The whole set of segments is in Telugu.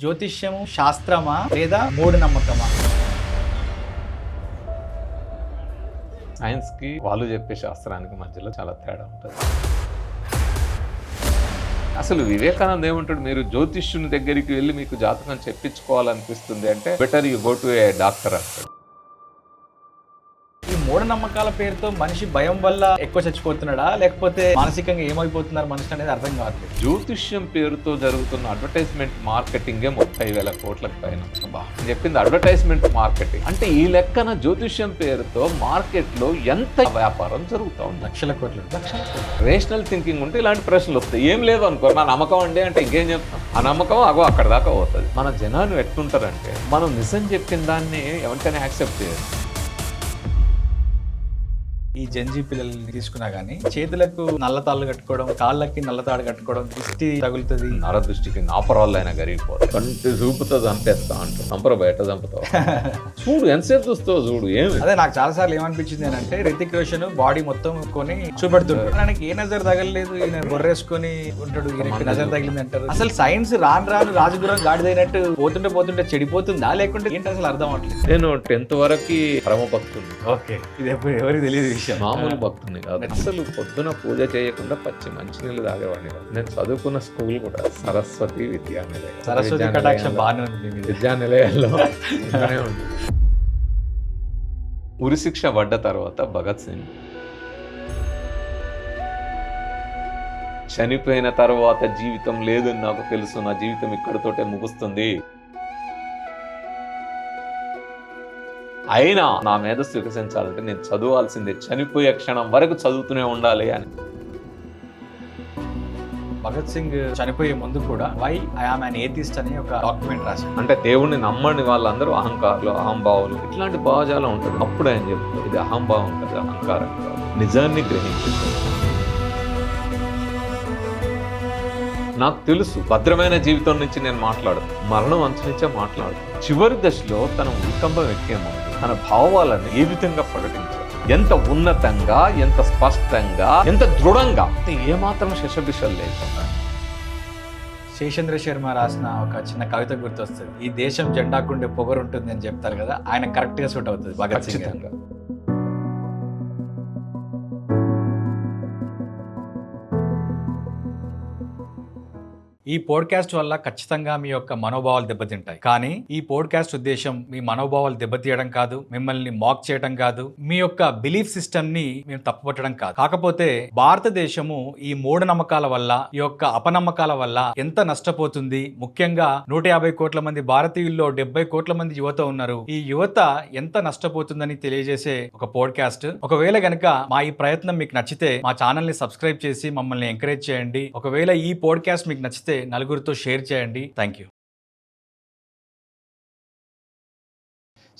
జ్యోతిష్యము శాస్త్రమా లేదా మూఢనమ్మకమా? సైన్స్కి వాళ్ళు చెప్పే శాస్త్రానికి మధ్యలో చాలా తేడా ఉంటుంది. అసలు వివేకానంద ఏమంటాడు, మీరు జ్యోతిష్యుని దగ్గరికి వెళ్ళి మీకు జాతకం చెప్పించుకోవాలనిపిస్తుంది అంటే better you go to A doctor అంటాడు. ఈ మూఢనమ్మకాల పేరుతో మనిషి భయం వల్ల ఎక్కువ చచ్చిపోతున్నాడా, లేకపోతే మానసికంగా ఏమైపోతున్నారు మనిషి అనేది అర్థం కావట్లేదు. జ్యోతిష్యం పేరుతో జరుగుతున్న అడ్వర్టైజ్మెంట్ మార్కెటింగే 30,000 కోట్లకు పైన. నేను చెప్పింది అడ్వర్టైజ్మెంట్ మార్కెటింగ్ అంటే ఈ లెక్కన జ్యోతిష్యం పేరుతో మార్కెట్లో ఎంత వ్యాపారం జరుగుతూ ఉంది. లక్షల కోట్లు. రేషనల్ థింకింగ్ ఉంటే ఇలాంటి ప్రశ్నలు వస్తాయి. ఏం లేదు అనుకో, నా నమ్మకం అంటే ఇంకేం చెప్తాం, ఆ నమ్మకం అగో అక్కడ దాకా పోతుంది. మన జనాలు ఎట్లుంటారంటే మనం నిజం చెప్పిన దాన్ని ఎవరికైనా యాక్సెప్ట్ చేయరు. ఈ జంజీ పిల్లల్ని తీసుకున్నా గానీ చేతులకు నల్లతాళ్ళు కట్టుకోవడం, కాళ్ళకి నల్లతాడు కట్టుకోవడం, దృష్టి తగులుతుంది, నరదృష్టికి నాపరాళ్ళైనా గరిగిపోతుంది, కంటి చూపుతో చంపేస్తా అంటారు. చంపర బయట చంపుతావు చూడు, ఎంతసేపు చూస్తావు చూడు. ఏమి అదే నాకు చాలా సార్లు ఏమనిపించింది అంటే రితిక్ రోషన్ బాడీ మొత్తం కొని చూపెడుతుంటాడు. ఆయనకి ఏ నజర్ తగలలేదు, ఈయన బొర్రేసుకొని ఉంటాడు, ఈయనకి నజర్ తగిలింది అంటారు. అసలు సైన్స్ రాను రాను రాజగురం గాడిదైనట్టు పోతుంటే పోతుంటే చెడిపోతుందా, లేకుంటే ఏంటి అసలు అర్థం అవట్లేదు. నేను 10th వరకు పరమ భక్తుడు. ఓకే, ఇది ఎవరికి తెలియదు విషయం. మామూలు భక్తుని కాదు. అసలు పొద్దున పూజ చేయకుండా పచ్చి మంచినీళ్ళు తాగేవాడిని కాదు. నేను చదువుకున్న స్కూల్ కూడా సరస్వతి విద్యానిలయం. సరస్వతి కటాక్షం బాగానే ఉంది. విద్యానిలయాల్లో ఉంది. ఉరిశిక్ష పడ్డ తర్వాత భగత్ సింగ్ చనిపోయిన తర్వాత జీవితం లేదని నాకు తెలుసు, నా జీవితం ఇక్కడితోటే ముగుస్తుంది, అయినా నా మేధస్సు వికసించాలంటే నేను చదవాల్సిందే, చనిపోయే క్షణం వరకు చదువుతూనే ఉండాలి అని. భగత్ సింగ్ చనిపోయే ముందు కూడా why I am an atheist అని ఒక డాక్యుమెంట్ రాశారు. అంటే దేవుణ్ణి నమ్మని వాళ్ళందరూ అహంకారులు, అహంభావులు, ఇట్లాంటి భావజాలం ఉంటుంది. అప్పుడు ఆయన చెప్తారు, ఇది అహంభావం కదా, అహంకారం కాదు, నిజాన్ని గ్రహించారు. నాకు తెలుసు భద్రమైన జీవితం నుంచి నేను మాట్లాడదు, మరణం అంచు నుంచే మాట్లాడు. చివరి దశలో తన ఉల్కంబం ఎక్కే ముందు తన భావాలను ఏ విధంగా ప్రకటించారు, ఎంత ఉన్నతంగా, ఎంత స్పష్టంగా, ఎంత దృఢంగా, ఏమాత్రం శశబిషలు లేకుండా. శేషేంద్ర శర్మ రాసిన ఒక చిన్న కవిత గుర్తొస్తుంది, ఈ దేశం జెండాకుండే పొగరు ఉంటుంది అని చెప్తారు కదా, ఆయన కరెక్ట్ గా సూట్ అవుతుంది భగత్ సింగ్. ఈ పోడ్కాస్ట్ వల్ల ఖచ్చితంగా మీ యొక్క మనోభావాలు దెబ్బతింటాయి. కానీ ఈ పోడ్కాస్ట్ ఉద్దేశం మీ మనోభావాలు దెబ్బతీయడం కాదు, మిమ్మల్ని మాక్ చేయడం కాదు, మీ యొక్క బిలీఫ్ సిస్టమ్ ని మేము తప్పుపట్టడం కాదు. కాకపోతే భారతదేశము ఈ మూఢనమ్మకాల వల్ల, ఈ యొక్క అపనమ్మకాల వల్ల ఎంత నష్టపోతుంది, ముఖ్యంగా 150 కోట్ల మంది భారతీయుల్లో 70 కోట్ల మంది యువత ఉన్నారు. ఈ యువత ఎంత నష్టపోతుందని తెలియజేసే ఒక పోడ్కాస్ట్. ఒకవేళ గనక మా ఈ ప్రయత్నం మీకు నచ్చితే మా ఛానల్ ని సబ్స్క్రైబ్ చేసి మమ్మల్ని ఎంకరేజ్ చేయండి. ఒకవేళ ఈ పోడ్కాస్ట్ మీకు నచ్చితే నలుగురితో షేర్ చేయండి. Thank you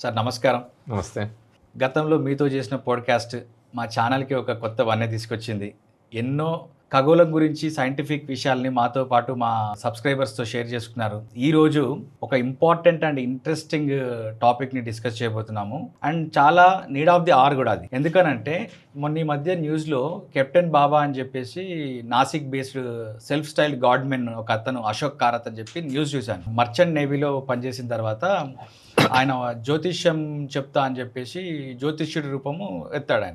sir. నమస్కారం. నమస్తే. గతంలో మీతో చేసిన పోడ్కాస్ట్ మా ఛానల్కి ఒక కొత్త వన్నె తీసుకొచ్చింది. ఎన్నో ఖగోళం గురించి సైంటిఫిక్ విషయాల్ని మాతో పాటు మా సబ్స్క్రైబర్స్తో షేర్ చేసుకున్నారు. ఈరోజు ఒక ఇంపార్టెంట్ అండ్ ఇంట్రెస్టింగ్ టాపిక్ని డిస్కస్ చేయబోతున్నాము. అండ్ చాలా నీడ్ ఆఫ్ ది ఆర్ కూడా అది. ఎందుకనంటే మొన్న ఈ మధ్య న్యూస్లో కెప్టెన్ బాబా అని చెప్పేసి Nashik based self style godmen ఒక అతను అశోక్ కారత్ అని చెప్పి న్యూస్ చూశాను. మర్చెంట్ నేవీలో పనిచేసిన తర్వాత ఆయన జ్యోతిష్యం చెప్తా అని చెప్పేసి జ్యోతిష్యుడి రూపము ఎత్తాడు.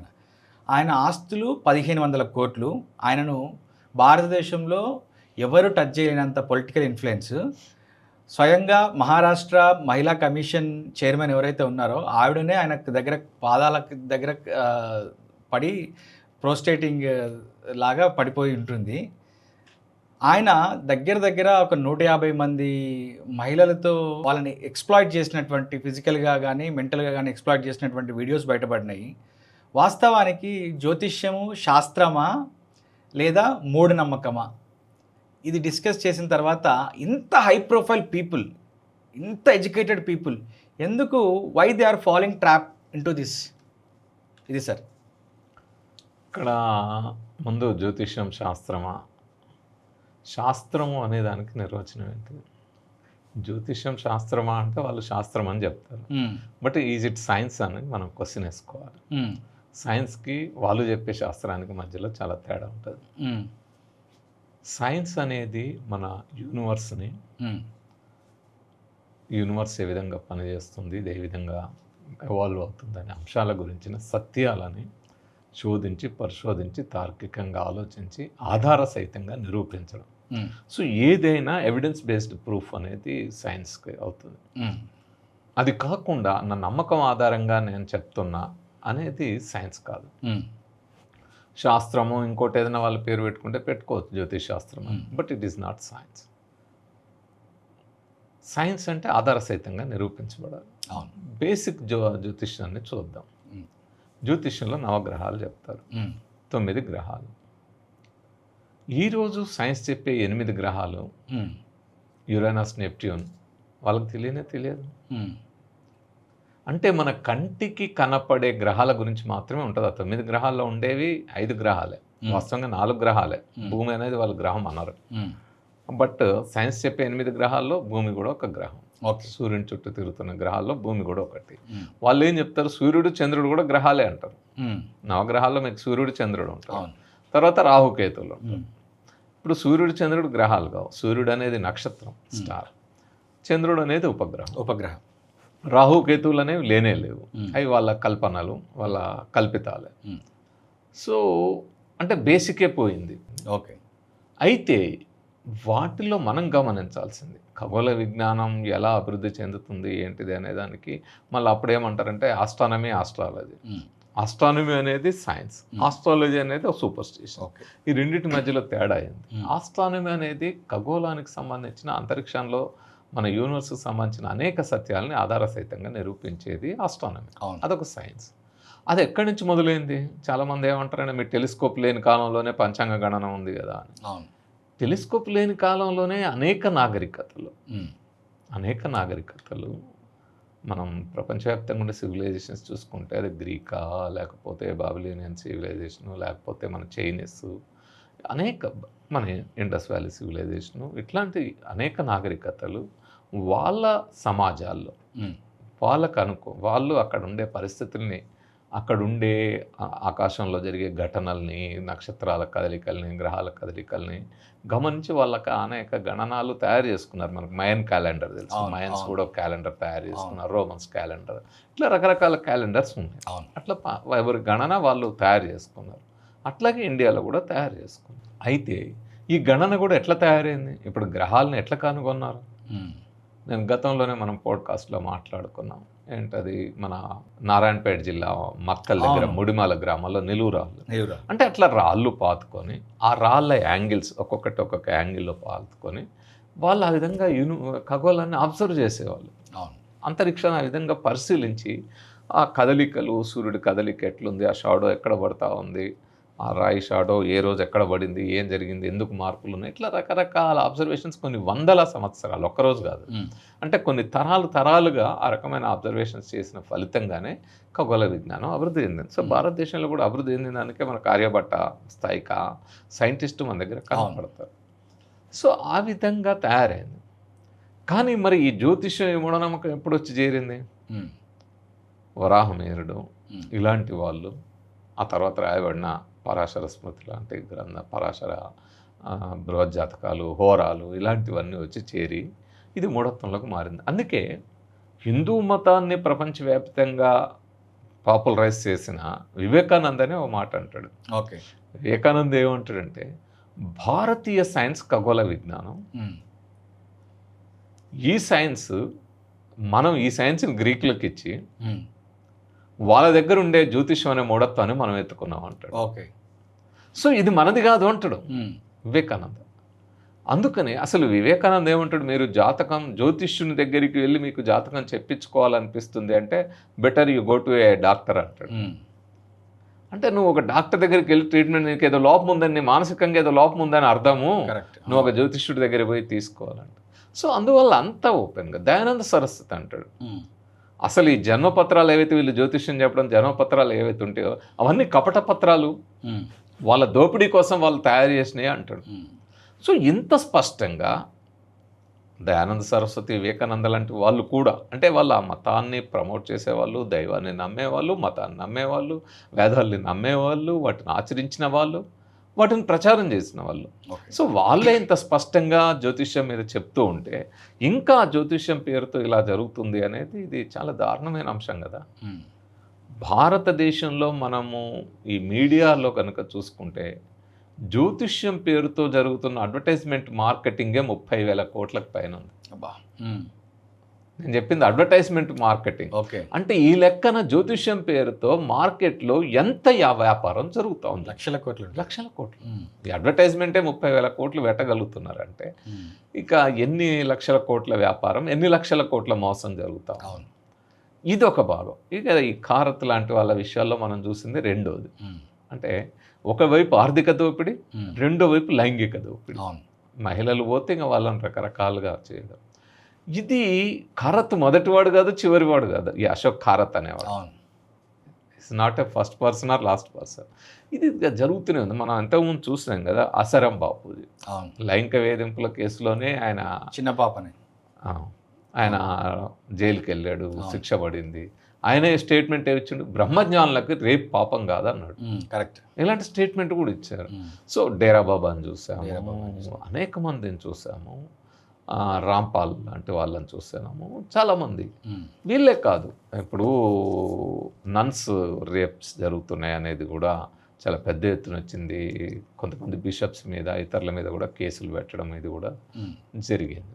ఆయన ఆస్తులు 1,500 కోట్లు. ఆయనను భారతదేశంలో ఎవరు టచ్ చేయలేనంత పొలిటికల్ ఇన్ఫ్లుయెన్స్. స్వయంగా మహారాష్ట్ర మహిళా కమిషన్ చైర్మన్ ఎవరైతే ఉన్నారో ఆవిడనే ఆయన దగ్గర పాదాల దగ్గర పడి ప్రోస్టేటింగ్ లాగా పడిపోయి ఉంటుంది. ఆయన దగ్గర ఒక 150 మంది మహిళలతో వాళ్ళని ఎక్స్ప్లాయిట్ చేసినటువంటి, ఫిజికల్గా కానీ మెంటల్గా కానీ ఎక్స్ప్లాయిట్ చేసినటువంటి వీడియోస్ బయటపడినాయి. వాస్తవానికి జ్యోతిష్యము శాస్త్రమా లేదా మూఢనమ్మకమా, ఇది డిస్కస్ చేసిన తర్వాత ఇంత హై ప్రొఫైల్ పీపుల్, ఇంత ఎడ్యుకేటెడ్ పీపుల్ ఎందుకు, why they are following trap into this? ఇది సార్. ఇక్కడ ముందు జ్యోతిష్యం శాస్త్రమా, శాస్త్రము అనే దానికి నిర్వచనం ఏంటి? జ్యోతిష్యం శాస్త్రమా అంటే వాళ్ళు శాస్త్రం అని చెప్తారు, బట్ ఈజ్ ఇట్ సైన్స్ అని మనం క్వశ్చన్ వేసుకోవాలి. సైన్స్కి వాళ్ళు చెప్పే శాస్త్రానికి మధ్యలో చాలా తేడా ఉంటుంది. సైన్స్ అనేది మన యూనివర్స్ని యూనివర్స్ ఏ విధంగా పనిచేస్తుంది, ఇది ఏ విధంగా ఎవాల్వ్ అవుతుంది అనే అంశాల గురించిన సత్యాలని శోధించి పరిశోధించి తార్కికంగా ఆలోచించి ఆధార సహితంగా నిరూపించడం. సో ఏదైనా ఎవిడెన్స్ బేస్డ్ ప్రూఫ్ అనేది సైన్స్కి అవుతుంది. అది కాకుండా నా నమ్మకం ఆధారంగా నేను చెప్తున్నా అనేది సైన్స్ కాదు. శాస్త్రము ఇంకోటి ఏదైనా వాళ్ళ పేరు పెట్టుకుంటే పెట్టుకోవచ్చు, జ్యోతిష్ శాస్త్రం, but it is not science. Science అంటే ఆధార సహితంగా నిరూపించబడాలి. బేసిక్ జ్యోతిష్యాన్ని చూద్దాం. జ్యోతిష్యంలో నవగ్రహాలు చెప్తారు, 9 గ్రహాలు. ఈరోజు సైన్స్ చెప్పే 8 గ్రహాలు యురేనస్, నెప్ట్యూన్ వాళ్ళకి తెలియదు. అంటే మన కంటికి కనపడే గ్రహాల గురించి మాత్రమే ఉంటుంది. ఆ 9 గ్రహాల్లో ఉండేవి 5 గ్రహాలే, వాస్తవంగా 4 గ్రహాలే. భూమి అనేది వాళ్ళ గ్రహం అన్నారు, బట్ సైన్స్ చెప్పే 8 గ్రహాల్లో భూమి కూడా ఒక గ్రహం. సూర్యుని చుట్టూ తిరుగుతున్న గ్రహాల్లో భూమి కూడా ఒకటి. వాళ్ళు ఏం చెప్తారు, సూర్యుడు చంద్రుడు కూడా గ్రహాలే అంటారు. నవగ్రహాల్లో మీకు సూర్యుడు చంద్రుడు ఉంటారు, తర్వాత రాహుకేతువులు ఉంటారు. ఇప్పుడు సూర్యుడు చంద్రుడు గ్రహాలు కావు. సూర్యుడు అనేది నక్షత్రం, స్టార్. చంద్రుడు అనేది ఉపగ్రహం. రాహుకేతువులు అనేవి లేవు, అవి వాళ్ళ కల్పనలు, వాళ్ళ కల్పితాలే. సో అంటే బేసికే పోయింది. ఓకే, అయితే వాటిలో మనం గమనించాల్సింది ఖగోళ విజ్ఞానం ఎలా అభివృద్ధి చెందుతుంది ఏంటిది అనేదానికి మళ్ళీ అప్పుడేమంటారంటే ఆస్ట్రానమీ, ఆస్ట్రాలజీ. ఆస్ట్రానమీ అనేది సైన్స్, ఆస్ట్రాలజీ అనేది ఒక సూపర్ స్టిషన్. ఈ రెండింటి మధ్యలో తేడా అయింది. ఆస్ట్రానమీ అనేది ఖగోళానికి సంబంధించిన, అంతరిక్షంలో మన యూనివర్స్కి సంబంధించిన అనేక సత్యాలని ఆధార సహితంగా నిరూపించేది ఆస్ట్రానమీ. అదొక సైన్స్. అది ఎక్కడి నుంచి మొదలైంది? చాలామంది ఏమంటారంటే మీరు టెలిస్కోప్ లేని కాలంలోనే పంచాంగ గణన ఉంది కదా అని. టెలిస్కోప్ లేని కాలంలోనే అనేక నాగరికతలు మనం ప్రపంచవ్యాప్తంగా ఉండే సివిలైజేషన్స్ చూసుకుంటే, అది గ్రీకా, లేకపోతే బాబిలోనియన్ సివిలైజేషను, లేకపోతే మన చైనీస్, అనేక మన ఇండస్ వ్యాలీ సివిలైజేషను, ఇట్లాంటి అనేక నాగరికతలు వాళ్ళ సమాజాల్లో వాళ్ళు అక్కడ ఉండే పరిస్థితుల్ని, అక్కడుండే ఆకాశంలో జరిగే ఘటనల్ని, నక్షత్రాల కదలికల్ని, గ్రహాల కదలికల్ని గమనించి వాళ్ళకి అనేక గణనాలు తయారు చేసుకున్నారు. మనకు మయన్ క్యాలెండర్ తెలుసు, మయన్స్ కూడా ఒక క్యాలెండర్ తయారు చేసుకున్నారు, రోమన్స్ క్యాలెండర్, ఇట్లా రకరకాల క్యాలెండర్స్ ఉన్నాయి. అట్లా ఎవరి గణన వాళ్ళు తయారు చేసుకున్నారు. అట్లాగే ఇండియాలో కూడా తయారు చేసుకున్నారు. అయితే ఈ గణన కూడా ఎట్లా తయారైంది? ఇప్పుడు గ్రహాలను ఎట్లా కనుగొన్నారు? నేను గతంలోనే మనం పోడ్కాస్ట్లో మాట్లాడుకున్నాం. ఏంటది, మన నారాయణపేట జిల్లా మక్కల్ దగ్గర ముడిమాల గ్రామంలో నిలువురాళ్ళు. అంటే అట్లా రాళ్ళు పాతుకొని, ఆ రాళ్ళ యాంగిల్స్ ఒక్కొక్క యాంగిల్లో పాతుకొని వాళ్ళు ఆ విధంగా ఖగోళాన్ని అబ్జర్వ్ చేసేవాళ్ళు. అంతరిక్షాన్ని ఆ విధంగా పరిశీలించి ఆ కదలికలు, సూర్యుడి కదలిక ఎట్లుంది, ఆ షాడో ఎక్కడ పడతా ఉంది, ఆ రాయి షాడో ఏ రోజు ఎక్కడ పడింది, ఏం జరిగింది, ఎందుకు మార్పులు ఉన్నాయి, ఇట్లా రకరకాల అబ్జర్వేషన్స్ కొన్ని వందల సంవత్సరాలు, ఒక్కరోజు కాదు, అంటే కొన్ని తరాలుగా ఆ రకమైన అబ్జర్వేషన్స్ చేసిన ఫలితంగానే ఖగోళ విజ్ఞానం అభివృద్ధి చెందింది. సో భారతదేశంలో కూడా అభివృద్ధి చెందిన దానికే మన కార్యభట్ట స్థాయిక సైంటిస్టు మన దగ్గర కనపడతారు. సో ఆ విధంగా తయారైంది. కానీ మరి ఈ జ్యోతిష్యం మూఢనమ్మకం ఎప్పుడు వచ్చి చేరింది? వరాహమిహిరుడు ఇలాంటి వాళ్ళు, ఆ తర్వాత రాయబడిన పరాశర స్మృతి లాంటి పరాశర బృహజ్జాతకాలు, హోరాలు, ఇలాంటివన్నీ వచ్చి చేరి ఇది మూఢత్వంలోకి మారింది. అందుకే హిందూ మతాన్ని ప్రపంచవ్యాప్తంగా పాపులరైజ్ చేసిన వివేకానంద్ అనే ఒక మాట అంటాడు. ఓకే, వివేకానంద్ ఏమంటాడంటే, భారతీయ సైన్స్ ఖగోళ విజ్ఞానం, ఈ సైన్స్ మనం ఈ సైన్స్ని గ్రీకులకు ఇచ్చి వాళ్ళ దగ్గర ఉండే జ్యోతిష్యం అనే మూఢత్వాన్ని మనం ఎత్తుకున్నాం అంటాడు. ఓకే, సో ఇది మనది కాదు అంటాడు వివేకానంద. అందుకని అసలు వివేకానంద ఏమంటాడు, మీరు జ్యోతిష్యుని దగ్గరికి వెళ్ళి మీకు జాతకం చెప్పించుకోవాలనిపిస్తుంది అంటే better you go to A doctor అంటాడు. అంటే నువ్వు ఒక డాక్టర్ దగ్గరికి వెళ్ళి ట్రీట్మెంట్, నీకు ఏదో లోపం ఉందని, మానసికంగా ఏదో లోపం ఉందని అర్థము, నువ్వు ఒక జ్యోతిష్యుడి దగ్గర పోయి తీసుకోవాలంట. సో అందువల్ల అంతా ఓపెన్గా దయానంద సరస్వతి అంటాడు, అసలు ఈ జన్మపత్రాలు ఏవైతే వీళ్ళు జ్యోతిష్యం చెప్పడం, జన్మపత్రాలు ఏవైతే ఉంటాయో అవన్నీ కపట పత్రాలు, వాళ్ళ దోపిడీ కోసం వాళ్ళు తయారు చేసినాయి అంటాడు. సో ఇంత స్పష్టంగా దయానంద సరస్వతి, వివేకానంద లాంటి వాళ్ళు కూడా, అంటే వాళ్ళు ఆ మతాన్ని ప్రమోట్ చేసేవాళ్ళు, దైవాన్ని నమ్మేవాళ్ళు, మతాన్ని నమ్మేవాళ్ళు, వేదాల్ని నమ్మేవాళ్ళు, వాటిని ఆచరించిన వాళ్ళు, వాటిని ప్రచారం చేసిన వాళ్ళు. ఓకే. సో వాళ్ళే ఇంత స్పష్టంగా జ్యోతిష్యం మీద చెప్తూ ఉంటే ఇంకా జ్యోతిష్యం పేరుతో ఇలా జరుగుతుంది అనేది ఇది చాలా దారుణమైన అంశం కదా. భారతదేశంలో మనము ఈ మీడియాలో కనుక చూసుకుంటే జ్యోతిష్యం పేరుతో జరుగుతున్న అడ్వర్టైజ్మెంట్ మార్కెటింగే 30,000 కోట్లకు పైన ఉంది. అబ్బా. నేను చెప్పింది అడ్వర్టైజ్మెంట్ మార్కెటింగ్. ఓకే. అంటే ఈ లెక్కన జ్యోతిష్యం పేరుతో మార్కెట్లో ఎంత వ్యాపారం జరుగుతూ ఉంది. లక్షల కోట్లు. లక్షల కోట్లు. ఈ అడ్వర్టైజ్మెంటే 30,000 కోట్లు పెట్టగలుగుతున్నారంటే ఇక ఎన్ని లక్షల కోట్ల వ్యాపారం, ఎన్ని లక్షల కోట్ల మోసం జరుగుతాం. అవును. ఇది ఒక భాగం. ఇక ఈ కారత్ లాంటి వాళ్ళ విషయాల్లో మనం చూసింది రెండోది. అంటే ఒకవైపు ఆర్థిక దోపిడీ, రెండో వైపు లైంగిక దోపిడీ. మహిళలు పోతే ఇంకా వాళ్ళని రకరకాలుగా చేయడం. ఇది కారత్ మొదటివాడు కాదు, చివరివాడు కాదు. ఈ అశోక్ కారత్ అనేవాడు. It's not a first person are last person. ఇది జరుగుతూనే ఉంది. మనం అంతకుముందు చూసినాం కదా అసరం బాపూజీ లైంగిక వేధింపుల కేసులోనే ఆయన చిన్న పాపని ఆయన జైలుకి వెళ్ళాడు, శిక్ష పడింది. ఆయనే స్టేట్మెంట్ ఇచ్చిండు, బ్రహ్మజ్ఞానులకు రేపు పాపం కాదన్నాడు. కరెక్ట్. ఇలాంటి స్టేట్మెంట్ కూడా ఇచ్చారు. సో డేరా బాబాని చూసాము, అనేక మందిని చూసాము, రాంపాల్ లాంటి వాళ్ళని చూసాము, చాలామంది. వీళ్ళే కాదు, ఇప్పుడు నన్స్ రేప్స్ జరుగుతున్నాయి అనేది కూడా చాలా పెద్ద ఎత్తున వచ్చింది. కొంతమంది బిషప్స్ మీద, ఇతరుల మీద కూడా కేసులు పెట్టడం ఇది కూడా జరిగింది.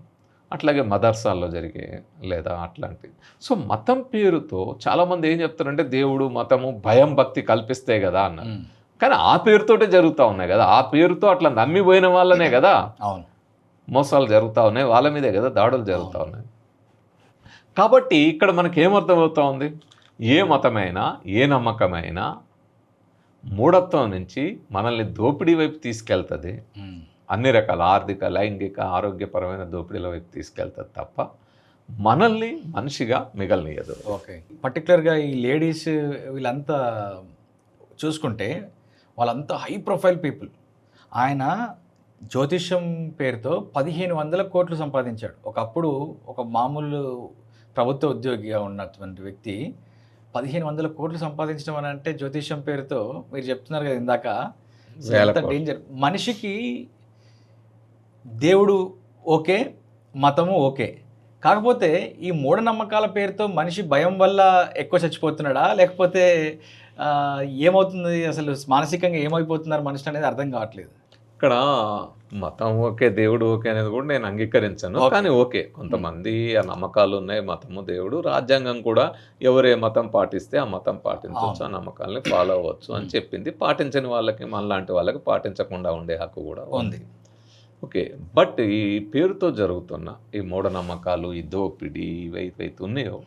అట్లాగే మదర్సాల్లో జరిగే లేదా అట్లాంటివి. సో మతం పేరుతో చాలామంది ఏం చెప్తారంటే దేవుడు మతము భయం భక్తి కల్పిస్తే కదా అన్నారు. కానీ ఆ పేరుతోటే జరుగుతూ ఉన్నాయి కదా. ఆ పేరుతో అట్లా నమ్మిపోయిన వాళ్ళనే కదా అవును మోసాలు జరుగుతూ ఉన్నాయి, వాళ్ళ మీదే కదా దాడులు జరుగుతూ ఉన్నాయి. కాబట్టి ఇక్కడ మనకి ఏమర్థమవుతూ ఉంది, ఏ మతమైనా ఏ నమ్మకమైనా మూఢత్వం నుంచి మనల్ని దోపిడీ వైపు తీసుకెళ్తుంది. అన్ని రకాల ఆర్థిక, లైంగిక, ఆరోగ్యపరమైన దోపిడీల వైపు తీసుకెళ్తుంది తప్ప మనల్ని మనిషిగా మిగలనీయదు. ఓకే. పర్టికులర్గా ఈ లేడీస్ వీళ్ళంతా చూసుకుంటే వాళ్ళంతా హై ప్రొఫైల్ పీపుల్. ఆయన జ్యోతిష్యం పేరుతో 1,500 కోట్లు సంపాదించాడు. ఒకప్పుడు ఒక మామూలు ప్రభుత్వ ఉద్యోగిగా ఉన్నటువంటి వ్యక్తి 1,500 కోట్లు సంపాదించడం అని అంటే జ్యోతిష్యం పేరుతో మీరు చెప్తున్నారు కదా ఇందాక, డేంజర్. మనిషికి దేవుడు ఓకే, మతము ఓకే, కాకపోతే ఈ మూఢనమ్మకాల పేరుతో మనిషి భయం వల్ల ఎక్కువ చచ్చిపోతున్నాడా, లేకపోతే ఏమవుతుంది, అసలు మానసికంగా ఏమైపోతున్నారు మనిషి అనేది అర్థం కావట్లేదు. ఇక్కడ మతం ఓకే, దేవుడు ఓకే అనేది కూడా నేను అంగీకరించాను. కానీ ఓకే, కొంతమంది ఆ నమ్మకాలు ఉన్నాయి, మతము దేవుడు, రాజ్యాంగం కూడా ఎవరే మతం పాటిస్తే ఆ మతం పాటించవచ్చు, ఆ నమ్మకాలని ఫాలో అవ్వచ్చు అని చెప్పింది. పాటించని వాళ్ళకి, మనలాంటి వాళ్ళకి పాటించకుండా ఉండే హక్కు కూడా ఉంది. ఓకే. బట్ ఈ పేరుతో జరుగుతున్న ఈ మూఢనమ్మకాలు, ఈ దోపిడీ ఇవైతే ఉన్నాయో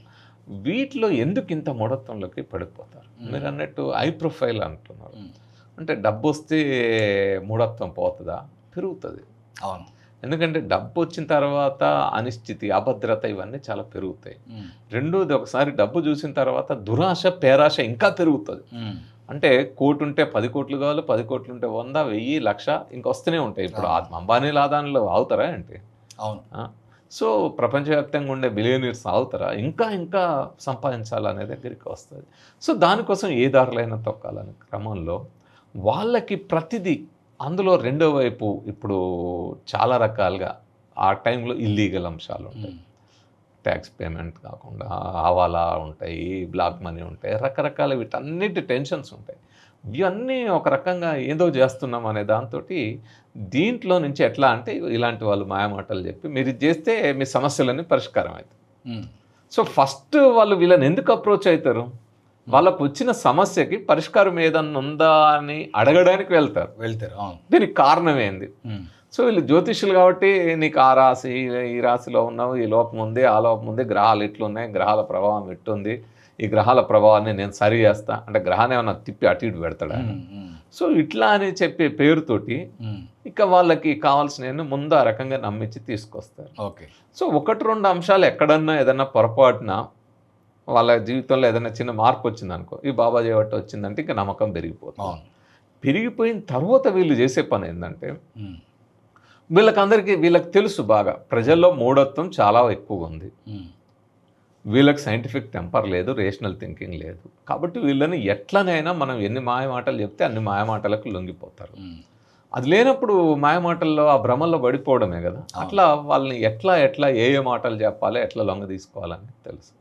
వీటిలో ఎందుకు ఇంత మూఢత్వంలోకి పడిపోతారు? మీరు అన్నట్టు హై ప్రొఫైల్ అంటున్నారు. అంటే డబ్బు వస్తే మూఢత్వం పోతుందా? పెరుగుతుంది. అవును. ఎందుకంటే డబ్బు వచ్చిన తర్వాత అనిశ్చితి, అభద్రత ఇవన్నీ చాలా పెరుగుతాయి. రెండోది, ఒకసారి డబ్బు చూసిన తర్వాత దురాశ, పేరాశ ఇంకా పెరుగుతుంది. అంటే కోటి ఉంటే 10 కోట్లు కావాలి, 10 కోట్లు ఉంటే 100, 1000, 1,00,000 ఇంకా వస్తూనే ఉంటాయి. ఇప్పుడు అంబానీలు ఆదానిలో అవుతారా ఏంటి? అవును. సో ప్రపంచవ్యాప్తంగా ఉండే బిలియనీర్స్ అవుతారా? ఇంకా ఇంకా సంపాదించాలనే దగ్గరికి వస్తుంది. సో దానికోసం ఏ దారులైనా తొక్కాలనే క్రమంలో వాళ్ళకి ప్రతిదీ అందులో రెండో వైపు ఇప్పుడు చాలా రకాలుగా ఆ టైంలో ఇల్లీగల్ అంశాలు ఉంటాయి. ట్యాక్స్ పేమెంట్ కాకుండా హవాలా ఉంటాయి, బ్లాక్ మనీ ఉంటాయి, రకరకాల వీటన్నిటి టెన్షన్స్ ఉంటాయి. ఇవన్నీ ఒక రకంగా ఏదో చేస్తున్నాం అనే దాంతో దీంట్లో నుంచి ఎట్లా అంటే ఇలాంటి వాళ్ళు మాయమాటలు చెప్పి మీరు ఇది చేస్తే మీ సమస్యలన్నీ పరిష్కారం అవుతాయి. సో ఫస్ట్ వాళ్ళు వీళ్ళని ఎందుకు అప్రోచ్ అవుతారు? వాళ్ళకు వచ్చిన సమస్యకి పరిష్కారం ఏదన్నా ఉందా అని అడగడానికి వెళ్తారు. దీనికి కారణం ఏంది? సో వీళ్ళు జ్యోతిష్యులు కాబట్టి నీకు ఆ రాశి, ఈ రాశిలో ఉన్నావు, ఈ లోపం ఉంది, ఆ లోపం ఉంది, గ్రహాలు ఇట్లున్నాయి, గ్రహాల ప్రభావం ఇట్టుంది, ఈ గ్రహాల ప్రభావాన్ని నేను సరి చేస్తా అంటే గ్రహాన్ని ఏమన్నా తిప్పి అటు ఇటు పెడతాడా? సో ఇట్లా అని చెప్పే పేరుతోటి ఇక వాళ్ళకి కావాల్సిన ముందు ఆ రకంగా నమ్మించి తీసుకొస్తారు. ఓకే. సో 1-2 అంశాలు ఎక్కడన్నా ఏదన్నా పొరపాటున వాళ్ళ జీవితంలో ఏదైనా చిన్న మార్పు వచ్చిందనుకో, ఈ బాబాజీ బట్టి వచ్చిందంటే ఇంకా నమ్మకం పెరిగిపోతుంది. పెరిగిపోయిన తర్వాత వీళ్ళు చేసే పని ఏంటంటే వీళ్ళకి తెలుసు బాగా ప్రజల్లో మూఢత్వం చాలా ఎక్కువగా ఉంది, వీళ్ళకి సైంటిఫిక్ టెంపర్ లేదు, రేషనల్ థింకింగ్ లేదు. కాబట్టి వీళ్ళని ఎట్లనైనా మనం ఎన్ని మాయమాటలు చెప్తే అన్ని మాయమాటలకు లొంగిపోతారు. అది లేనప్పుడు మాయమాటల్లో ఆ భ్రమల్లో పడిపోవడమే కదా. అట్లా వాళ్ళని ఎట్లా ఏ మాటలు చెప్పాలి, ఎట్లా లొంగ తీసుకోవాలని తెలుసు.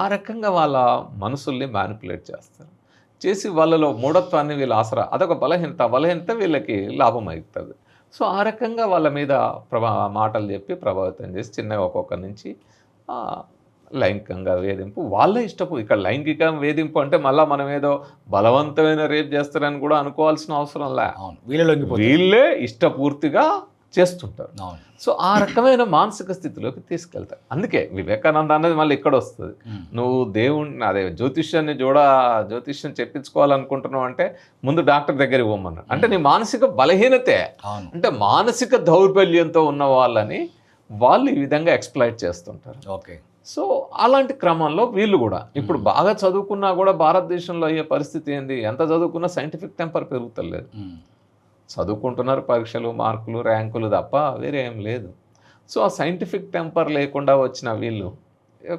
ఆ రకంగా వాళ్ళ మనసుల్ని మ్యానిపులేట్ చేస్తారు. చేసి వాళ్ళలో మూఢత్వాన్ని వీళ్ళ ఆసరా, అదొక బలహీనత వీళ్ళకి లాభం అవుతుంది. సో ఆ రకంగా వాళ్ళ మీద మాటలు చెప్పి ప్రభావితం చేసి చిన్నగా ఒక్కొక్కరి నుంచి లైంగికంగా వేధింపు, వాళ్ళే ఇక్కడ లైంగిక వేధింపు అంటే మళ్ళీ మనం ఏదో బలవంతమైన రేప్ చేస్తారని కూడా అనుకోవాల్సిన అవసరం లే. వీళ్ళే ఇష్టపూర్తిగా చేస్తుంటారు. సో ఆ రకమైన మానసిక స్థితిలోకి తీసుకెళ్తారు. అందుకే వివేకానంద అనేది మళ్ళీ ఇక్కడ వస్తుంది. నువ్వు దేవుణ్ణి అదే జ్యోతిష్యం చెప్పించుకోవాలనుకుంటున్నావు అంటే ముందు డాక్టర్ దగ్గరికి పోమన్నాడు. అంటే నీ మానసిక బలహీనతే, అంటే మానసిక దౌర్బల్యంతో ఉన్న వాళ్ళని వాళ్ళు ఈ విధంగా ఎక్స్ప్లాయిట్ చేస్తుంటారు. ఓకే. సో అలాంటి క్రమంలో వీళ్ళు కూడా ఇప్పుడు బాగా చదువుకున్నా కూడా భారతదేశంలో అయ్యే పరిస్థితి ఏంది, ఎంత చదువుకున్నా సైంటిఫిక్ టెంపర్ పెరుగుతలేదు. చదువుకుంటున్నారు, పరీక్షలు, మార్కులు, ర్యాంకులు తప్ప వేరే ఏం లేదు. సో ఆ సైంటిఫిక్ టెంపర్ లేకుండా వచ్చిన వీళ్ళు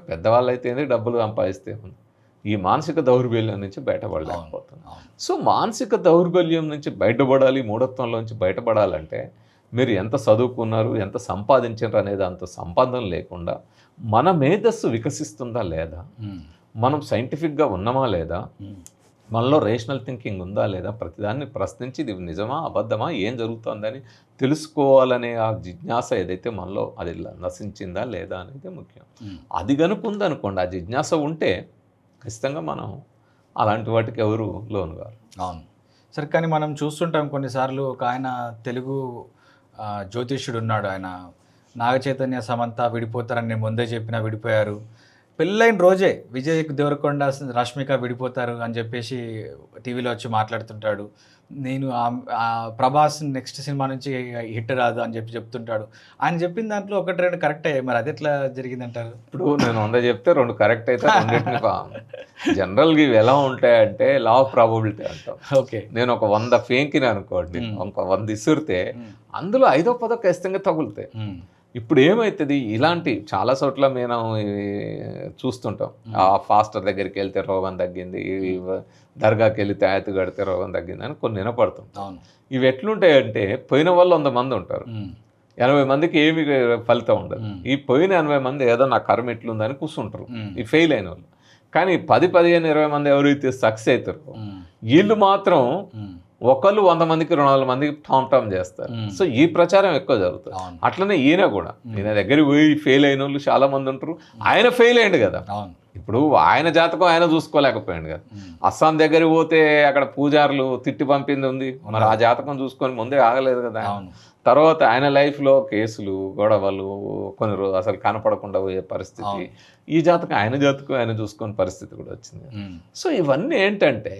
పెద్దవాళ్ళు అయితే ఏంది, డబ్బులు సంపాదిస్తే ఈ మానసిక దౌర్బల్యం నుంచి బయటపడలేకపోతున్నారు. సో మానసిక దౌర్బల్యం నుంచి బయటపడాలి, మూఢత్వంలోంచి బయటపడాలంటే మీరు ఎంత చదువుకున్నారు, ఎంత సంపాదించారు అనే దాంతో సంబంధం లేకుండా మన మేధస్సు వికసిస్తుందా లేదా, మనం సైంటిఫిక్గా ఉన్నామా లేదా, మనలో రేషనల్ థింకింగ్ ఉందా లేదా, ప్రతిదాన్ని ప్రశ్నించి ఇది నిజమా అబద్ధమా ఏం జరుగుతుందని తెలుసుకోవాలనే ఆ జిజ్ఞాస ఏదైతే మనలో అది నశించిందా లేదా అనేది ముఖ్యం. అది కనుకుందనుకోండి, ఆ జిజ్ఞాస ఉంటే ఖచ్చితంగా మనం అలాంటి వాటికి ఎవరు లోను కాదు. అవును సరే. కానీ మనం చూస్తుంటాం కొన్నిసార్లు ఒక ఆయన తెలుగు జ్యోతిష్యుడు ఉన్నాడు, ఆయన నాగచైతన్య సమంత విడిపోతారని నేను ముందే చెప్పినా విడిపోయారు. పెళ్ళైన రోజే విజయ్ దేవరకొండ రష్మిక విడిపోతారు అని చెప్పేసి టీవీలో వచ్చి మాట్లాడుతుంటాడు. నేను ప్రభాస్ నెక్స్ట్ సినిమా నుంచి హిట్ రాదు అని చెప్తుంటాడు. ఆయన చెప్పిన దాంట్లో 1-2 కరెక్ట్ అయ్యాయి. మరి అది ఎట్లా జరిగిందంటారు? ఇప్పుడు నేను 100 చెప్తే 2 కరెక్ట్ అయితే జనరల్గా ఇవి ఎలా ఉంటాయంటే లా ఆఫ్ ప్రాబబిలిటీ అంటాం. ఓకే. నేను ఒక 100 ఫేంకిని అనుకోండి, ఒక 100 ఇసురితే అందులో 5వ 10వ ఖచ్చితంగా తగులుతాయి. ఇప్పుడు ఏమవుతుంది, ఇలాంటి చాలా చోట్ల మేము చూస్తుంటాం. ఆ ఫాస్టర్ దగ్గరికి వెళ్తే రోగం తగ్గింది, దర్గాకి వెళ్తే ఆయత కడితే రోగం తగ్గింది అని కొన్ని వినపడుతుంటాం. ఇవి ఎట్లుంటాయంటే పోయిన వాళ్ళు 100 మంది ఉంటారు, 80 మందికి ఏమి ఫలితం ఉండదు. ఈ పోయిన 80 మంది ఏదో నా కర్మ ఎట్లుందని కూర్చుంటారు ఈ ఫెయిల్ అయిన వాళ్ళు. కానీ 10, 15, 20 మంది ఎవరైతే సక్సెస్ అవుతారో వీళ్ళు మాత్రం ఒకళ్ళు 100 మందికి 200 మందికి టామ్ చేస్తారు. సో ఈ ప్రచారం ఎక్కువ జరుగుతుంది. అట్లనే ఈయన కూడా, ఈయన దగ్గరికి పోయి ఫెయిల్ అయిన వాళ్ళు చాలా మంది ఉంటారు. ఆయన ఫెయిల్ అయ్యిండు కదా, ఇప్పుడు ఆయన జాతకం ఆయన చూసుకోలేకపోయాడు కదా. అస్సాం దగ్గరికి పోతే అక్కడ పూజారులు తిట్టి పంపింది ఉంది, మరి ఆ జాతకం చూసుకొని ముందే ఆగలేదు కదా. తర్వాత ఆయన లైఫ్లో కేసులు, గొడవలు, కొన్ని రోజులు అసలు కనపడకుండా పోయే పరిస్థితి, ఈ జాతకం ఆయన చూసుకునే పరిస్థితి కూడా వచ్చింది. సో ఇవన్నీ ఏంటంటే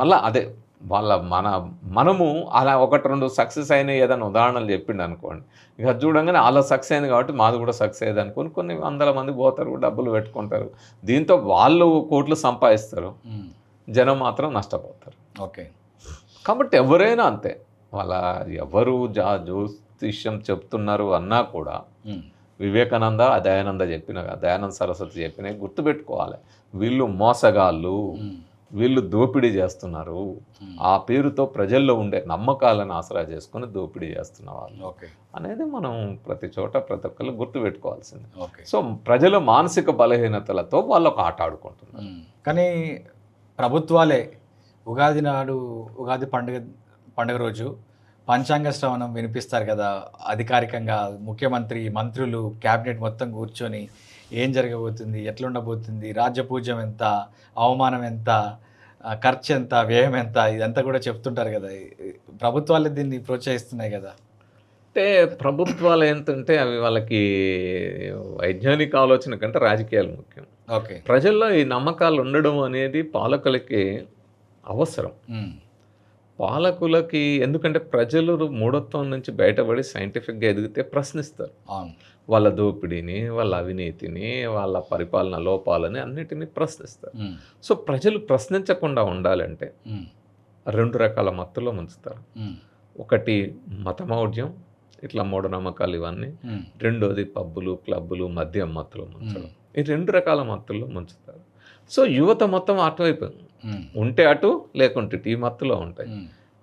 మళ్ళీ అదే మనము అలా 1-2 సక్సెస్ అయిన ఏదైనా ఉదాహరణలు చెప్పిండు అనుకోండి, ఇక చూడంగానే అలా సక్సెస్ అయింది కాబట్టి మాది కూడా సక్సెస్ అయ్యేది అనుకోని కొన్ని 100 మంది పోతారు, డబ్బులు పెట్టుకుంటారు. దీంతో వాళ్ళు కోట్లు సంపాదిస్తారు, జనం మాత్రం నష్టపోతారు. ఓకే. కాబట్టి ఎవరైనా అంతే, వాళ్ళ ఎవరు జ్యోతిష్యం చెప్తున్నారు అన్నా కూడా వివేకానంద, దయానంద దయానంద సరస్వతి చెప్పిన గుర్తుపెట్టుకోవాలి. వీళ్ళు మోసగాళ్ళు, వీళ్ళు దోపిడీ చేస్తున్నారు, ఆ పేరుతో ప్రజల్లో ఉండే నమ్మకాలను ఆసరా చేసుకుని దోపిడీ చేస్తున్న వాళ్ళు అనేది మనం ప్రతి చోట ప్రతి ఒక్కళ్ళు గుర్తుపెట్టుకోవాల్సింది. సో ప్రజల మానసిక బలహీనతలతో వాళ్ళకు ఆట ఆడుకుంటున్నారు. కానీ ప్రభుత్వాలే ఉగాది నాడు, ఉగాది పండుగ రోజు పంచాంగ శ్రవణం వినిపిస్తారు కదా అధికారికంగా. ముఖ్యమంత్రి, మంత్రులు, క్యాబినెట్ మొత్తం కూర్చొని ఏం జరగబోతుంది, ఎట్లుండబోతుంది, రాజ్యపూజ్యం ఎంత, అవమానం ఎంత, ఖర్చు ఎంత, వ్యయం ఎంత, ఇదంతా కూడా చెప్తుంటారు కదా. ప్రభుత్వాలు దీన్ని ప్రోత్సహిస్తున్నాయి కదా. అంటే ప్రభుత్వాలు ఏంటంటే అవి వాళ్ళకి వైజ్ఞానిక ఆలోచన కంటే రాజకీయాలు ముఖ్యం. ఓకే. ప్రజల్లో ఈ నమ్మకాలు ఉండడం అనేది పాలకులకి అవసరం. పాలకులకి ఎందుకంటే ప్రజలు మూఢత్వం నుంచి బయటపడి సైంటిఫిక్గా ఎదిగితే ప్రశ్నిస్తారు. వాళ్ళ దోపిడీని, వాళ్ళ అవినీతిని, వాళ్ళ పరిపాలన లోపాలని అన్నిటినీ ప్రశ్నిస్తారు. సో ప్రజలు ప్రశ్నించకుండా ఉండాలంటే 2 రకాల మత్తులో ముంచుతారు. ఒకటి మతమౌఢ్యం, ఇట్లా మూఢనమ్మకాలు ఇవన్నీ. రెండోది పబ్బులు, క్లబ్బులు, మద్యం మత్తులో ముంచడం. ఈ 2 రకాల మత్తుల్లో ముంచుతారు. సో యువత మొత్తం అటువైపు ఉంటే అటు, లేకుంటే ఈ మత్తులో ఉంటాయి.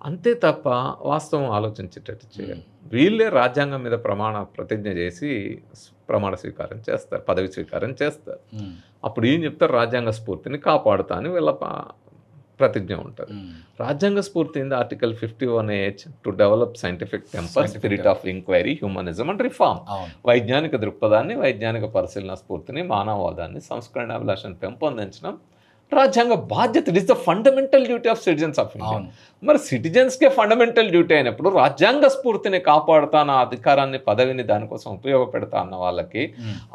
అంతే తప్ప వాస్తవం ఆలోచించేటట్టు చేయాలి. వీళ్ళే రాజ్యాంగం మీద ప్రతిజ్ఞ చేసి ప్రమాణ స్వీకారం చేస్తారు, పదవి స్వీకారం చేస్తారు. అప్పుడు ఏం చెప్తారు? రాజ్యాంగ స్ఫూర్తిని కాపాడుతా అని వీళ్ళ ప్రతిజ్ఞ ఉంటుంది. రాజ్యాంగ స్ఫూర్తి in article 51H to develop scientific temper, spirit of enquiry, humanism and reform. వైజ్ఞానిక దృక్పథాన్ని, వైజ్ఞానిక పరిశీలన స్ఫూర్తిని, మానవవాదాన్ని, సంస్కరణాభిలాషను పెంపొందించడం రాజ్యాంగ బాధ్యత. It is the fundamental duty of citizens of India. మరి సిటిజన్స్కే ఫండమెంటల్ డ్యూటీ అయినప్పుడు రాజ్యాంగ స్ఫూర్తిని కాపాడుతా, నా అధికారాన్ని, పదవిని దానికోసం ఉపయోగపెడతా అన్న వాళ్ళకి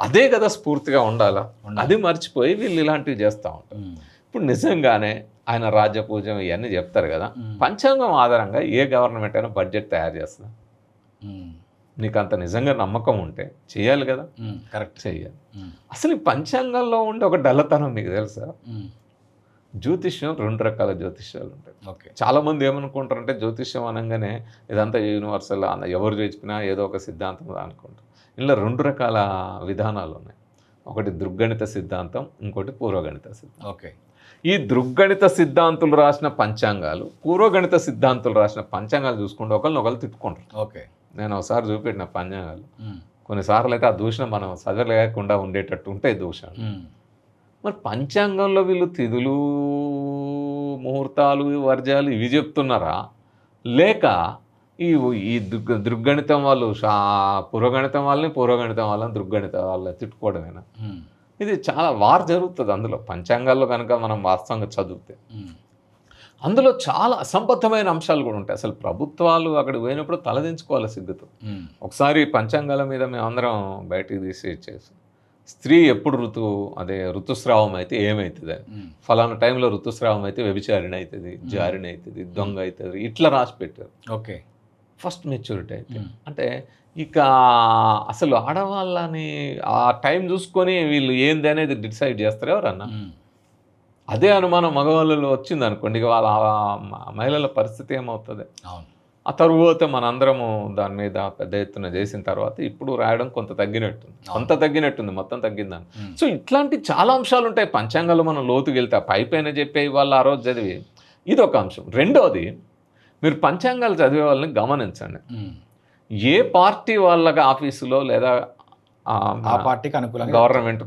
అదే కదా స్ఫూర్తిగా ఉండాలా? అది మర్చిపోయి వీళ్ళు ఇలాంటివి చేస్తూ ఉంటారు. ఇప్పుడు నిజంగానే ఆయన రాజ్యపూజ్యం ఇవన్నీ చెప్తారు కదా, పంచాంగం ఆధారంగా ఏ గవర్నమెంట్ అయినా బడ్జెట్ తయారు చేస్తుంది. నీకు అంత నిజంగా నమ్మకం ఉంటే చేయాలి కదా, కరెక్ట్ చేయాలి. అసలు ఈ పంచాంగంలో ఉండే ఒక డల్లతనం మీకు తెలుసా? జ్యోతిష్యం 2 రకాల జ్యోతిష్యాలు ఉంటాయి. చాలామంది ఏమనుకుంటారంటే జ్యోతిష్యం అనగానే ఇదంతా యూనివర్సల్, ఎవరు చెప్పినా ఏదో ఒక సిద్ధాంతం అనుకుంటారు. ఇలా 2 రకాల విధానాలు ఉన్నాయి. ఒకటి దృగ్గణిత సిద్ధాంతం, ఇంకోటి పూర్వగణిత సిద్ధాంతం. ఈ దృగ్గణిత సిద్ధాంతులు రాసిన పంచాంగాలు, పూర్వగణిత సిద్ధాంతులు రాసిన పంచాంగాలు చూసుకుంటే ఒకళ్ళు తిట్టుకుంటారు. నేను ఒకసారి చూపెట్టిన పంచాంగాలు, కొన్నిసార్లు అయితే ఆ దూషణ మనం చదవలేకుండా ఉండేటట్టు ఉంటాయి దూషణ. మరి పంచాంగంలో వీళ్ళు తిథులు, ముహూర్తాలు, వర్జాలు ఇవి చెప్తున్నారా, లేక ఈ దృగ్గణితం వాళ్ళు పూర్వగణితం వాళ్ళని దృగ్గణిత వాళ్ళని తిట్టుకోవడమేనా? ఇది చాలా వార్ జరుగుతుంది అందులో. పంచాంగాల్లో కనుక మనం వాస్తవంగా చదివితే అందులో చాలా అసంబద్ధమైన అంశాలు కూడా ఉంటాయి. అసలు ప్రభుత్వాలు అక్కడికి పోయినప్పుడు తలదించుకోవాలి సిగ్గుతో. ఒకసారి పంచాంగాల మీద మేము అందరం బయటికి తీసి ఇచ్చేసి, స్త్రీ ఎప్పుడు ఋతుస్రావం అయితే ఏమవుతుంది అని, ఫలానా టైంలో ఋతుస్రావం అయితే వ్యభిచారిణి అవుతుంది, జారిణి అవుతుంది, దొంగ అవుతుంది, ఇట్లా రాసి పెట్టారు. ఫస్ట్ మెచ్యూరిటీ అయితే అంటే ఇక అసలు ఆడవాళ్ళని ఆ టైం చూసుకొని వీళ్ళు ఏంది అనేది డిసైడ్ చేస్తారు ఎవరన్నా. అదే అనుమానం మగవాళ్ళలో వచ్చింది అనుకోండి, ఇక వాళ్ళ మహిళల పరిస్థితి ఏమవుతుంది? ఆ తరువాత మనందరము దాని మీద పెద్ద ఎత్తున చేసిన తర్వాత ఇప్పుడు రాయడం కొంత తగ్గినట్టుంది, మొత్తం తగ్గిందని. సో ఇట్లాంటి చాలా అంశాలు ఉంటాయి పంచాంగాలు. మనం లోతుకి వెళ్తే పైపైన చెప్పే వాళ్ళు ఆ రోజు చదివి ఇది ఒక అంశం. రెండోది, మీరు పంచాంగాలు చదివే వాళ్ళని గమనించండి. ఏ పార్టీ వాళ్ళకి ఆఫీసులో లేదా ఆ పార్టీకి అనుకూలంగా గవర్నమెంట్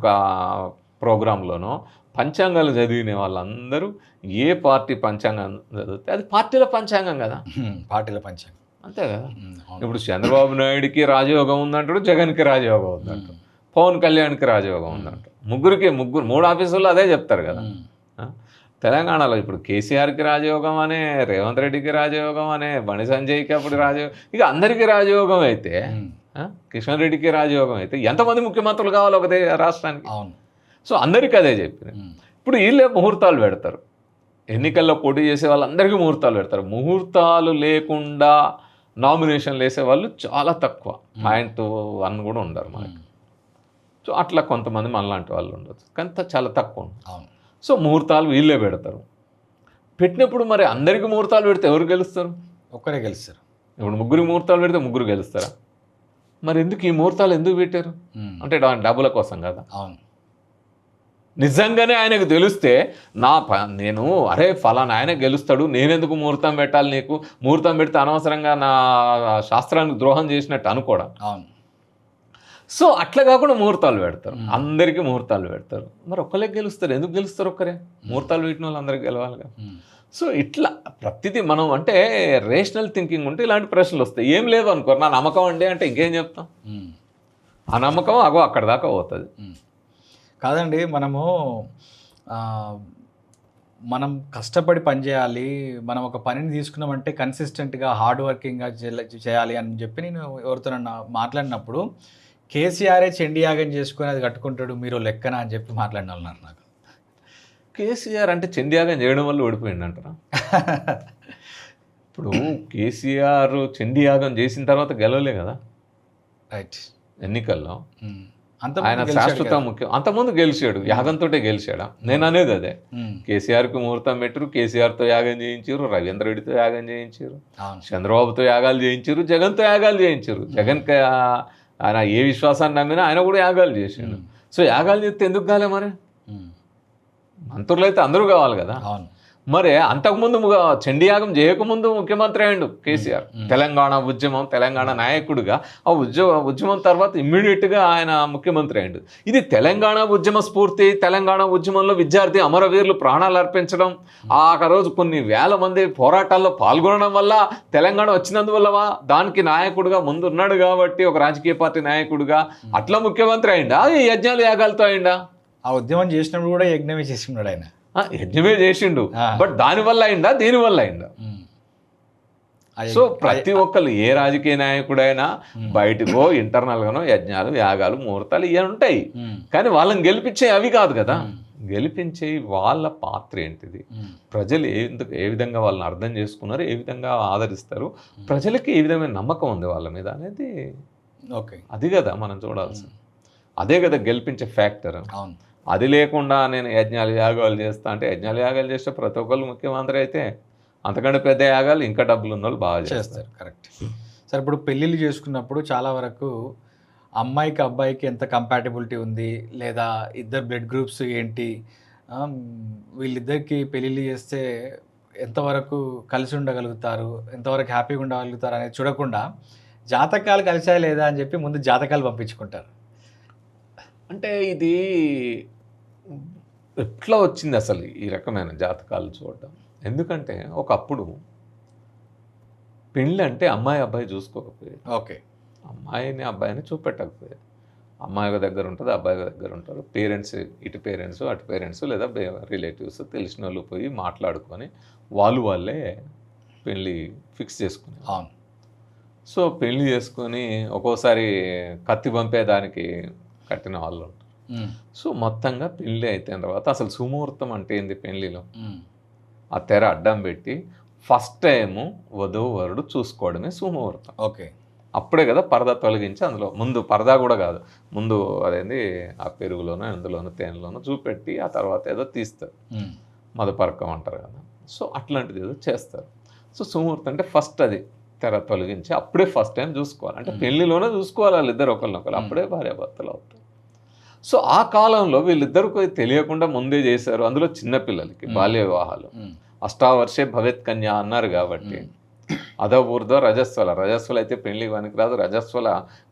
ప్రోగ్రాంలోనో పంచాంగాలు చదివిన వాళ్ళందరూ ఏ పార్టీ పంచాంగం చదివితే అది పార్టీల పంచాంగం కదా, పార్టీల పంచాంగం అంతే కదా. ఇప్పుడు చంద్రబాబు నాయుడికి రాజయోగం ఉందంటాడు, జగన్కి రాజయోగం ఉందంటాడు, పవన్ కళ్యాణ్కి రాజయోగం ఉందంటాడు. మూడు ఆఫీసుల్లో అదే చెప్తారు కదా. తెలంగాణలో ఇప్పుడు కేసీఆర్కి రాజయోగం అనే, రేవంత్ రెడ్డికి రాజయోగం అనే, బండి సంజయ్కి అప్పుడు రాజయోగం, ఇక అందరికీ రాజయోగం అయితే, కిషన్ రెడ్డికి రాజయోగం అయితే ఎంతమంది ముఖ్యమంత్రులు కావాలి ఒకటే రాష్ట్రానికి? సో అందరికీ అదే చెప్పింది. ఇప్పుడు వీళ్ళే ముహూర్తాలు పెడతారు, ఎన్నికల్లో పోటీ చేసే వాళ్ళందరికీ ముహూర్తాలు పెడతారు. ముహూర్తాలు లేకుండా నామినేషన్లు వేసేవాళ్ళు చాలా తక్కువ, 0.1 కూడా ఉండరు మనకి. సో అట్లా కొంతమంది మనలాంటి వాళ్ళు ఉండొచ్చు, కానీ చాలా తక్కువ. సో ముహూర్తాలు వీళ్ళే పెడతారు. పెట్టినప్పుడు మరి అందరికీ ముహూర్తాలు పెడితే ఎవరు గెలుస్తారు? ఒక్కరే గెలుస్తారు. ఇప్పుడు 3 ముహూర్తాలు పెడితే 3 గెలుస్తారా? మరి ఎందుకు ఈ ముహూర్తాలు ఎందుకు పెట్టారు? అంటే డబ్బుల కోసం కదా. నిజంగానే ఆయనకు తెలిస్తే నేను ఫలానా ఆయన గెలుస్తాడు, నేనెందుకు ముహూర్తం పెట్టాలి, నీకు ముహూర్తం పెడితే అనవసరంగా నా శాస్త్రానికి ద్రోహం చేసినట్టు అనుకోవడం. సో అట్లా కాకుండా ముహూర్తాలు పెడతారు, అందరికీ ముహూర్తాలు పెడతారు. మరి ఒక్కరే గెలుస్తారు, ఎందుకు గెలుస్తారు? ఒక్కరే ముహూర్తాలు పెట్టిన వాళ్ళు అందరికి గెలవాలిగా. సో ఇట్లా ప్రతిదీ మనం అంటే రేషనల్ థింకింగ్ ఉంటే ఇలాంటి ప్రశ్నలు వస్తాయి. ఏం లేదు అనుకో, నా నమ్మకం అండి అంటే ఇంకేం చెప్తాం? ఆ నమ్మకం అక్కడ దాకా పోతుంది. కాదండి, మనం కష్టపడి పనిచేయాలి, మనం ఒక పనిని తీసుకున్నామంటే కన్సిస్టెంట్గా హార్డ్ వర్కింగ్గా చేయాలి అని చెప్పి నేను ఎవరితో మాట్లాడినప్పుడు, కేసీఆరే చండీయాగం చేసుకుని అది కట్టుకుంటాడు, మీరు లెక్కన అని చెప్పి మాట్లాడిన వాళ్ళు నాకు. కేసీఆర్ అంటే చండీయాగం చేయడం వల్ల ఓడిపోయింది అంటారా? ఇప్పుడు కేసీఆర్ చండీయాగం చేసిన తర్వాత గెలవలే కదా రైట్ ఎన్నికల్లో. ఆయన శాశ్వత ముఖ్యం. అంతకుముందు గెలిచాడు, యాగంతో గెలిచాడా? నేను అనేది అదే. కేసీఆర్కి ముహూర్తం పెట్టారు, కేసీఆర్తో యాగం చేయించారు, రవీంద్ర రెడ్డితో యాగం చేయించారు, చంద్రబాబుతో యాగాలు చేయించారు, జగన్తో యాగాలు చేయించారు. జగన్కి ఆయన ఏ విశ్వాసాన్ని నమ్మినా ఆయన కూడా యాగాలు చేసాడు. సో యాగాలు చేస్తే ఎందుకు కాలే? మరి మంత్రులు అయితే అందరూ కావాలి కదా. మరి అంతకుముందు చండీయాగం చేయకముందు ముఖ్యమంత్రి అయ్యిండు కేసీఆర్. తెలంగాణ ఉద్యమం, తెలంగాణ నాయకుడిగా ఆ ఉద్యమం తర్వాత ఇమ్మీడియట్గా ఆయన ముఖ్యమంత్రి అయ్యిండు. ఇది తెలంగాణ ఉద్యమ స్ఫూర్తి, తెలంగాణ ఉద్యమంలో విద్యార్థి అమరవీరులు ప్రాణాలు అర్పించడం, ఆ రోజు కొన్ని వేల మంది పోరాటాల్లో పాల్గొనడం వల్ల తెలంగాణ వచ్చినందువల్లవా దానికి నాయకుడిగా ముందున్నాడు కాబట్టి ఒక రాజకీయ పార్టీ నాయకుడిగా అట్లా ముఖ్యమంత్రి అయ్యిండా, ఈ యజ్ఞాలు యాగాలతో అయిందా? ఆ ఉద్యమం చేసినప్పుడు కూడా యజ్ఞమే చేసినాడు ఆయన. యజ్ఞమే చేసిండు, బట్ దానివల్ల అయిందా, దీనివల్ల అయిందా? సో ప్రతి ఒక్కరు ఏ రాజకీయ నాయకుడైనా బయటకో ఇంటర్నల్గానో యజ్ఞాలు యాగాలు ముహూర్తాలు ఇవన్నీ ఉంటాయి, కానీ వాళ్ళని గెలిపించే అవి కాదు కదా. గెలిపించే వాళ్ళ పాత్ర ఏంటిది, ప్రజలు ఏ విధంగా వాళ్ళని అర్థం చేసుకున్నారు, ఏ విధంగా ఆదరిస్తారు, ప్రజలకి ఏ విధమైన నమ్మకం ఉంది వాళ్ళ మీద అనేది ఓకే అది కదా మనం చూడాల్సింది. అదే కదా గెలిపించే ఫ్యాక్టర్. అవును. అది లేకుండా నేను యజ్ఞాలు యాగాలు చేస్తా అంటే, యజ్ఞాలు యాగాలు చేస్తే ప్రతి ఒక్కళ్ళు ముఖ్యమంత్రి అయితే అంతకంటే పెద్ద యాగాలు ఇంకా డబ్బులు ఉన్న వాళ్ళు బాగా చేస్తారు. కరెక్ట్. సరే, ఇప్పుడు పెళ్ళిళ్ళు చేసుకున్నప్పుడు చాలా వరకు అమ్మాయికి అబ్బాయికి ఎంత కంపాటబిలిటీ ఉంది, లేదా ఇద్దరు బ్లడ్ గ్రూప్స్ ఏంటి, వీళ్ళిద్దరికి పెళ్ళిళ్ళు చేస్తే ఎంతవరకు కలిసి ఉండగలుగుతారు, ఎంతవరకు హ్యాపీగా ఉండగలుగుతారు అనేది చూడకుండా జాతకాలు కలిసాయా లేదా అని చెప్పి ముందు జాతకాలు పంపించుకుంటారు. అంటే ఇది ఎట్లా వచ్చింది అసలు ఈ రకమైన జాతకాలు చూడడం? ఎందుకంటే ఒకప్పుడు పెళ్ళి అంటే అమ్మాయి అబ్బాయి చూసుకోకపోయేది. ఓకే. అమ్మాయిని అబ్బాయిని చూపెట్టకపోయేది. అమ్మాయి దగ్గర ఉంటుంది, అబ్బాయి దగ్గర ఉంటారు. పేరెంట్స్, ఇటు పేరెంట్స్ అటు పేరెంట్స్ లేదా రిలేటివ్స్ తెలిసిన వాళ్ళు పోయి మాట్లాడుకొని వాళ్ళే పెళ్ళి ఫిక్స్ చేసుకుని. అవును. సో పెళ్ళి చేసుకొని ఒక్కోసారి కత్తి పంపేదానికి కట్టిన వాళ్ళు ఉంటారు. సో మొత్తంగా పెళ్ళి అయిన తర్వాత అసలు సుముహూర్తం అంటే ఏంది పెళ్ళిలో? ఆ తెర అడ్డం పెట్టి ఫస్ట్ టైము వధువు వరుడు చూసుకోవడమే సుముహూర్తం. ఓకే. అప్పుడే కదా పరదా తొలగించి, అందులో ముందు పరదా కూడా కాదు, ముందు అదేంది ఆ పెరుగులోనో ఎందులోనో తేనెలోనో చూపెట్టి ఆ తర్వాత ఏదో తీస్తారు, మదపరకం అంటారు కదా. సో అట్లాంటిది ఏదో చేస్తారు. సో సుముహూర్తం అంటే ఫస్ట్ అది తెర తొలగించి అప్పుడే ఫస్ట్ టైం చూసుకోవాలి. అంటే పెళ్లిలోనే చూసుకోవాలి వాళ్ళిద్దరు ఒకరినొకరు, అప్పుడే భార్యాభర్తలు అవుతారు. సో ఆ కాలంలో వీళ్ళిద్దరికి తెలియకుండా ముందే చేశారు. అందులో చిన్నపిల్లలకి బాల్య వివాహాలు, అష్టావర్షే భవేత్ కన్యా అన్నారు కాబట్టి అదో ఊర్దో రజస్వల. రజస్వల అయితే పెళ్లి పనికిరాదు, రజస్వల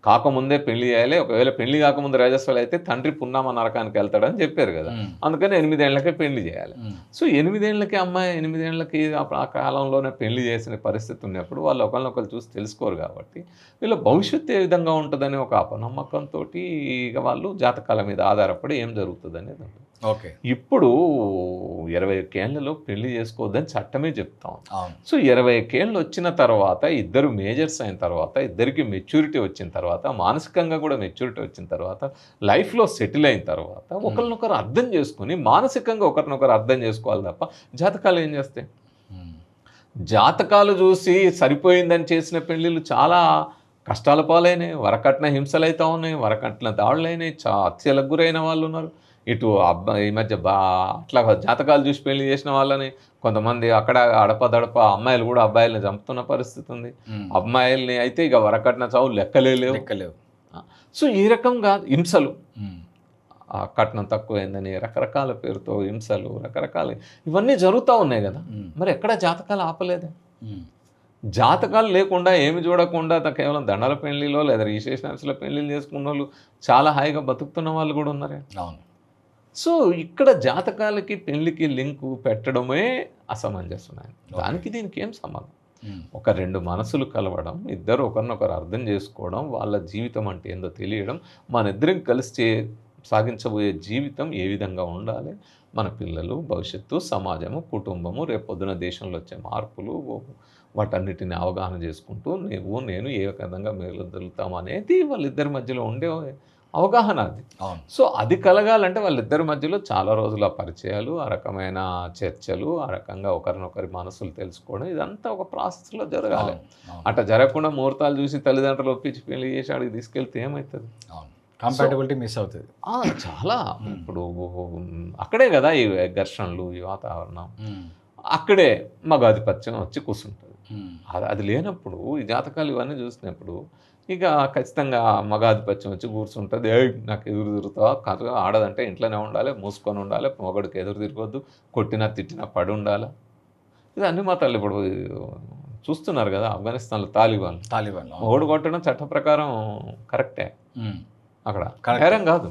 కాకముందే పెళ్లి చేయాలి. ఒకవేళ పెళ్లి కాకముందు రజస్వల అయితే తండ్రి పున్నామ నరకానికి వెళ్తాడని చెప్పారు కదా. అందుకని 8 ఏళ్లకే పెళ్లి చేయాలి. సో 8 ఏళ్లకి అమ్మాయి 8 ఏళ్లకి ఆ కాలంలోనే పెళ్లి చేసిన పరిస్థితి ఉన్నప్పుడు వాళ్ళు ఒకరినొకరు చూసి తెలుసుకోరు కాబట్టి వీళ్ళ భవిష్యత్తు ఏ విధంగా ఉంటుందని ఒక అపనమ్మకంతో ఇక వాళ్ళు జాతకాల మీద ఆధారపడి ఏం జరుగుతుంది అనేది. ఓకే. ఇప్పుడు 21 ఏళ్లలో పెళ్లి చేసుకోవద్దని చట్టమే చెప్తాం. సో 21 ఏళ్ళు వచ్చిన తర్వాత, ఇద్దరు మేజర్స్ అయిన తర్వాత, ఇద్దరికి మెచ్యూరిటీ వచ్చిన తర్వాత, మానసికంగా కూడా మెచ్యూరిటీ వచ్చిన తర్వాత, లైఫ్లో సెటిల్ అయిన తర్వాత ఒకరినొకరు అర్థం చేసుకుని మానసికంగా ఒకరినొకరు అర్థం చేసుకోవాలి తప్ప జాతకాలు ఏం చేస్తాయి? జాతకాలు చూసి సరిపోయిందని చేసిన పెళ్ళిళ్ళు చాలా కష్టాల పాలైనాయి, వరకట్న హింసలు అవుతా ఉన్నాయి, వరకట్న దాడులు అయినాయి, హత్యలకు గురైన వాళ్ళు ఉన్నారు. ఇటు అబ్బాయి ఈ మధ్య అట్లా జాతకాలు చూసి పెళ్లి చేసిన వాళ్ళని కొంతమంది అక్కడ అడపదడప అమ్మాయిలు కూడా అబ్బాయిల్ని చంపుతున్న పరిస్థితి ఉంది. అమ్మాయిల్ని అయితే ఇక వరకట్న చావు లెక్కలేవు. సో ఈ రకంగా హింసలు, కట్నం తక్కువైందని రకరకాల పేరుతో హింసలు, రకరకాల ఇవన్నీ జరుగుతూ ఉన్నాయి కదా. మరి ఎక్కడ జాతకాలు ఆపలేదే? జాతకాలు లేకుండా ఏమి చూడకుండా కేవలం దండల పెళ్లిలో లేదా రిజిస్ట్రేషన్స్లో పెళ్లిళ్ళు చేసుకున్న వాళ్ళు చాలా హాయిగా బతుకుతున్న వాళ్ళు కూడా ఉన్నారే. అవును. సో ఇక్కడ జాతకాలకి పెళ్లికి లింకు పెట్టడమే అసమంజసం. దానికి దీనికి ఏం సంబంధం? ఒక 2 మనసులు కలవడం, ఇద్దరు ఒకరినొకరు అర్థం చేసుకోవడం, వాళ్ళ జీవితం అంటే ఏందో తెలియడం, మన ఇద్దరం కలిసి సాగించబోయే జీవితం ఏ విధంగా ఉండాలి, మన పిల్లలు, భవిష్యత్తు, సమాజము, కుటుంబము, రేపొద్దున దేశంలో వచ్చే మార్పులు, వాటన్నిటిని అవగాహన చేసుకుంటూ నేను ఏ విధంగా మెలుగుతాం అనేది వాళ్ళిద్దరి మధ్యలో ఉండే అవగాహన అది. సో అది కలగాలంటే వాళ్ళిద్దరి మధ్యలో చాలా రోజుల పరిచయాలు, ఆ రకమైన చర్చలు, ఆ రకంగా ఒకరినొకరి మనసులు తెలుసుకోవడం, ఇదంతా ఒక ప్రాసెస్లో జరగాలి. అట్లా జరగకుండా ముహూర్తాలు చూసి తల్లిదండ్రులు ఒప్పించి పెళ్లి చేసి అడిగి తీసుకెళ్తే ఏమవుతుంది? కంపాటబిలిటీ మిస్ అవుతుంది చాలా. ఇప్పుడు అక్కడే కదా ఈ ఘర్షణలు, ఈ వాతావరణం, అక్కడే మగాధిపత్యం వచ్చి కూర్చుంటుంది. అది లేనప్పుడు ఈ జాతకాలు ఇవన్నీ చూసినప్పుడు ఇక ఖచ్చితంగా మగాధిపత్యం వచ్చి కూర్చుంటుంది. "ఏయ్ నాకు ఎదురు తిరుగుతావా కాదు, ఆడదంటే ఇంట్లోనే ఉండాలి, మూసుకొని ఉండాలి, మొగడికి ఎదురు తిరగొద్దు, కొట్టినా తిట్టినా పడి ఉండాలి." ఇది అన్ని మతాలు ఇప్పుడు చూస్తున్నారు కదా, ఆఫ్ఘనిస్తాన్లో తాలిబాన్ మొగడు కొట్టడం చట్ట ప్రకారం కరెక్టే అక్కడ, నేరం కాదు.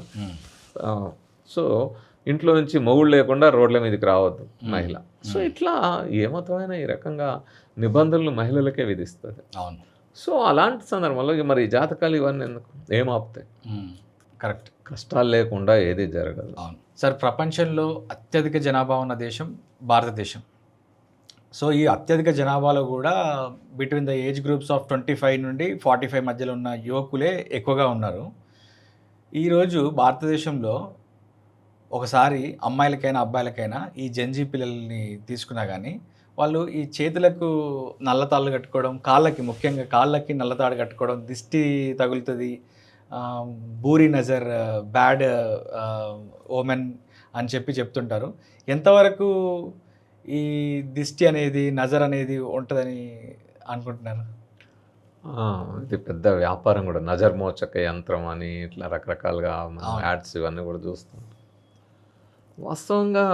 సో ఇంట్లో నుంచి మొగుడు లేకుండా రోడ్ల మీదకి రావద్దు మహిళ. సో ఇట్లా ఏ మతమైనా ఈ రకంగా నిబంధనలు మహిళలకే విధిస్తుంది. అవును. సో అలాంటి సందర్భంలో మరి జాతకాలు ఇవన్నీ ఎందుకు, ఏం ఆపుతాయి? కరెక్ట్. కష్టాలు లేకుండా ఏది జరగదు. అవును సార్. ప్రపంచంలో అత్యధిక జనాభా ఉన్న దేశం భారతదేశం. సో ఈ అత్యధిక జనాభాలో కూడా between the age groups of 25 నుండి 45 మధ్యలో ఉన్న యువకులే ఎక్కువగా ఉన్నారు. ఈరోజు భారతదేశంలో ఒకసారి అమ్మాయిలకైనా అబ్బాయిలకైనా ఈ జెన్జీ పిల్లల్ని తీసుకున్నా కానీ వాళ్ళు ఈ చేతులకు నల్లతాళ్ళు కట్టుకోవడం, కాళ్ళకి ముఖ్యంగా కాళ్ళకి నల్లతాడు కట్టుకోవడం, దిష్టి తగులుతుంది, బూరి నజర్, బ్యాడ్ ఓమెన్ అని చెప్తుంటారు. ఎంతవరకు ఈ దిష్టి అనేది నజర్ అనేది ఉంటుందని అనుకుంటున్నారు? ఇది పెద్ద వ్యాపారం కూడా, నజర్ మోచక యంత్రం అని ఇట్లా రకరకాలుగా యాడ్స్ ఇవన్నీ కూడా చూస్తాం. వాస్తవంగా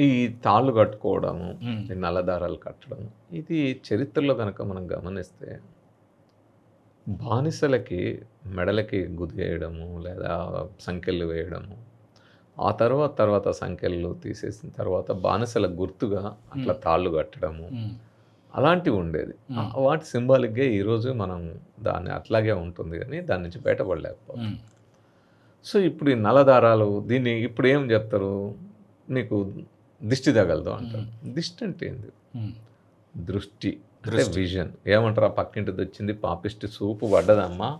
ఈ తాళ్ళు కట్టుకోవడము, ఈ నల్లదారాలు కట్టడం, ఇది చరిత్రలో కనుక మనం గమనిస్తే బానిసలకి మెడలకి గుద్దేయడము లేదా సంకెళ్ళు వేయడము, ఆ తర్వాత సంఖ్యలు తీసేసిన తర్వాత బానిసల గుర్తుగా అట్లా తాళ్ళు కట్టడము అలాంటివి ఉండేది. వాటి సింబాలిక్గా ఈరోజు మనం దాన్ని అట్లాగే ఉంటుంది కానీ దాని నుంచి బయటపడలేకపోతాం. సో ఇప్పుడు ఈ నల్లదారాలు దీన్ని ఇప్పుడు ఏం చెప్తారు, నీకు దిష్టి తగలదు అంటారు. దిష్టి అంటే ఏంది? దృష్టి అంటే విజన్. ఏమంటారు, ఆ పక్కింటిది వచ్చింది పాపిష్టి సూపు పడ్డదమ్మా,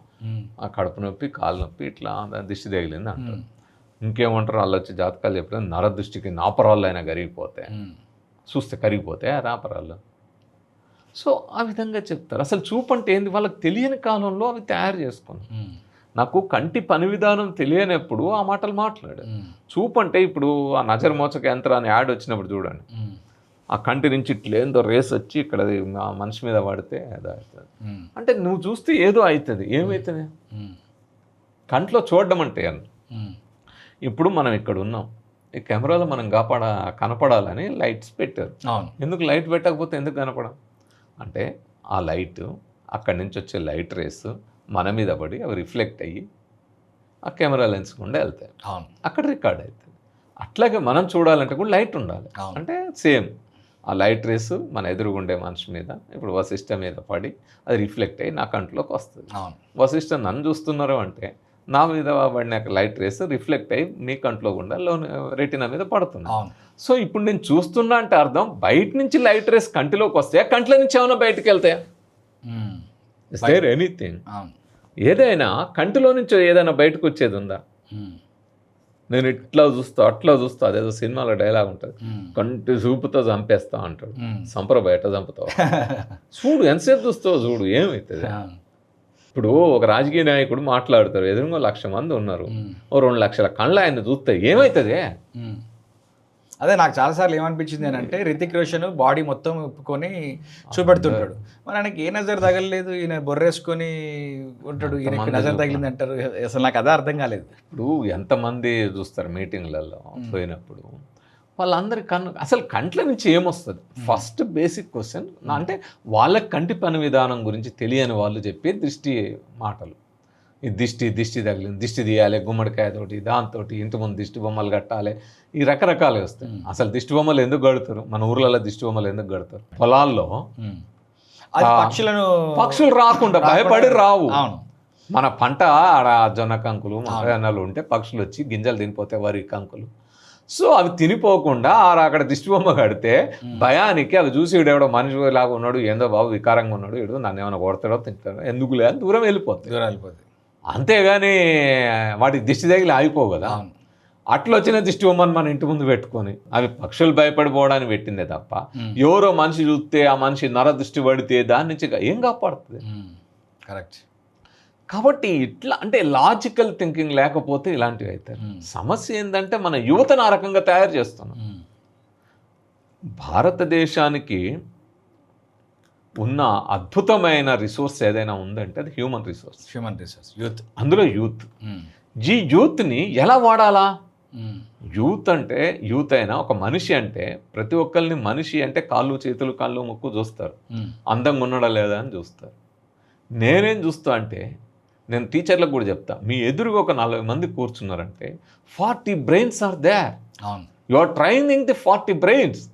ఆ కడుపు నొప్పి కాలు నొప్పి ఇట్లా దిష్టి తగిలింది అంటారు. ఇంకేమంటారు, వాళ్ళు వచ్చి జాతకాలు చెప్పిన నరదృష్టికి నాపరాళ్ళు అయినా కరిగిపోతాయి, చూస్తే కరిగిపోతాయి ఆ నాపరాళ్ళు. సో ఆ విధంగా చెప్తారు. అసలు చూపు అంటే ఏంది వాళ్ళకి తెలియని కాలంలో అవి తయారు చేసుకున్నాం. నాకు కంటి పని విధానం తెలియనప్పుడు ఆ మాటలు మాట్లాడాడు. చూపు అంటే ఇప్పుడు ఆ నజర్ మోచక యంత్రాన్ని యాడ్ వచ్చినప్పుడు చూడండి, ఆ కంటి నుంచి ఇట్లేందో రేస్ వచ్చి ఇక్కడ ఆ మనిషి మీద పడితే అది అవుతుంది అంటే నువ్వు చూస్తే ఏదో అవుతుంది. ఏమవుతుంది? కంట్లో చూడడం అంటే ఇప్పుడు మనం ఇక్కడ ఉన్నాం, ఈ కెమెరాలో మనం కనపడాలని లైట్స్ పెట్టారు. ఎందుకు లైట్ పెట్టకపోతే ఎందుకు కనపడం అంటే ఆ లైట్ అక్కడి నుంచి వచ్చే లైట్ రేస్ మన మీద పడి అవి రిఫ్లెక్ట్ అయ్యి ఆ కెమెరా లెన్స్ గుండా వెళ్తాయి, అక్కడ రికార్డ్ అవుతుంది. అట్లాగే మనం చూడాలంటే కూడా లైట్ ఉండాలి. అంటే సేమ్ ఆ లైట్ రేస్ మన ఎదురుగుండే మనిషి మీద ఇప్పుడు వశిష్ఠ మీద పడి అది రిఫ్లెక్ట్ అయ్యి నా కంట్లోకి వస్తుంది. వశిష్ఠ నన్ను చూస్తున్నారు అంటే నా మీద పడిన లైట్ రేస్ రిఫ్లెక్ట్ అయ్యి మీ కంట్లో గుండా రెటినా మీద పడుతుంది. సో ఇప్పుడు నేను చూస్తున్నా అంటే అర్థం బయట నుంచి లైట్ రేస్ కంటిలోకి వస్తాయా, కంట్లో నుంచి ఏమైనా బయటకు వెళ్తాయా? Is there anything? ఏదైనా కంటిలో నుంచి ఏదైనా బయటకు వచ్చేది ఉందా? నేను ఇట్లా చూస్తా అట్లా చూస్తా, అదేదో సినిమాలో డైలాగ్ ఉంటుంది, కంటి చూపుతో చంపేస్తా అంటాడు. సంప్ర బయట చంపుతావు చూడు, ఎంతసేపు చూస్తావు చూడు, ఏమవుతుంది? ఇప్పుడు ఒక రాజకీయ నాయకుడు మాట్లాడతారు, ఎదురుగా 1,00,000 మంది ఉన్నారు, ఓ 2 లక్షల కళ్ళ ఆయన చూస్తే ఏమవుతుంది? అదే నాకు చాలాసార్లు ఏమనిపించింది అని అంటే, రితిక్ రోషన్ బాడీ మొత్తం ఒప్పుకొని చూపెడుతుంటాడు, మరి ఆయనకి ఏ నజర్ తగలలేదు, ఈయన బొర్రేసుకొని ఉంటాడు, ఈయనకి నజర్ తగిలింది అంటారు. అసలు నాకు అదే అర్థం కాలేదు. ఇప్పుడు ఎంతమంది చూస్తారు మీటింగ్లలో పోయినప్పుడు, వాళ్ళందరి అసలు కంట్ల నుంచి ఏమొస్తుంది? ఫస్ట్ బేసిక్ క్వశ్చన్ అంటే వాళ్ళకి కంటి పని విధానం గురించి తెలియని వాళ్ళు చెప్పే దృష్టి మాటలు. ఈ దిష్టి తగిలింది, దిష్టి తీయాలి గుమ్మడికాయతోటి, దాంతో ఇంతకుముందు దిష్టి బొమ్మలు కట్టాలి, ఈ రకరకాలు వస్తాయి. అసలు దిష్టి బొమ్మలు ఎందుకు కడతారు? మన ఊర్లలో దిష్టి బొమ్మలు ఎందుకు కడతారు? పొలాల్లో పక్షులు రాకుండా భయపడి రావు. మన పంట ఆడ జొన్న కంకులు మొక్కజొన్నలు ఉంటే పక్షులు వచ్చి గింజలు తినిపోతాయి, వరి కంకులు. సో అవి తినిపోకుండా అక్కడ దిష్టి బొమ్మ కడితే భయానికి అవి చూసి వీడెవడో మనిషి లాగా ఉన్నాడు, ఏందో బాబు వికారంగా ఉన్నాడు, వీడు నన్ను ఏమైనా కొడతాడో తింటాడో, ఎందుకు లేదు దూరం వెళ్ళిపోతుంది. అంతేగాని వాటికి దిష్టి తగిలి ఆగిపోవు కదా. అట్లా వచ్చిన దిష్టి బొమ్మను మన ఇంటి ముందు పెట్టుకొని అవి పక్షులు భయపడిపోవడానికి పెట్టిందే తప్ప, ఎవరో మనిషి చూస్తే ఆ మనిషి నర దృష్టి పడితే దాని నుంచి ఏం కాపాడుతుంది? కరెక్ట్. కాబట్టి ఇట్లా అంటే లాజికల్ థింకింగ్ లేకపోతే ఇలాంటివి అవుతాయి. సమస్య ఏంటంటే మన యువతను ఆ రకంగా తయారు చేస్తున్నాం. భారతదేశానికి ఉన్న అద్భుతమైన రిసోర్స్ ఏదైనా ఉందంటే అది హ్యూమన్ రిసోర్స్, యూత్. అందులో యూత్. ఈ యూత్ని ఎలా వాడాలా? యూత్ అంటే యూత్ అయినా ఒక మనిషి అంటే ప్రతి ఒక్కరిని మనిషి అంటే కాళ్ళు చేతులు కాళ్ళు ముక్కు చూస్తారు, అందంగా ఉన్నాడా లేదా అని చూస్తారు. నేనేం చూస్తా అంటే నేను టీచర్లకు కూడా చెప్తా, మీ ఎదురుగా ఒక 40 మంది కూర్చున్నారంటే 40 brains are there. You are training the 40 brains.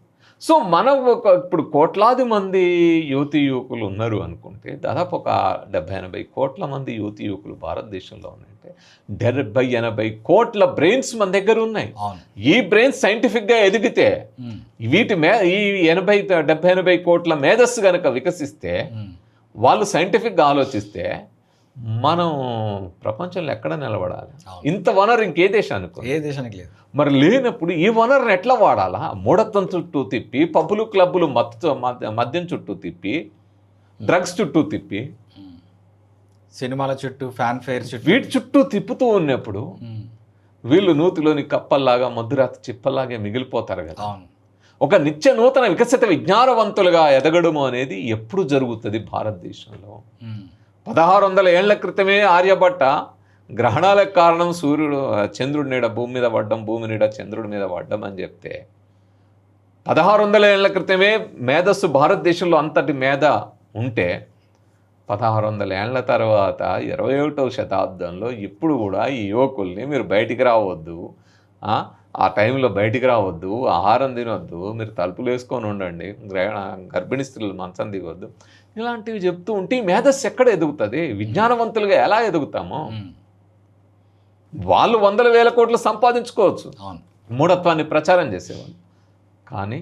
So మనం ఇప్పుడు కోట్లాది మంది యువతి యువకులు ఉన్నారు అనుకుంటే దాదాపు ఒక 70-80 కోట్ల మంది యువతి యువకులు భారతదేశంలో ఉన్నాయంటే 70-80 కోట్ల బ్రెయిన్స్ మన దగ్గర ఉన్నాయి. ఈ బ్రెయిన్స్ సైంటిఫిక్గా ఎదిగితే వీటి ఈ 70-80 కోట్ల మేధస్సు కనుక వికసిస్తే వాళ్ళు సైంటిఫిక్గా ఆలోచిస్తే మనం ప్రపంచంలో ఎక్కడ నిలబడాలి? ఇంత వనరు ఇంకే దేశానికి లేదు. మరి లేనప్పుడు ఈ వనరుని ఎట్లా వాడాలా? మూఢత్వం చుట్టూ తిప్పి, పబ్బులు క్లబ్బులు మద్యం చుట్టూ తిప్పి, డ్రగ్స్ చుట్టూ తిప్పి, సినిమాల చుట్టూ, ఫ్యాన్ ఫెయిర్ చుట్టూ, వీటి చుట్టూ తిప్పుతూ ఉన్నప్పుడు వీళ్ళు నూతిలోని కప్పల్లాగా మధురాతి చిప్పల్లాగే మిగిలిపోతారు కదా. ఒక నిత్య నూతన వికసిత విజ్ఞానవంతులుగా ఎదగడము అనేది ఎప్పుడు జరుగుతుంది భారతదేశంలో? 1600 ఏళ్ల క్రితమే ఆర్యభట్ట గ్రహణాలకు కారణం సూర్యుడు చంద్రుడి నీడ భూమి మీద పడ్డం, భూమి నీడ చంద్రుడి మీద పడ్డం అని చెప్తే 1600 ఏళ్ల క్రితమే మేధస్సు భారతదేశంలో అంతటి మేధ ఉంటే 1600 ఏళ్ల తర్వాత 21వ శతాబ్దంలో ఇప్పుడు కూడా ఈ యువకుల్ని మీరు బయటికి రావద్దు, ఆ టైంలో బయటికి రావద్దు, ఆహారం తినొద్దు, మీరు తలుపులు వేసుకొని ఉండండి, గర్భిణీ స్త్రీలు మంచం దిగొద్దు, ఇలాంటివి చెప్తూ ఉంటే ఈ మేధస్సు ఎక్కడ ఎదుగుతుంది? విజ్ఞానవంతులుగా ఎలా ఎదుగుతామో? వాళ్ళు 100,000 కోట్లు సంపాదించుకోవచ్చు మూఢత్వాన్ని ప్రచారం చేసేవాళ్ళు, కానీ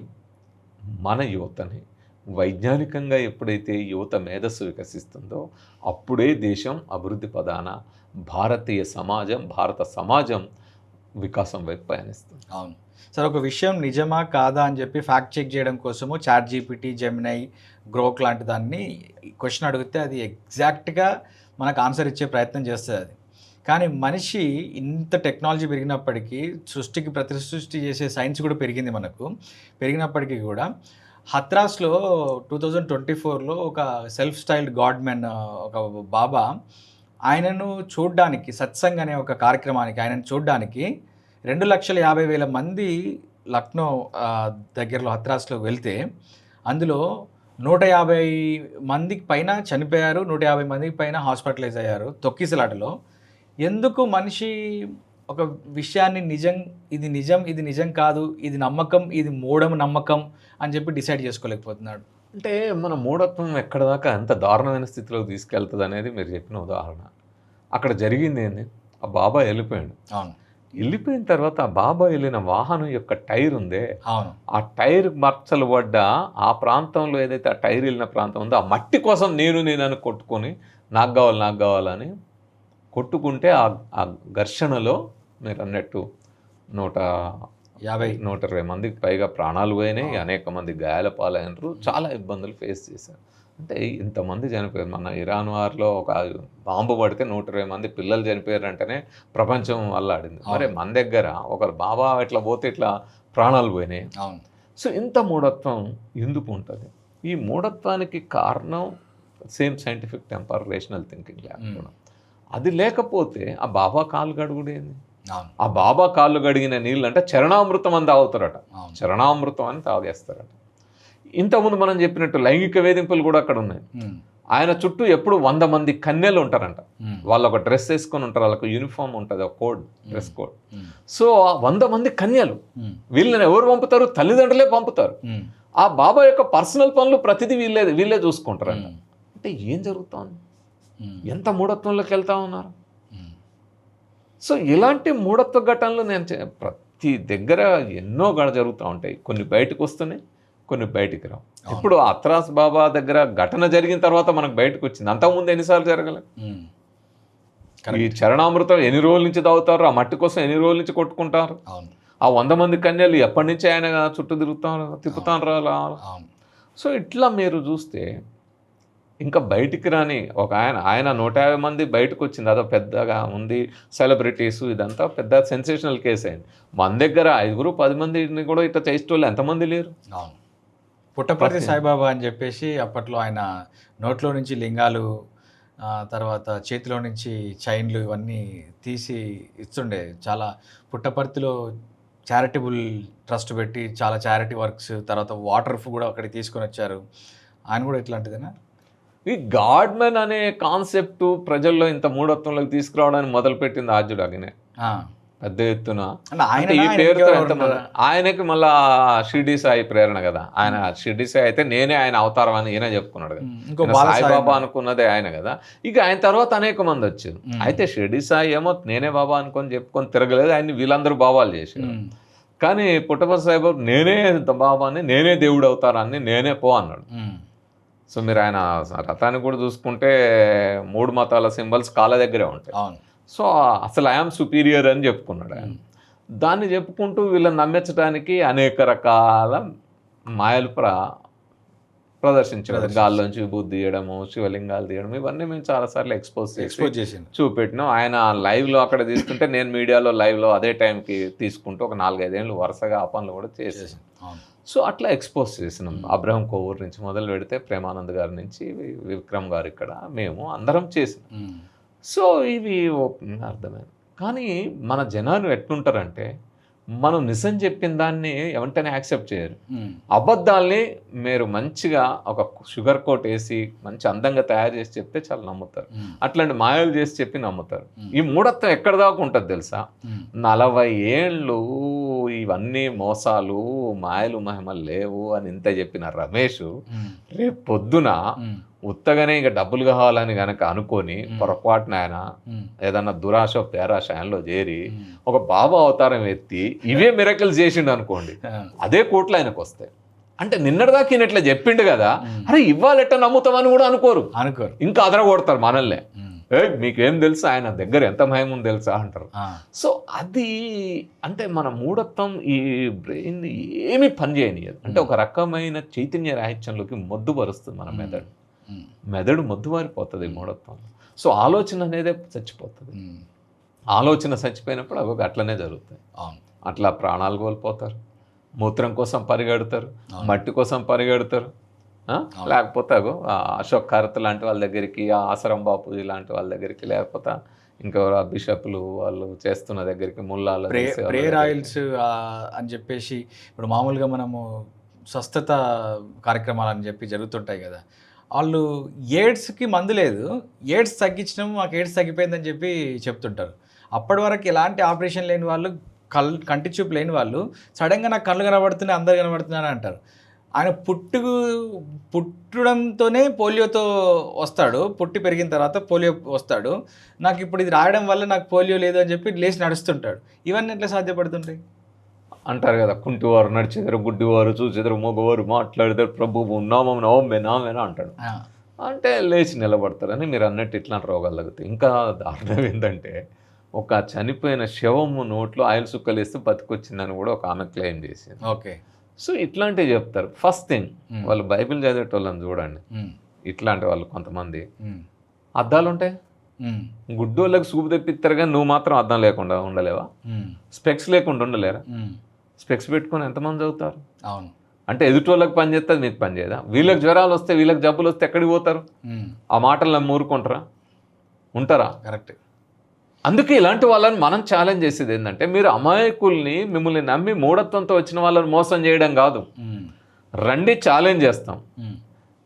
మన యువతని వైజ్ఞానికంగా ఎప్పుడైతే యువత మేధస్సు వికసిస్తుందో అప్పుడే దేశం అభివృద్ధి పదాన భారతీయ సమాజం, భారత సమాజం వికాసం వైపు పయనిస్తుంది. అవును సార్, ఒక విషయం నిజమా కాదా అని చెప్పి ఫ్యాక్ట్ చెక్ చేయడం కోసము ChatGPT, జెమినై, గ్రోక్ లాంటి దాన్ని క్వశ్చన్ అడిగితే అది ఎగ్జాక్ట్గా మనకు ఆన్సర్ ఇచ్చే ప్రయత్నం చేస్తుంది అది. కానీ మనిషి ఇంత టెక్నాలజీ పెరిగినప్పటికీ, సృష్టికి ప్రతి సృష్టి చేసే సైన్స్ కూడా పెరిగినప్పటికీ కూడా హత్రాస్లో 2024లో ఒక సెల్ఫ్ స్టైల్డ్ గాడ్ మ్యాన్, ఒక బాబా, ఆయనను చూడ్డానికి, సత్సంగ్ అనే ఒక కార్యక్రమానికి ఆయనను చూడ్డానికి 2,50,000 మంది లక్నో దగ్గరలో హత్రాస్లో వెళ్తే అందులో 150 మందికి పైన చనిపోయారు, 150 మందికి పైన హాస్పిటలైజ్ అయ్యారు తొక్కిసలాటలో. ఎందుకు మనిషి ఒక విషయాన్ని ఇది నిజం కాదు, ఇది నమ్మకం, ఇది నమ్మకం అని చెప్పి డిసైడ్ చేసుకోలేకపోతున్నాడు? అంటే మన మూఢత్వం ఎక్కడ దాకా ఎంత దారుణమైన స్థితిలోకి తీసుకెళ్తుంది అనేది మీరు చెప్పిన ఉదాహరణ. అక్కడ జరిగింది ఏంది? ఆ బాబా వెళ్ళిపోయాడు. వెళ్ళిపోయిన తర్వాత ఆ బాబా వెళ్ళిన వాహనం యొక్క టైర్ ఉందే, ఆ టైర్ మచ్చలు పడ్డ ఆ ప్రాంతంలో ఏదైతే ఆ టైర్ వెళ్ళిన ప్రాంతం ఉందో ఆ మట్టి కోసం నేను కొట్టుకొని నాకు కావాలని కొట్టుకుంటే ఆ ఘర్షణలో మీరు అన్నట్టు 120 మందికి పైగా ప్రాణాలు పోయినాయి, అనేక మంది గాయాల పాలైనరు, చాలా ఇబ్బందులు ఫేస్ చేశారు. అంటే ఇంతమంది చనిపోయారు. మన ఇరాన్ వార్లో ఒక బాంబు పడితే 120 మంది పిల్లలు చనిపోయారంటేనే ప్రపంచం అల్లాడింది. మరి మన దగ్గర ఒకరు బాబా ఇట్లా పోతే ఇట్లా ప్రాణాలు పోయినాయి. సో ఇంత మూఢత్వం ఎందుకు ఉంటుంది? ఈ మూఢత్వానికి కారణం same scientific temper, rational thinking లేకపోవడం. అది లేకపోతే ఆ బాబా కాళ్ళు గడుగుడేంది? ఆ బాబా కాళ్ళు గడిగిన నీళ్ళు అంటే చరణామృతం అని తాగుతారట, చరణామృతం అని తాగేస్తారట. ఇంతకుముందు మనం చెప్పినట్టు లైంగిక వేధింపులు కూడా అక్కడ ఉన్నాయి. ఆయన చుట్టూ ఎప్పుడు 100 మంది కన్యలు ఉంటారంట. వాళ్ళు ఒక డ్రెస్ వేసుకొని ఉంటారు, వాళ్ళకు యూనిఫామ్ ఉంటుంది, ఒక కోడ్, డ్రెస్ కోడ్. సో 100 మంది కన్యలు, వీళ్ళని ఎవరు పంపుతారు? తల్లిదండ్రులే పంపుతారు. ఆ బాబా యొక్క పర్సనల్ పనులు ప్రతిదీ వీళ్ళే చూసుకుంటారంట. అంటే ఏం జరుగుతుంది? ఎంత మూఢత్వంలోకి వెళ్తా ఉన్నారు? సో ఇలాంటి మూఢత్వ ఘటనలు నేను ప్రతి దగ్గర ఎన్నో జరుగుతూ ఉంటాయి. కొన్ని బయటకు వస్తున్నాయి, కొన్ని బయటికి రావు. ఇప్పుడు అత్రాస్ బాబా దగ్గర ఘటన జరిగిన తర్వాత మనకు బయటకు వచ్చింది. అంతకుముందు ఎన్నిసార్లు జరగలేదు? ఈ చరణామృతం ఎన్ని రోజుల నుంచి తాగుతారు? ఆ మట్టి కోసం ఎన్ని రోజుల నుంచి కొట్టుకుంటారు? ఆ 100 మంది కన్యలు ఎప్పటి నుంచి ఆయన చుట్టూ తిప్పుతారు అలా. సో ఇట్లా మీరు చూస్తే ఇంకా బయటికి రాని ఒక ఆయన 150 మంది బయటకు వచ్చింది, అదో పెద్దగా ఉంది, సెలబ్రిటీస్, ఇదంతా పెద్ద సెన్సేషనల్ కేసు అయింది. మన దగ్గర 5-10 మందిని కూడా ఇట్లా చేసేటోళ్ళు ఎంతమంది లేరు? పుట్టపర్తి సాయిబాబా అని చెప్పేసి అప్పట్లో ఆయన నోట్లో నుంచి లింగాలు, తర్వాత చేతిలో నుంచి చైన్లు ఇవన్నీ తీసి ఇస్తుండే. చాలా పుట్టపర్తిలో చారిటబుల్ ట్రస్ట్ పెట్టి చాలా చారిటీ వర్క్స్, తర్వాత వాటర్ కూడా అక్కడికి తీసుకొని వచ్చారు. ఆయన కూడా ఇట్లాంటిదేనా? ఈ గాడ్ మ్యాన్ అనే కాన్సెప్ట్ ప్రజల్లో ఇంత మూఢత్వంలోకి తీసుకురావడానికి మొదలుపెట్టింది ఆర్జుడు అగ్నే పెద్ద ఎత్తున. అంటే ఈ పేరుతో ఎంతమంది, ఆయనకి మళ్ళా షిర్డీ సాయి ప్రేరణ కదా. ఆయన షిర్డీ సాయి అయితే నేనే ఆయన అవతారం అని ఈయన చెప్పుకున్నాడు కదా. సాయిబాబా అనుకున్నదే ఆయన కదా. ఇక ఆయన తర్వాత అనేక మంది వచ్చారు. అయితే షిర్డీ సాయి ఏమో నేనే బాబా అనుకొని చెప్పుకొని తిరగలేదు, ఆయన వీళ్ళందరూ బాబాలు చేశారు. కానీ పుట్టపర్తి సాయిబాబా నేనే బాబాని, నేనే దేవుడు అవతారాన్ని, నేనే పో అన్నాడు. సో మీరు ఆయన రథాన్ని కూడా చూసుకుంటే 3 మతాల సింబల్స్ కాళ్ళ దగ్గరే ఉంటాయి. సో అసలు ఐఎమ్ సుపీరియర్ అని చెప్పుకున్నాడు ఆయన. దాన్ని చెప్పుకుంటూ వీళ్ళని నమ్మించడానికి అనేక రకాల మాయలు ప్రదర్శించాడు. గాల్లోంచి విభూతి తీయడము, శివలింగాలు తీయడం, ఇవన్నీ మేము చాలాసార్లు ఎక్స్పోజ్ చేసి చూపెట్టినాం. ఆయన లైవ్లో అక్కడ తీసుకుంటే నేను మీడియాలో లైవ్లో అదే టైంకి తీసుకుంటూ ఒక 4-5 ఏళ్ళు వరుసగా ఆ పనులు కూడా చేసేసాను. సో అట్లా ఎక్స్పోజ్ చేసినాం. అబ్రహం కోవూరు నుంచి మొదలు పెడితే ప్రేమానంద్ గారి నుంచి విక్రమ్ గారు, ఇక్కడ మేము అందరం చేసినాం. సో ఇవి అర్థమైంది. కానీ మన జనాలు ఎట్లుంటారంటే మనం నిజం చెప్పిన దాన్ని వెంటనే యాక్సెప్ట్ చేయరు. అబద్ధాల్ని మీరు మంచిగా ఒక షుగర్ కోట్ వేసి మంచి అందంగా తయారు చేసి చెప్తే చాలా నమ్ముతారు. అట్లాంటి మాయలు చేసి చెప్పి నమ్ముతారు. ఈ మూఢత్వం ఎక్కడ దాకా ఉంటుంది తెలుసా? 40 ఏళ్ళు ఇవన్నీ మోసాలు, మాయలు మహిమలు లేవు అని ఇంత చెప్పిన రమేష్ రేపు పొద్దున ఉత్తగానే ఇక డబ్బులు కావాలని కనుక అనుకొని పొరపాటున ఆయన ఏదన్నా దురాశ పేరాశ ఆయనలో చేరి ఒక బాబా అవతారం ఎత్తి ఇవే మిరకల్స్ చేసిండు అనుకోండి, అదే కోట్లు ఆయనకు వస్తాయి. అంటే నిన్నటిదాకా ఈయన ఇట్లా చెప్పిండు కదా, అరే ఇవ్వాలెట్ట నమ్ముతామని కూడా అనుకోరు. ఇంకా అదరగొడతారు మనల్నే. మీకేం తెలుసా, ఆయన దగ్గర ఎంత భయం ఉంది తెలుసా అంటారు. సో అది అంటే మన మూఢత్వం ఈ బ్రెయిన్ ఏమి పని చేయనియదు. అంటే ఒక రకమైన చైతన్య రాహిత్యంలోకి మొద్దుపరుస్తుంది మన మెదడు మొద్దువారిపోతుంది మూఢత్వం. సో ఆలోచన అనేదే చచ్చిపోతుంది. ఆలోచన చచ్చిపోయినప్పుడు అవి అట్లనే జరుగుతాయి. అట్లా ప్రాణాలు కోల్పోతారు, మూత్రం కోసం పరిగెడతారు, మట్టి కోసం పరిగెడతారు. లేకపోతే అశోక్ ఖారత్ లాంటి వాళ్ళ దగ్గరికి, ఆసరం బాపూజీ లాంటి వాళ్ళ దగ్గరికి, లేకపోతే ఇంకెవరు బిషప్లు వాళ్ళు చేస్తున్న దగ్గరికి, ముల్లాల ప్రేయర్ ఆయిల్స్ అని చెప్పేసి ఇప్పుడు మామూలుగా మనము స్వస్థత కార్యక్రమాలు అని చెప్పి జరుగుతుంటాయి కదా. వాళ్ళు ఎయిడ్స్కి మందు లేదు, ఎయిడ్స్ తగ్గించినాము, మాకు ఎయిడ్స్ తగ్గిపోయిందని చెప్పి చెప్తుంటారు. అప్పటి వరకు ఎలాంటి ఆపరేషన్ లేని వాళ్ళు, కంటి చూపు లేని వాళ్ళు సడన్గా నాకు కళ్ళు కనబడుతున్నాయి, అందరు కనబడుతున్నారని అంటారు. ఆయన పుట్టడంతోనే పోలియోతో వస్తాడు, పుట్టి పెరిగిన తర్వాత పోలియో వస్తాడు. నాకు ఇప్పుడు ఇది రాయడం వల్ల నాకు పోలియో లేదు అని చెప్పి లేచి నడుస్తుంటాడు. ఇవన్నీ ఎట్లా సాధ్యపడుతుంటాయి అంటారు కదా. కుంటివారు నడిచేదారు, గుడ్డివారు చూసేదారు, మగవారు మాట్లాడతారు, ప్రభువు నామం నామేనా అంటాడు. అంటే లేచి నిలబడతారని మీరు అన్నట్టు ఇట్లాంటి రోగాలు తగ్గుతాయి. ఇంకా దారుణం ఏంటంటే ఒక చనిపోయిన శవము నోట్లో ఆయిల్ సుక్కలు వేస్తే బతికొచ్చిందని కూడా ఒక ఆమె క్లెయిమ్ చేసింది. ఓకే. సో ఇట్లాంటివి చెప్తారు. ఫస్ట్ థింగ్ వాళ్ళు బైబిల్ చదివేటోళ్ళని చూడండి. ఇట్లాంటి వాళ్ళు కొంతమంది అద్దాలు ఉంటాయి, గుడ్డోళ్ళకి సూపు తెప్పిస్తారు, కానీ నువ్వు మాత్రం అద్దం లేకుండా ఉండలేవా? స్పెక్స్ లేకుండా ఉండలేరా? స్పెక్స్ పెట్టుకొని ఎంతమంది చదువుతారు? అవును. అంటే ఎదుటోళ్ళకి పని చేస్తే మీకు పని చేయదా? వీళ్ళకి జ్వరాలు వస్తే, వీళ్ళకి జబ్బులు వస్తే ఎక్కడికి పోతారు? ఆ మాటలు నమ్మి ఊరుకుంటారా? ఉంటారా? కరెక్ట్. అందుకే ఇలాంటి వాళ్ళని మనం ఛాలెంజ్ చేసేది ఏంటంటే, మీరు అమాయకుల్ని, మిమ్మల్ని నమ్మి మూఢత్వంతో వచ్చిన వాళ్ళని మోసం చేయడం కాదు, రండి ఛాలెంజ్ చేస్తాం.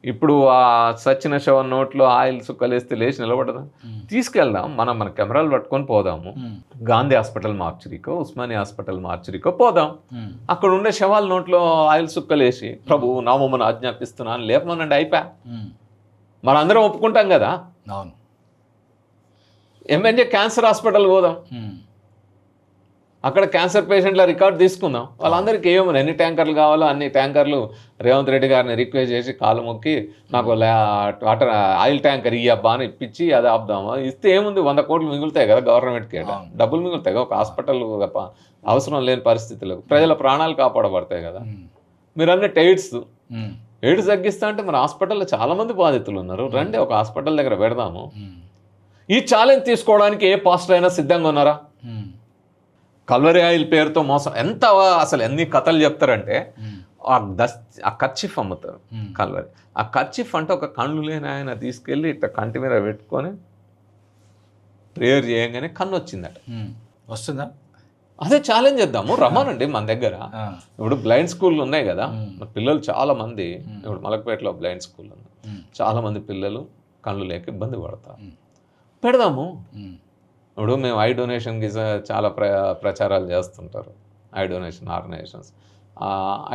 ఇప్పుడు ఆ సచిన శవం నోట్లో ఆయిల్ సుక్కలేస్తే లేచి నిలబడదా? తీసుకెళ్దాం, మన కెమెరాలు పట్టుకొని పోదాము. గాంధీ హాస్పిటల్ మార్చురీకో, ఉస్మానియా హాస్పిటల్ మార్చురీకో పోదాం. అక్కడ ఉండే శవాల నోట్లో ఆయిల్ సుక్కలేసి ప్రభువు నామమున ఆజ్ఞాపిస్తున్నాను లేపమనండి, అయిపోయా. మనందరం ఒప్పుకుంటాం కదా. అవును. ఎంఎన్జే క్యాన్సర్ హాస్పిటల్ పోదాం, అక్కడ క్యాన్సర్ పేషెంట్ల రికార్డు తీసుకుందాం. వాళ్ళందరికీ ఏమన్నా ఎన్ని ట్యాంకర్లు కావాలో అన్ని ట్యాంకర్లు రేవంత్ రెడ్డి గారిని రిక్వెస్ట్ చేసి కాలు మొక్కి నాకు వాటర్ ఆయిల్ ట్యాంకర్ ఇయ్యబ్బా అని ఇప్పించి అది ఆపుదామా. ఇస్తే ఏముంది, 100 కోట్లు మిగులుతాయి కదా గవర్నమెంట్కి, డబ్బులు మిగులుతాయి కదా. ఒక హాస్పిటల్ అవసరం లేని పరిస్థితులు, ప్రజల ప్రాణాలు కాపాడబడతాయి కదా. మీరు అన్నట్టు ఎయిడ్స్ తగ్గిస్తా అంటే మరి హాస్పిటల్లో చాలామంది బాధితులు ఉన్నారు, రండి ఒక హాస్పిటల్ దగ్గర పెడదాము. ఈ ఛాలెంజ్ తీసుకోవడానికి ఏ పాస్టర్ అయినా సిద్ధంగా ఉన్నారా? కల్వరి ఆయిల్ పేరుతో మోసం ఎంత అసలు ఎన్ని కథలు చెప్తారంటే, ఆ కర్చీఫ్ అమ్ముతారు కల్వరి. ఆ కర్చీఫ్ అంటే ఒక కళ్ళు లేని ఆయన తీసుకెళ్ళి ఇట్లా కంటి మీద పెట్టుకొని ప్రేయర్ చేయగానే కన్ను వచ్చిందట. వస్తుందా? అదే ఛాలెంజ్ చేద్దాము, రమ్మనండి మన దగ్గర. ఇప్పుడు బ్లైండ్ స్కూళ్ళు ఉన్నాయి కదా, మన పిల్లలు చాలామంది, ఇప్పుడు మలకపేటలో బ్లైండ్ స్కూల్ ఉంది, చాలామంది పిల్లలు కళ్ళు లేక ఇబ్బంది పడతారు. పెడదాము. ఇప్పుడు మేము ఐ డొనేషన్కి చాలా ప్రచారాలు చేస్తుంటారు, eye donation organisations.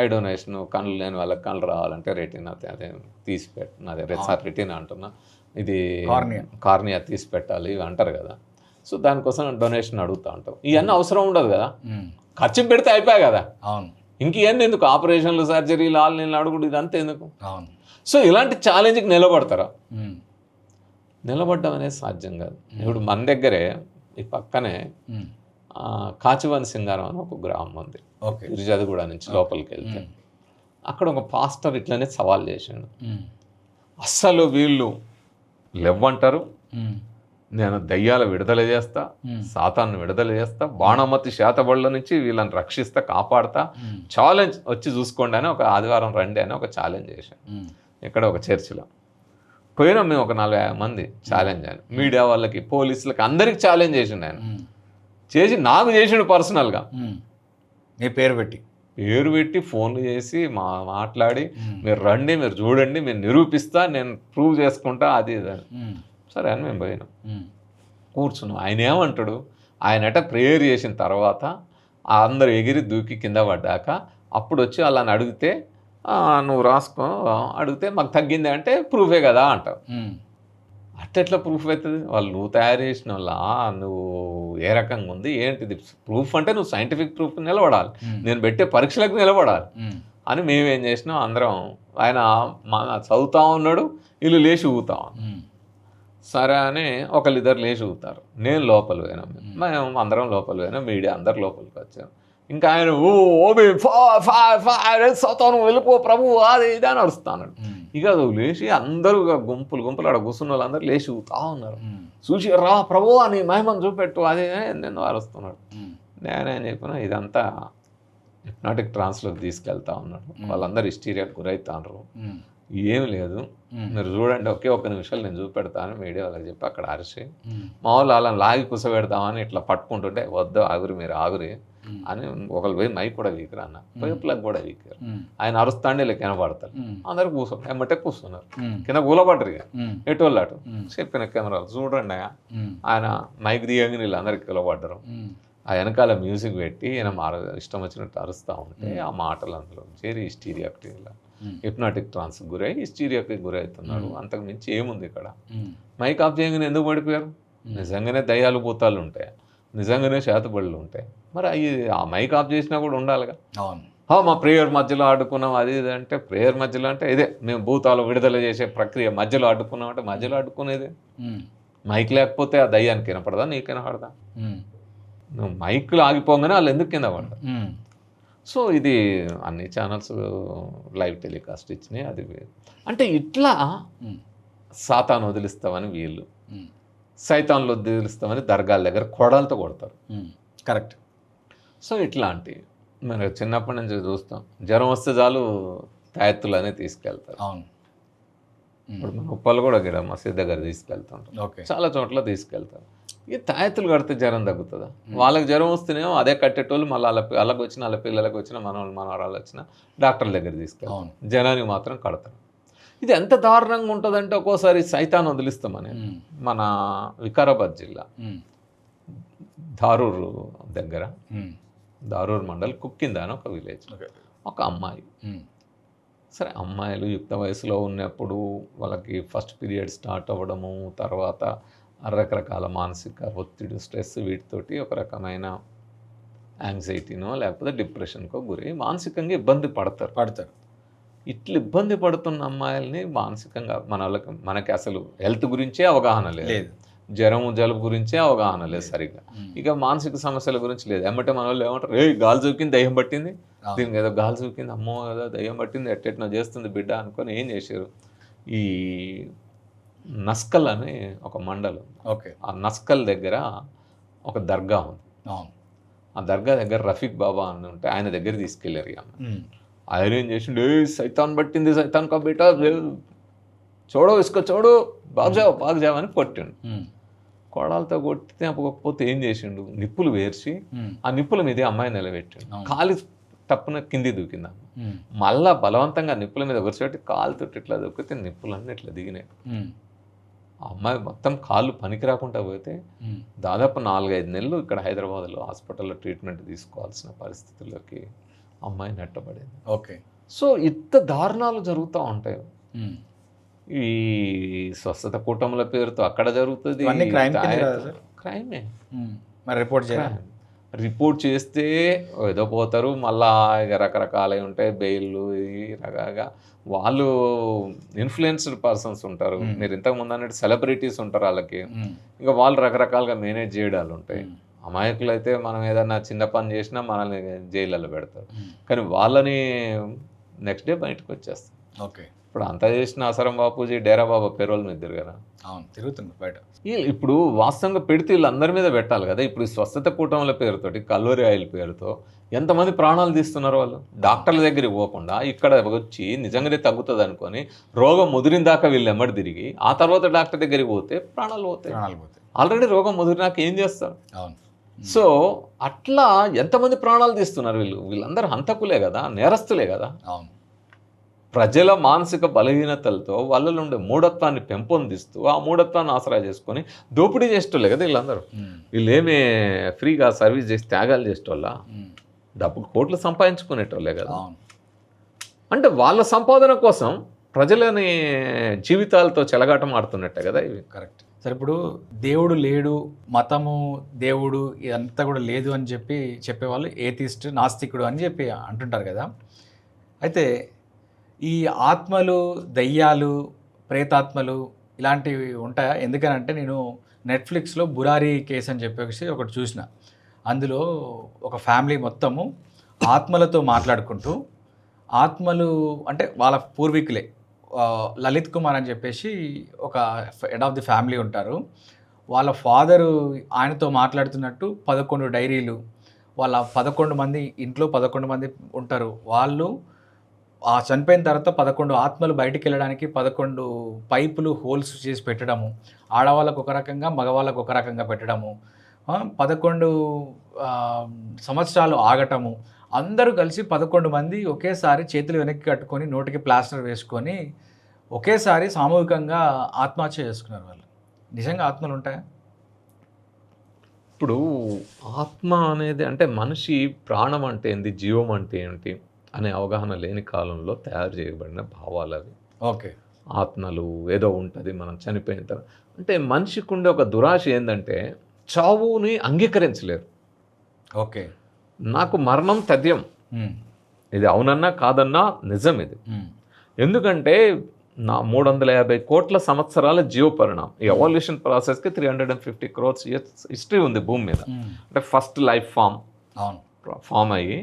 Eye donation కళ్ళు లేని వాళ్ళకి కళ్ళు రావాలంటే రెటీనా అదే తీసి అదే రెటీనా అంటున్నా, ఇది కార్నియా తీసి పెట్టాలి ఇవి అంటారు కదా. సో దానికోసం డొనేషన్ అడుగుతూ ఉంటాం. ఇవన్నీ అవసరం ఉండదు కదా, ఖర్చు పెడితే అయిపోయాయి కదా. అవును. ఇంకేంది ఎందుకు ఆపరేషన్లు, సర్జరీలు, నేను అడుగుడు ఇదంతా ఎందుకు? అవును. సో ఇలాంటి ఛాలెంజ్కి నిలబడతారా? నిలబడ్డం అనేది సాధ్యం కాదు. ఇప్పుడు మన దగ్గరే ఈ పక్కనే కాచివన్ సింగారం అని ఒక గ్రామం ఉంది, ఇరుజాదిగూడ నుంచి లోపలికి వెళ్తే. అక్కడ ఒక పాస్టర్ ఇట్లనే సవాల్ చేశాడు, అస్సలు వీళ్ళు లేవంటారు, నేను దయ్యాల విడుదల చేస్తా, సాతాన్ని విడుదల చేస్తా, బాణమతి శాతబళ్ళ నుంచి వీళ్ళని రక్షిస్తా, కాపాడతా, ఛాలెంజ్ వచ్చి చూసుకోండి అని ఒక ఆదివారం రండి అని ఒక ఛాలెంజ్ చేశాను. ఇక్కడ ఒక చర్చిలో పోయినాం మేము, ఒక 40 మంది ఛాలెంజ్ అని. మీడియా వాళ్ళకి, పోలీసులకి, అందరికి ఛాలెంజ్ చేసిండు ఆయన. చేసి నాకు చేసిండు పర్సనల్గా, నీ పేరు పెట్టి ఫోన్లు చేసి మాట్లాడి, మీరు రండి, మీరు చూడండి, మీరు నిరూపిస్తా, నేను ప్రూవ్ చేసుకుంటా, అది ఇది అని. సరే అని మేము పోయినాం, కూర్చున్నాం. ఆయన ఏమంటాడు, ఆయనట ప్రేయర్ చేసిన తర్వాత అందరు ఎగిరి దూకి కింద పడ్డాక అప్పుడు వచ్చి వాళ్ళని అడిగితే, నువ్వు రాసుకో, అడిగితే మాకు తగ్గింది అంటే ప్రూఫే కదా అంటావు. అట్లా ప్రూఫ్ అవుతుంది? వాళ్ళు నువ్వు తయారు చేసిన వాళ్ళ, నువ్వు ఏ రకంగా ఉంది ఏంటిది ప్రూఫ్ అంటే నువ్వు సైంటిఫిక్ ప్రూఫ్ నిలబడాలి, నేను పెట్టే పరీక్షలకు నిలబడాలి అని మేమేం చేసినాం, అందరం ఆయన చదువుతా ఉన్నాడు, వీళ్ళు లేచి ఊగుతా ఉన్నాం. సరే అని ఒకళ్ళిద్దరు లేచి ఊగుతారు, నేను లోపల పోయినాం, మేము అందరం లోపల పోయినాం, మీడియా అందరు లోపలికి వచ్చాం. ఇంకా ఆయన సౌతాను వెళ్ళిపో ప్రభు అది ఇది అని అరుస్తాను. ఇక లేచి అందరూ గుంపులు ఆడ కూర్చున్న వాళ్ళందరూ లేచి ఊగుతా ఉన్నారు. చూసి రా ప్రభు అని మహిమను చూపెట్టు అది నేను అరుస్తున్నాడు. నేనేం చెప్పిన, ఇదంతా హిప్నాటిక్ ట్రాన్స్లోకి తీసుకెళ్తా ఉన్నాడు, వాళ్ళందరూ హిస్టీరియాకి గురవుతారు, ఏమి లేదు, మీరు చూడండి, ఒక్క నిమిషాలు నేను చూపెడతాను మీడియా వాళ్ళకి చెప్పి అక్కడ అరిసి, మా వాళ్ళు అలా లాగి కుసబెడతామని ఇట్లా పట్టుకుంటుంటే, వద్దు ఆగురి, మీరు ఆగురి అని ఒకళ్ళు పోయి మైక్ కూడా వీకరు అన్న, పోయి ప్లగ్ కూడా వీకారు. ఆయన అరుస్తాండి ఇలా కినపడతారు, అందరూ కూర్చోండి, ఎమ్మటే కూర్చున్నారు, కింద కూలబడ్డరు. ఇక ఎటువల్ల అటు చెప్పిన కెమెరాలు చూడండి, ఆయన మైక్ దిగంగా వీళ్ళు అందరికి కిలబడ్డరు. ఆ వెనకాల మ్యూజిక్ పెట్టి ఈయన ఇష్టం వచ్చినట్టు అరుస్తూ ఉంటే ఆ మాటలు అందులో చేరి హిస్టీరియాకి, హిప్నాటిక్ ట్రాన్స్కి గురై హిస్టీరియాకి గురవుతున్నాడు. అంతకు మించి ఏముంది ఇక్కడ? మైక్ ఆఫ్ చేయగానే ఎందుకు పడిపోయారు? నిజంగానే దయ్యాలు భూతాలు ఉంటాయి, నిజంగానే శాతబళ్ళు ఉంటాయి, మరి అవి ఆ మైక్ ఆఫ్ చేసినా కూడా ఉండాలిగా. మా ప్రేయర్ మధ్యలో ఆడుకున్నాం అది ఇది అంటే, ప్రేయర్ మధ్యలో అంటే ఇదే మేము భూతాలు విడుదల చేసే ప్రక్రియ మధ్యలో ఆడుకున్నాం అంటే, మధ్యలో ఆడుకునేది మైక్ లేకపోతే ఆ దయ్యానికి వినపడదా, నీకు వినపడదా? నువ్వు మైక్లు ఆగిపోగానే వాళ్ళు ఎందుకు కింద పడదా? సో ఇది అన్ని ఛానల్స్ లైవ్ టెలికాస్ట్ ఇచ్చినాయి. అది అంటే ఇట్లా సాతాను వదిలిస్తామని వీళ్ళు, సైతాన్లు వదిలిస్తామని దర్గాల దగ్గర కొడలతో కొడతారు. కరెక్ట్. సో ఇట్లాంటి మనం చిన్నప్పటి నుంచి చూస్తాం, జ్వరం వస్తే చాలు తాయెత్తులనే తీసుకెళ్తారు. అవును. ఇప్పుడు మన ఉప్పలు కూడా గిడ మసీద్ దగ్గర తీసుకెళ్తుంటాం, చాలా చోట్ల తీసుకెళ్తారు. ఈ తాయెత్తులు కడితే జ్వరం తగ్గుతుందా? వాళ్ళకి జ్వరం వస్తేనేమో అదే కట్టేటోళ్ళు మళ్ళీ వాళ్ళకి వచ్చిన, వాళ్ళ పిల్లలకు వచ్చిన, మనవరాలు వచ్చిన డాక్టర్ల దగ్గర తీసుకెళ్తాం, జనానికి మాత్రం కడతారు. ఇది ఎంత దారుణంగా ఉంటుందంటే, ఒక్కోసారి సైతాన్ వదిలిస్తామని మన వికారాబాద్ జిల్లా ధారూర్ దగ్గర, ధారూర్ మండల్ కుక్కింద అని ఒక విలేజ్, ఒక అమ్మాయి. సరే, అమ్మాయిలు యుక్త వయసులో ఉన్నప్పుడు వాళ్ళకి ఫస్ట్ పీరియడ్ స్టార్ట్ అవ్వడము, తర్వాత రకరకాల మానసిక ఒత్తిడి, స్ట్రెస్, వీటితోటి ఒక రకమైన యాంగ్జైటీనో లేకపోతే డిప్రెషన్కో గురి మానసికంగా ఇబ్బంది పడతారు. ఇట్లా ఇబ్బంది పడుతున్న అమ్మాయిల్ని మానసికంగా మనకి అసలు హెల్త్ గురించే అవగాహన లేదు, జ్వరం జలుబు గురించే అవగాహన లేదు సరిగ్గా, ఇక మానసిక సమస్యల గురించి లేదు. ఏమంటే మన వాళ్ళు ఏమంటారు, గాలి చూకింది దయ్యం పట్టింది, దీనికి ఏదో గాలి చూకింది, అమ్మో ఏదో దయ్యం పట్టింది, ఎట్టెట్నో చేస్తుంది బిడ్డ అనుకొని ఏం చేశారు, ఈ నస్కల్ అని ఒక మండలం, ఆ నస్కల్ దగ్గర ఒక దర్గా ఉంది. ఆ దర్గా దగ్గర రఫీక్ బాబా అని ఉంటే ఆయన దగ్గర తీసుకెళ్ళారు. ఆయన ఏం చేసిండు, ఏ సైతాన్ పట్టింది, సైతాన్ కా బేటా, చూడో ఇసుక చూడు, బాగు జావ్ అని కొట్టిండు. కోడాలతో కొట్టితే అప్పకపోతే ఏం చేసిండు, నిప్పులు వేర్చి ఆ నిప్పుల మీదే అమ్మాయి నిలబెట్టిండు. కాలి తప్పున కింది దూకింది. మళ్ళా బలవంతంగా నిప్పుల మీద కూర్చోబెట్టి కాలుతో ఇట్లా దూకితే నిప్పులన్నీ ఇట్లా దిగినాయి. ఆ అమ్మాయి మొత్తం కాళ్ళు పనికి రాకుండా పోతే దాదాపు 4-5 నెలలు ఇక్కడ హైదరాబాద్లో హాస్పిటల్లో ట్రీట్మెంట్ తీసుకోవాల్సిన పరిస్థితుల్లోకి అమ్మాయి నెట్టబడింది. ఓకే. సో ఇంత దారుణాలు జరుగుతూ ఉంటాయి. ఈ స్వస్థత కూటముల పేరుతో అక్కడ జరుగుతుంది, క్రైమే. మరి రిపోర్ట్ చేస్తే ఏదో పోతారు, మళ్ళా ఇక రకరకాలై ఉంటాయి, బెయిల్లు రకరకాగా. వాళ్ళు ఇన్ఫ్లుయెన్స్డ్ పర్సన్స్ ఉంటారు, మీరు ఇంతకుముందు అన్నట్టు సెలబ్రిటీస్ ఉంటారు, వాళ్ళకి ఇంకా వాళ్ళు రకరకాలుగా మేనేజ్ చేయడాలు ఉంటాయి. అమాయకులు అయితే మనం ఏదన్నా చిన్న పని చేసినా మనల్ని జైళ్ళలో పెడతారు, కానీ వాళ్ళని నెక్స్ట్ డే బయటకు వచ్చేస్తారు. ఓకే. ఇప్పుడు అంతా చేసిన అసరం బాపూజీ, డేరా బాబా పేరోళ్ళ మీద తిరగరా? అవును, తిరుగుతుంది బయట. ఇప్పుడు వాస్తవంగా పెడితే వీళ్ళందరి మీద పెట్టాలి కదా. ఇప్పుడు స్వస్థత కూటముల పేరుతోటి, కల్లూరి ఆయిల్ పేరుతో ఎంతమంది ప్రాణాలు తీస్తున్నారు వాళ్ళు. డాక్టర్ల దగ్గరికి పోకుండా ఇక్కడ వచ్చి నిజంగానే తగ్గుతుంది అనుకొని రోగం ముదిరిన దాకా వీళ్ళు ఎమ్మడి తిరిగి ఆ తర్వాత డాక్టర్ దగ్గరికి పోతే ప్రాణాలు పోతాయి. ఆల్రెడీ రోగం ముదిరినాక ఏం చేస్తారు? అవును. సో అట్లా ఎంతమంది ప్రాణాలు తీస్తున్నారు వీళ్ళందరూ హంతకులే కదా, నేరస్తులే కదా. అవును. ప్రజల మానసిక బలహీనతలతో వాళ్ళలో ఉండే మూఢత్వాన్ని పెంపొందిస్తూ ఆ మూఢత్వాన్ని ఆసరా చేసుకొని దోపిడీ చేసేటోళ్ళే కదా వీళ్ళందరూ. వీళ్ళు ఏమే ఫ్రీగా సర్వీస్ చేసి త్యాగాలు చేసేటోళ్ళ, డబ్బు కోట్లు సంపాదించుకునేటోళ్ళే కదా. అంటే వాళ్ళ సంపాదన కోసం ప్రజలని జీవితాలతో చెలగాటం ఆడుతున్నట్టే కదా ఇవి. కరెక్ట్. సరే, ఇప్పుడు దేవుడు లేడు, మతము దేవుడు ఇదంతా కూడా లేదు అని చెప్పేవాళ్ళు ఏథిస్ట్, నాస్తికుడు అని చెప్పి అంటుంటారు కదా. అయితే ఈ ఆత్మలు, దయ్యాలు, ప్రేతాత్మలు ఇలాంటివి ఉంటాయా? ఎందుకనంటే నేను నెట్ఫ్లిక్స్లో బురారీ కేసు అని చెప్పేసి ఒకటి చూసిన. అందులో ఒక ఫ్యామిలీ మొత్తము ఆత్మలతో మాట్లాడుకుంటూ, ఆత్మలు అంటే వాళ్ళ పూర్వీకులే, లలిత్ కుమార్ అని చెప్పేసి ఒక హెడ్ ఆఫ్ ది ఫ్యామిలీ ఉంటారు. వాళ్ళ ఫాదరు ఆయనతో మాట్లాడుతున్నట్టు 11 డైరీలు, వాళ్ళ 11 మంది ఇంట్లో 11 మంది ఉంటారు. వాళ్ళు ఆ చనిపోయిన తర్వాత 11 ఆత్మలు బయటికి వెళ్ళడానికి 11 పైపులు హోల్స్ చేసి పెట్టడము, ఆడవాళ్ళకు ఒక రకంగా, మగవాళ్ళకు ఒక రకంగా పెట్టడము, 11 సంవత్సరాలు ఆగటము, అందరూ కలిసి 11 మంది ఒకేసారి చేతులు వెనక్కి కట్టుకొని నోటికి ప్లాస్టర్ వేసుకొని ఒకేసారి సామూహికంగా ఆత్మహత్య చేసుకున్నారు వాళ్ళు. నిజంగా ఆత్మలు ఉంటాయా? ఇప్పుడు ఆత్మ అనేది అంటే మనిషి ప్రాణం అంటే ఏంటి, జీవం అంటే ఏంటి అనే అవగాహన లేని కాలంలో తయారు చేయబడిన భావాలు అవి. ఓకే. ఆత్మలు ఏదో ఉంటుంది మనం చనిపోయిన తర్వాత. అంటే మనిషికి ఉండే ఒక దురాశ ఏంటంటే చావుని అంగీకరించలేరు. ఓకే. నాకు మరణం తథ్యం, ఇది అవునన్నా కాదన్నా నిజం ఇది. ఎందుకంటే నా 350 కోట్ల సంవత్సరాల జీవ పరిణామం, ఈ ఎవల్యూషన్ ప్రాసెస్కి 350 crores ఇయర్స్ హిస్టరీ ఉంది భూమి మీద. అంటే ఫస్ట్ లైఫ్ ఫామ్ అయ్యి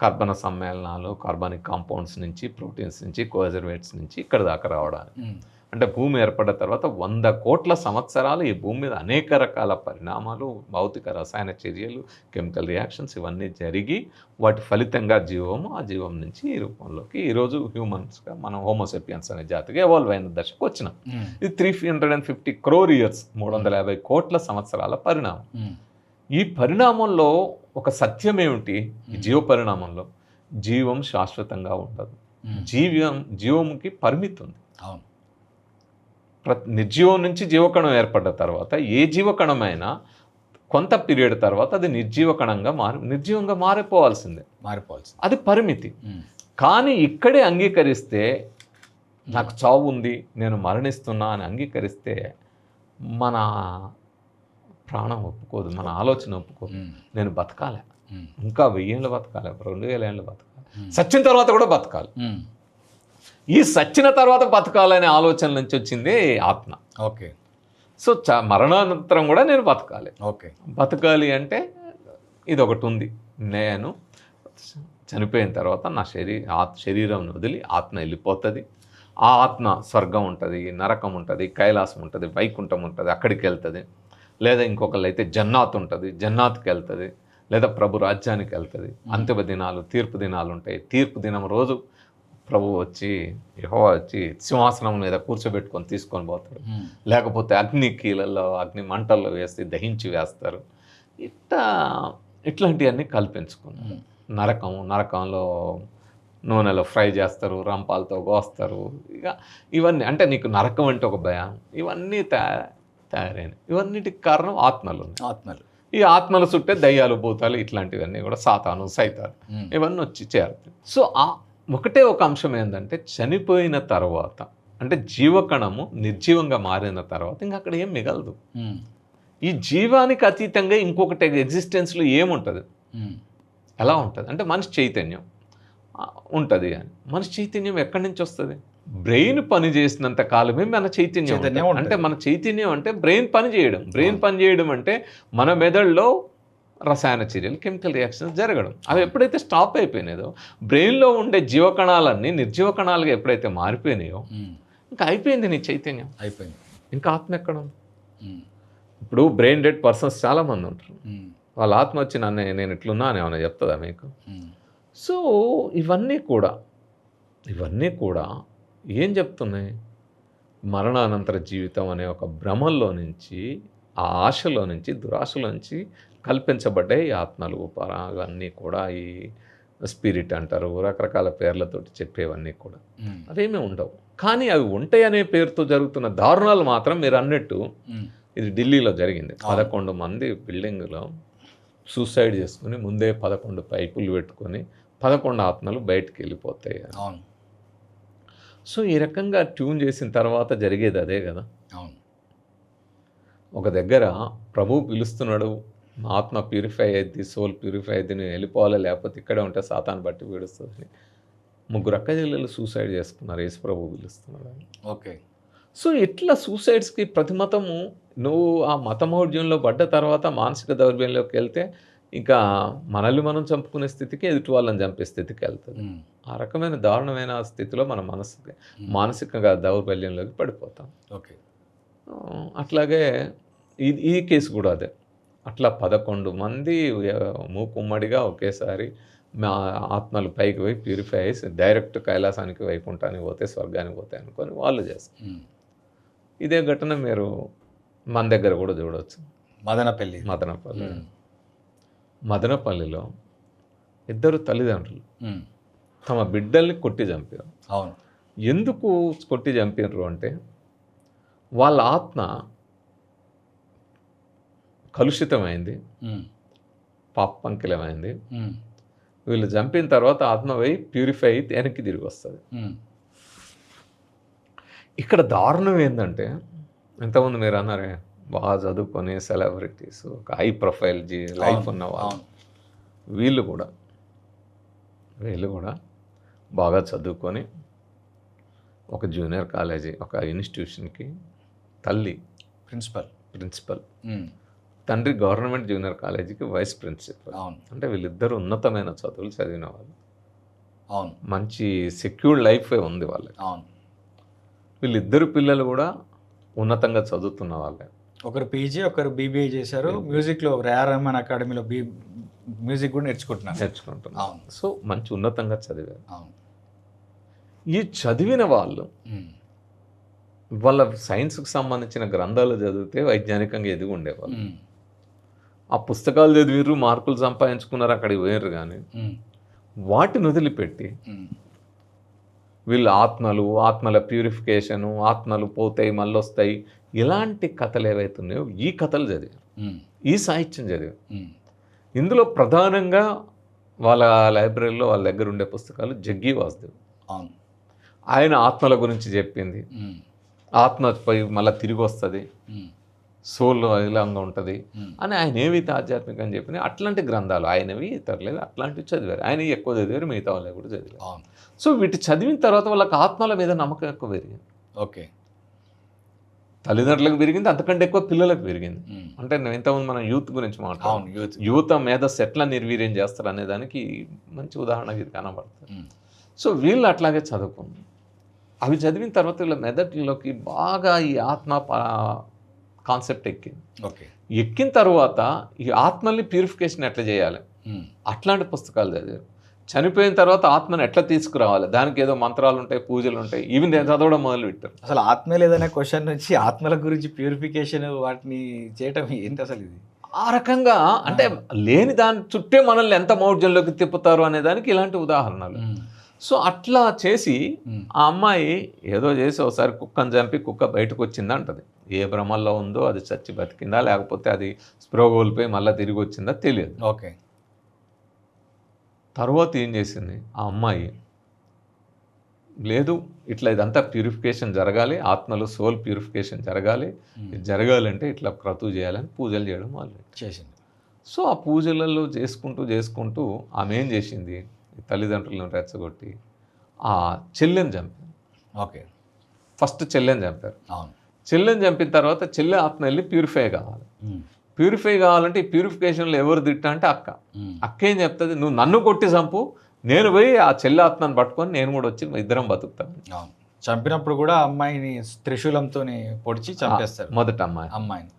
కర్బన సమ్మేళనాలు, కార్బానిక్ కాంపౌండ్స్ నుంచి, ప్రోటీన్స్ నుంచి, కోజర్వేట్స్ నుంచి ఇక్కడ దాకా రావడానికి. అంటే భూమి ఏర్పడిన తర్వాత 100 కోట్ల సంవత్సరాలు ఈ భూమి మీద అనేక రకాల పరిణామాలు, భౌతిక రసాయన చర్యలు, కెమికల్ రియాక్షన్స్ ఇవన్నీ జరిగి వాటి ఫలితంగా జీవము, ఆ జీవం నుంచి ఈ రూపంలోకి ఈరోజు హ్యూమన్స్గా మనం హోమోసెపియన్స్ అనే జాతిగా ఎవాల్వ్ అయిన దశకు వచ్చినాం. ఇది 350 crore ఇయర్స్, 350 కోట్ల సంవత్సరాల పరిణామం. ఈ పరిణామంలో ఒక సత్యం ఏమిటి? ఈ జీవ పరిణామంలో జీవం శాశ్వతంగా ఉండదు. జీవంకి పరిమితి ఉంది. అవును. నిర్జీవం నుంచి జీవకణం ఏర్పడ్డ తర్వాత ఏ జీవకణమైనా కొంత పీరియడ్ తర్వాత అది నిర్జీవంగా మారిపోవాల్సిందే. అది పరిమితి. కానీ ఇక్కడే అంగీకరిస్తే నాకు చావు ఉంది, నేను మరణిస్తున్నా అని అంగీకరిస్తే మన ప్రాణం ఒప్పుకోదు, మన ఆలోచన ఒప్పుకోదు. నేను బతకాలి, ఇంకా 1000 ఏళ్ళు బతకాలి, 2000 ఏళ్ళు బతకాలి, సచ్చిన తర్వాత కూడా బతకాలి. ఈ సచ్చిన తర్వాత బతకాలనే ఆలోచన నుంచి వచ్చింది ఆత్మ. ఓకే. సో మరణానంతరం కూడా నేను బతకాలి. ఓకే. బతకాలి అంటే ఇది ఒకటి ఉంది, నేను చనిపోయిన తర్వాత నా శరీరం వదిలి ఆత్మ వెళ్ళిపోతుంది. ఆ ఆత్మ స్వర్గం ఉంటుంది, నరకం ఉంటుంది, కైలాసం ఉంటుంది, వైకుంఠం ఉంటుంది, అక్కడికి వెళ్తుంది. లేదా ఇంకొకళ్ళు అయితే జన్నాత్ ఉంటుంది, జన్నాత్కి వెళ్తుంది. లేదా ప్రభు రాజ్యానికి వెళ్తుంది. అంతిమ దినాలు, తీర్పు దినాలు ఉంటాయి. తీర్పు దినం రోజు ప్రభు వచ్చి, యెహోవా వచ్చి సింహాసనం మీద కూర్చోబెట్టుకొని తీసుకొని పోతాడు. లేకపోతే అగ్ని కీలల్లో, అగ్ని మంటల్లో వేసి దహించి వేస్తారు. ఇట్లాంటివన్నీ కల్పించుకున్నారు. నరకంలో నూనెలో ఫ్రై చేస్తారు, రంపాలతో కోస్తారు. ఇక ఇవన్నీ అంటే నీకు నరకం అంటే ఒక భయం. ఇవన్నీ తయారైనవి. ఇవన్నిటికి కారణం ఆత్మలు. ఈ ఆత్మల చుట్టే దయ్యాలు, భూతాలు ఇట్లాంటివన్నీ కూడా సాతాను, సైతాను ఇవన్నీ వచ్చి చేరుతాయి. సో ఒకటే ఒక అంశం ఏంటంటే చనిపోయిన తర్వాత అంటే జీవకణము నిర్జీవంగా మారిన తర్వాత ఇంకా అక్కడ ఏం మిగలదు. ఈ జీవానికి అతీతంగా ఇంకొకటి ఎగ్జిస్టెన్స్లో ఏముంటుంది? ఎలా ఉంటుంది అంటే మనిషి చైతన్యం ఉంటుంది. కానీ మనిషి చైతన్యం ఎక్కడి నుంచి వస్తుంది? బ్రెయిన్ పని చేసినంత కాలమే మన చైతన్యం. అంటే మన చైతన్యం అంటే బ్రెయిన్ పని చేయడం. బ్రెయిన్ పని చేయడం అంటే మన మెదడులో రసాయన చర్యలు, కెమికల్ రియాక్షన్స్ జరగడం. అవి ఎప్పుడైతే స్టాప్ అయిపోయినాయో, బ్రెయిన్లో ఉండే జీవకణాలన్నీ నిర్జీవకణాలుగా ఎప్పుడైతే మారిపోయినాయో ఇంకా అయిపోయింది నీ చైతన్యం. అయిపోయింది. ఇంకా ఆత్మ ఎక్కడ? ఇప్పుడు బ్రెయిన్ డెడ్ పర్సన్స్ చాలామంది ఉంటారు. వాళ్ళ ఆత్మ వచ్చి నేను ఇట్లున్నా అని ఏమైనా చెప్తుందా మీకు? సో ఇవన్నీ కూడా ఏం చెప్తున్నాయి? మరణానంతర జీవితం అనే ఒక భ్రమంలో నుంచి, ఆ ఆశలో నుంచి, దురాశలో నుంచి కల్పించబడ్డాయి ఈ ఆత్మలు, అవన్నీ కూడా. ఈ స్పిరిట్ అంటారు, రకరకాల పేర్లతోటి చెప్పేవన్నీ కూడా అవేమీ ఉండవు. కానీ అవి ఉంటాయి అనే పేరుతో జరుగుతున్న దారుణాలు మాత్రం మీరు అన్నట్టు ఇది ఢిల్లీలో జరిగింది. 11 మంది బిల్డింగ్లో సూసైడ్ చేసుకుని ముందే 11 పైపులు పెట్టుకొని 11 ఆత్మలు బయటికి వెళ్ళిపోతాయి. సో ఈ రకంగా ట్యూన్ చేసిన తర్వాత జరిగేది అదే కదా. ఒక దగ్గర ప్రభు పిలుస్తున్నాడు, ఆత్మ ప్యూరిఫై అయ్యింది, సోల్ ప్యూరిఫై అయ్యింది, నేను వెళ్ళిపోవాలి, లేకపోతే ఇక్కడే ఉంటే సాతాను బట్టి పీడుస్తుంది. 3 అక్క చెల్లెలు సూసైడ్ చేసుకున్నారు, యేసు ప్రభు పిలుస్తున్నాడు. ఓకే. సో ఇట్లా సూసైడ్స్కి ప్రతిమతము, నువ్వు ఆ మతమౌఢ్యంలో పడ్డ తర్వాత మానసిక దౌర్బల్యంలోకి వెళ్తే ఇంకా మనల్ని మనం చంపుకునే స్థితికి, ఎదుటి వాళ్ళని చంపే స్థితికి వెళ్తుంది. ఆ రకమైన దారుణమైన స్థితిలో మన మానసికంగా దౌర్బల్యంలోకి పడిపోతాం. ఓకే. అట్లాగే ఈ కేసు కూడా అదే. అట్లా 11 మంది మూకుమ్మడిగా ఒకేసారి ఆత్మలు పైకి పోయి ప్యూరిఫై అయ్యి డైరెక్ట్ కైలాసానికి, వైకుంఠానికి పోతే, స్వర్గానికి పోతే అనుకొని వాళ్ళు చేస్తారు. ఇదే ఘటన మీరు మన దగ్గర కూడా చూడవచ్చు. మదనపల్లిలో 2 తల్లిదండ్రులు తమ బిడ్డల్ని కొట్టి చంపారు. అవును. ఎందుకు కొట్టి చంపారు అంటే వాళ్ళ ఆత్మ కలుషితమైంది, పాపంకిలమైంది. వీళ్ళు చంపిన తర్వాత ఆత్మ పోయి ప్యూరిఫై అయి వెనక్కి తిరిగి వస్తుంది. ఇక్కడ దారుణం ఏంటంటే, ఎంతమంది మీరు అన్నారే బాగా చదువుకొని సెలబ్రిటీస్, ఒక హై ప్రొఫైల్ లైఫ్ ఉన్న వాళ్ళు, వీళ్ళు కూడా బాగా చదువుకొని ఒక జూనియర్ కాలేజీ, ఒక ఇన్స్టిట్యూషన్కి తల్లి ప్రిన్సిపల్, తండ్రి గవర్నమెంట్ జూనియర్ కాలేజీకి వైస్ ప్రిన్సిపల్. అంటే వీళ్ళిద్దరూ ఉన్నతమైన చదువులు చదివిన వాళ్ళు. అవును. మంచి సెక్యూర్డ్ లైఫే ఉంది వాళ్ళకి. అవును. వీళ్ళిద్దరు పిల్లలు కూడా ఉన్నతంగా చదువుతున్న వాళ్ళే. ఒకరు పీజీ, ఒకరు బీబీఏ చేశారు. మ్యూజిక్లో రెహమాన్ అకాడమీలో మ్యూజిక్ కూడా నేర్చుకుంటున్నారు. అవును. సో మంచి ఉన్నతంగా చదివారు. అవును. ఈ చదివిన వాళ్ళు వాళ్ళ సైన్స్కి సంబంధించిన గ్రంథాలు చదివితే వైజ్ఞానికంగా ఎదిగి ఉండేవాళ్ళు. ఆ పుస్తకాలు చదివిర్రు, మార్కులు సంపాదించుకున్నారు, అక్కడికి పోయారు. కానీ వాటిని వదిలిపెట్టి వీళ్ళు ఆత్మల ప్యూరిఫికేషను, ఆత్మలు పోతాయి మళ్ళీ వస్తాయి, ఇలాంటి కథలు ఏవైతున్నాయో ఈ కథలు చదివారు, ఈ సాహిత్యం చదివారు. ఇందులో ప్రధానంగా వాళ్ళ లైబ్రరీలో వాళ్ళ దగ్గర ఉండే పుస్తకాలు జగ్గి వాసుదేవ్. అవును. ఆయన ఆత్మల గురించి చెప్పింది, ఆత్మపై మళ్ళీ తిరిగి వస్తుంది, సోల్ ఇలాగా ఉంటుంది అని ఆయన ఏవైతే ఆధ్యాత్మికం అని చెప్పినా అట్లాంటి గ్రంథాలు ఆయనవి, ఇతరులేవి అట్లాంటివి చదివారు. ఆయన ఎక్కువ చదివారు, మిగతా వాళ్ళవి కూడా చదివారు. సో వీటి చదివిన తర్వాత వాళ్ళకి ఆత్మల మీద నమ్మకం ఎక్కువ పెరిగింది. ఓకే. తల్లిదండ్రులకు పెరిగింది, అంతకంటే ఎక్కువ పిల్లలకు పెరిగింది. అంటే ఇంతకుముందు మనం యూత్ గురించి మాట్లాడాం. యూత్ మేధస్సు ఎట్లా నిర్వీర్యం చేస్తారు అనే దానికి మంచి ఉదాహరణగా ఇది కనబడుతుంది. సో వీళ్ళు అట్లాగే చదువుకుంది. అవి చదివిన తర్వాత వీళ్ళ మెదడులోకి బాగా ఈ ఆత్మ కాన్సెప్ట్ ఎక్కింది. ఓకే. ఎక్కిన తర్వాత ఈ ఆత్మల్ని ప్యూరిఫికేషన్ ఎట్లా చేయాలి అట్లాంటి పుస్తకాలు చదివారు. చనిపోయిన తర్వాత ఆత్మను ఎట్లా తీసుకురావాలి, దానికి ఏదో మంత్రాలు ఉంటాయి, పూజలు ఉంటాయి, ఇవి నేను చదవడం మొదలు పెట్టాను. అసలు ఆత్మ లేదనే క్వశ్చన్ నుంచి ఆత్మల గురించి ప్యూరిఫికేషన్ వాటిని చేయటం ఏంటి అసలు ఇది? ఆ రకంగా అంటే లేని దాని చుట్టే మనల్ని ఎంత మౌఢ్యంలోకి తిప్పుతారు అనే దానికి ఇలాంటి ఉదాహరణలు. సో అట్లా చేసి ఆ అమ్మాయి ఏదో చేసి ఒకసారి కుక్కను చంపి కుక్క బయటకు వచ్చిందా అంటది. ఏ భ్రమల్లో ఉందో అది చచ్చి బతికిందా లేకపోతే అది స్ప్రో కోల్పోయి మళ్ళీ తిరిగి వచ్చిందా తెలియదు. ఓకే. తర్వాత ఏం చేసింది ఆ అమ్మాయి, లేదు ఇట్లా ఇదంతా ప్యూరిఫికేషన్ జరగాలి, ఆత్మలు సోల్ ప్యూరిఫికేషన్ జరగాలి, ఇది జరగాలంటే ఇట్లా క్రతువు చేయాలని పూజలు చేయడం వాళ్ళు చేసింది. సో ఆ పూజలలో చేసుకుంటూ ఆమె ఏం చేసింది, తల్లిదండ్రులను రెచ్చగొట్టి ఆ చెల్లెని చంపారు. ఓకే. ఫస్ట్ చెల్లెని చంపారు. అవును. చెల్లెని చంపిన తర్వాత చెల్లె ఆత్మ వెళ్ళి ప్యూరిఫై కావాలి. ప్యూరిఫై కావాలంటే ఈ ప్యూరిఫికేషన్లో ఎవరు తిట్ట అంటే అక్క ఏం చెప్తుంది, నువ్వు నన్ను కొట్టి చంపు, నేను పోయి ఆ చెల్లి ఆత్మను పట్టుకొని నేను కూడా వచ్చి ఇద్దరం బతుకుతాను. చంపినప్పుడు కూడా అమ్మాయిని త్రిశూలంతో పొడిచి చంపేస్తారు. మొదట అమ్మాయిని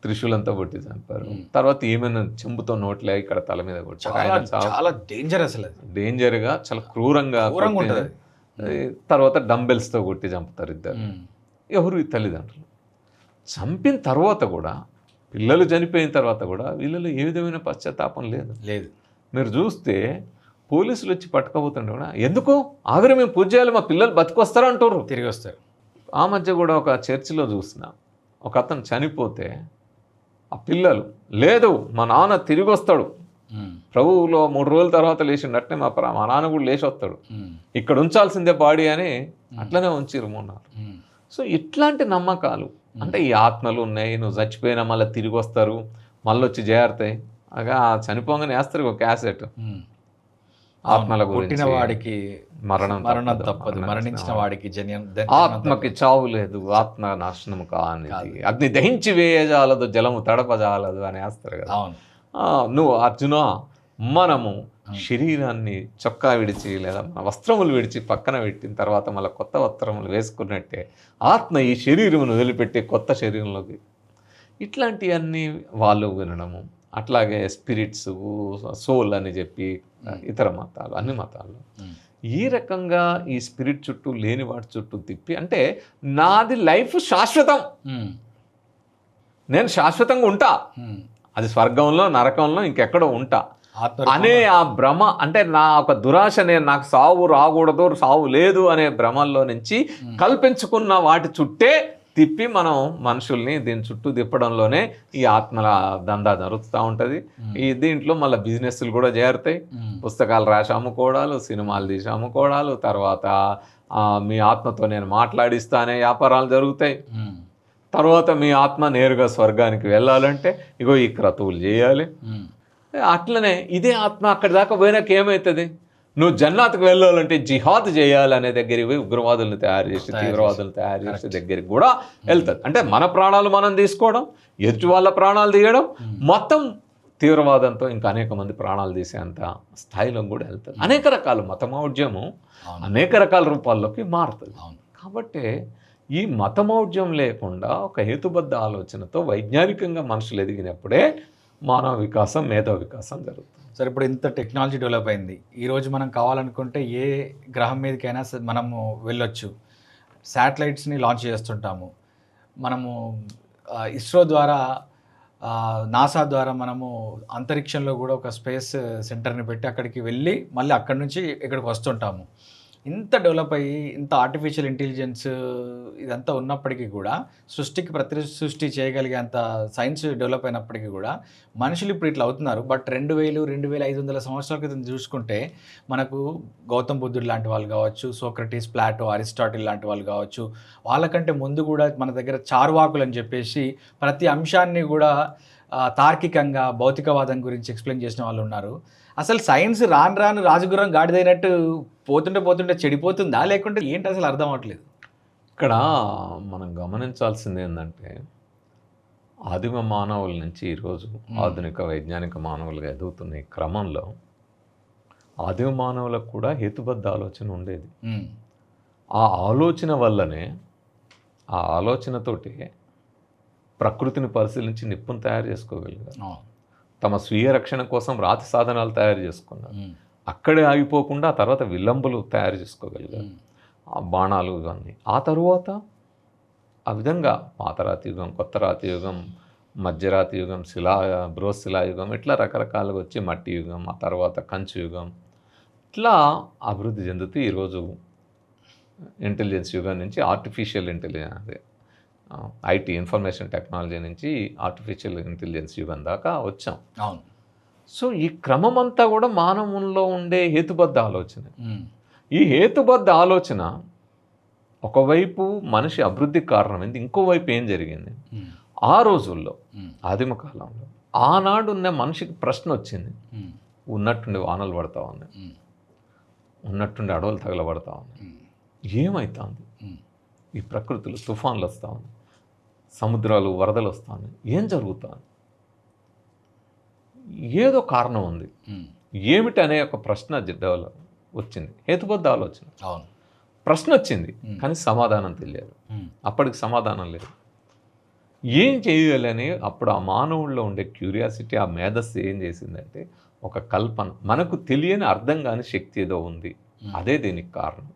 త్రిశూలంతో కొట్టి చంపారు. తర్వాత ఈమెను చెంబుతో నోట్లే ఇక్కడ తల మీద కొట్టారు. చాలా డేంజర్, అసలు డేంజర్గా చాలా క్రూరంగా ఉంటుంది. తర్వాత డంబెల్స్తో కొట్టి చంపుతారు ఇద్దరు. ఎవరు ఈ తల్లిదండ్రులు. చంపిన తర్వాత కూడా పిల్లలు చనిపోయిన తర్వాత కూడా వీళ్ళలో ఏ విధమైన పశ్చాత్తాపం లేదు. మీరు చూస్తే పోలీసులు వచ్చి పట్టుకోబోతుండే కూడా ఎందుకు ఆఖరి మేము పూజ చేయాలి, మా పిల్లలు బతికొస్తారా అంటారు, తిరిగి వస్తారు. ఆ మధ్య కూడా ఒక చర్చిలో చూసిన ఒక అతను చనిపోతే ఆ పిల్లలు లేదు మా నాన్న తిరిగి వస్తాడు, ప్రభువులో 3 రోజుల తర్వాత లేచిండట్టే మా నాన్న కూడా లేచి వస్తాడు, ఇక్కడ ఉంచాల్సిందే బాడీ అని అట్లనే ఉంచిరు 3-4. సో ఇట్లాంటి నమ్మకాలు అంటే ఈ ఆత్మలు ఉన్నాయి, నువ్వు చచ్చిపోయినా మళ్ళీ తిరిగి వస్తారు, మళ్ళీ వచ్చి చేరుతాయి. అగా చనిపోగానే వేస్తారు ఒక క్యాసెట్ ఆత్మల గురించి, వాడికి మరణం తప్పదు, మరణించిన వాడికి ఆత్మకి చావు లేదు, ఆత్మ నాశనము కానిది, అగ్ని దహించి వేయజాలదు, జలము తడపజాలదు అని వేస్తారు కదా. నువ్వు అర్జున, మనము శరీరాన్ని చొక్కా విడిచి లేదా మన వస్త్రములు విడిచి పక్కన పెట్టిన తర్వాత మళ్ళీ కొత్త వస్త్రములు వేసుకున్నట్టే ఆత్మ ఈ శరీరమును వదిలిపెట్టి కొత్త శరీరంలోకి, ఇట్లాంటివన్నీ వాళ్ళు వినడము. అట్లాగే స్పిరిట్స్, సోల్ అని చెప్పి ఇతర మతాలు, అన్ని మతాల్లో ఈ రకంగా ఈ స్పిరిట్ చుట్టూ లేని వాటి చుట్టూ తిప్పి, అంటే నాది లైఫ్ శాశ్వతం, నేను శాశ్వతంగా ఉంటా, అది స్వర్గంలో నరకంలో ఇంకెక్కడో ఉంటా అనే ఆ భ్రమ, అంటే నా ఒక దురాశ, నేను నాకు సావు రాకూడదు, సావు లేదు అనే భ్రమల్లో నుంచి కల్పించుకున్న వాటి చుట్టే తిప్పి మనం మనుషుల్ని దీని చుట్టూ తిప్పడంలోనే ఈ ఆత్మల దందా జరుగుతూ ఉంటుంది. ఈ దీంట్లో మళ్ళీ బిజినెస్లు కూడా చేరుతాయి, పుస్తకాలు రాసి అమ్ముకోవడాలు, సినిమాలు తీసి అమ్ముకోవడాలు, తర్వాత మీ ఆత్మతో నేను మాట్లాడిస్తానే వ్యాపారాలు జరుగుతాయి. తర్వాత మీ ఆత్మ నేరుగా స్వర్గానికి వెళ్ళాలంటే ఇగో ఈ క్రతువులు చేయాలి. అట్లనే ఇదే ఆత్మ అక్కడి దాకా పోయినాక ఏమవుతుంది, నువ్వు జన్నాత్కు వెళ్ళాలంటే జిహాద్ చేయాలనే దగ్గరికి పోయి ఉగ్రవాదులను తయారు చేసి, తీవ్రవాదులను తయారు చేసే దగ్గరికి కూడా వెళ్తుంది. అంటే మన ప్రాణాలు మనం తీసుకోవడం, ఎదుటి వాళ్ళ ప్రాణాలు తీయడం, మొత్తం తీవ్రవాదంతో ఇంకా అనేక మంది ప్రాణాలు తీసేంత స్థాయిలో కూడా వెళ్తుంది. అనేక రకాల మతమౌఢ్యము అనేక రకాల రూపాల్లోకి మారుతుంది. కాబట్టి ఈ మతమౌఢ్యం లేకుండా ఒక హేతుబద్ధ ఆలోచనతో వైజ్ఞానికంగా మనుషులు ఎదిగినప్పుడే మానవ వికాసం, మేధో వికాసం జరుగుతుంది. సరే, ఇప్పుడు ఇంత టెక్నాలజీ డెవలప్ అయింది, ఈరోజు మనం కావాలనుకుంటే ఏ గ్రహం మీదకైనా మనము వెళ్ళొచ్చు. శాటిలైట్స్ని లాంచ్ చేస్తుంటాము మనము. ఇస్రో ద్వారా, నాసా ద్వారా మనము అంతరిక్షంలో కూడా ఒక స్పేస్ సెంటర్ని పెట్టి అక్కడికి వెళ్ళి మళ్ళీ అక్కడి నుంచి ఇక్కడికి వస్తుంటాము. ఇంత డెవలప్ అయ్యి ఇంత ఆర్టిఫిషియల్ ఇంటెలిజెన్స్ ఇదంతా ఉన్నప్పటికీ కూడా, సృష్టికి ప్రతి సృష్టి చేయగలిగేంత సైన్స్ డెవలప్ అయినప్పటికీ కూడా మనుషులు ఇప్పుడు ఇట్లా అవుతున్నారు. బట్ 2000-2500 సంవత్సరాల క్రితం చూసుకుంటే మనకు గౌతమ్ బుద్ధుడు లాంటి వాళ్ళు కావచ్చు, సోక్రటీస్, ప్లాటో, అరిస్టాటిల్ లాంటి వాళ్ళు కావచ్చు, వాళ్ళకంటే ముందు కూడా మన దగ్గర చార్వాకులు అని చెప్పేసి ప్రతి అంశాన్ని కూడా తార్కికంగా భౌతికవాదం గురించి ఎక్స్ప్లెయిన్ చేసిన వాళ్ళు ఉన్నారు. అసలు సైన్స్ రాను రాజుగురం గాడిదైనట్టు పోతుంటే చెడిపోతుందా, లేకుంటే ఏంటి అసలు అర్థం అవ్వట్లేదు. ఇక్కడ మనం గమనించాల్సింది ఏంటంటే, ఆదిమ మానవుల నుంచి ఈరోజు ఆధునిక వైజ్ఞానిక మానవులుగా ఎదుగుతున్న ఈ క్రమంలో ఆదిమ మానవులకు కూడా హేతుబద్ధ ఆలోచన ఉండేది. ఆ ఆలోచన వల్లనే, ఆ ఆలోచనతోటి ప్రకృతిని పరిశీలించి నిప్పును తయారు చేసుకోగలిగారు. అవును. తమ స్వీయ రక్షణ కోసం రాతి సాధనాలు తయారు చేసుకున్నారు. ఉమ్. అక్కడే ఆగిపోకుండా ఆ తర్వాత విల్లంబులు తయారు చేసుకోగలిగారు, ఉమ్. ఆ బాణాలు ఇవన్నీ. ఆ తరువాత ఆ విధంగా పాతరాతి యుగం, కొత్త రాతి యుగం, మధ్యరాతి యుగం, బృహశిలాయుగం, ఇట్లా రకరకాలుగా వచ్చి మట్టి యుగం, ఆ తర్వాత కంచు యుగం, ఇట్లా అభివృద్ధి చెందుతూ ఈరోజు ఇంటెలిజెన్స్ యుగం నుంచి ఆర్టిఫిషియల్ ఇంటెలిజెన్స్, అదే ఐటీ ఇన్ఫర్మేషన్ టెక్నాలజీ నుంచి ఆర్టిఫిషియల్ ఇంటెలిజెన్స్ యుగం దాకా వచ్చాం. అవును. సో ఈ క్రమం అంతా కూడా మానవుల్లో ఉండే హేతుబద్ధ ఆలోచన. ఉమ్. ఈ హేతుబద్ధ ఆలోచన ఒకవైపు మనిషి అభివృద్ధికి కారణమైంది, ఇంకోవైపు ఏం జరిగింది ఉమ్. ఆ రోజుల్లో, ఉమ్. ఆదిమ కాలంలో ఆనాడు ఉన్న మనిషికి ప్రశ్న వచ్చింది. ఉమ్. ఉన్నట్టుండి వానలు పడతా ఉన్నాయి, ఉమ్. ఉన్నట్టుండి అడవులు తగలబడతా ఉన్నాయి, ఉమ్. ఏమవుతుంది? ఉమ్. ఈ ప్రకృతిలో తుఫాన్లు వస్తూ ఉన్నాయి, సముద్రాలు వరదలు వస్తూ ఉన్నాయి, ఏం జరుగుతుంది? ఏదో కారణం ఉంది, ఉమ్. ఏమిటి అనే ఒక ప్రశ్న డెవలప్ వచ్చింది. హేతుబద్ధ ఆలోచన, అవును. ప్రశ్న వచ్చింది, కానీ సమాధానం తెలియదు. ఉమ్. అప్పటికి సమాధానం లేదు. ఏం చేయాలని అప్పుడు ఆ మానవుల్లో ఉండే క్యూరియాసిటీ, ఆ మేధస్సు ఏం చేసిందంటే ఒక కల్పన, మనకు తెలియని అర్థం కాని శక్తి ఏదో ఉంది, అదే దీనికి కారణం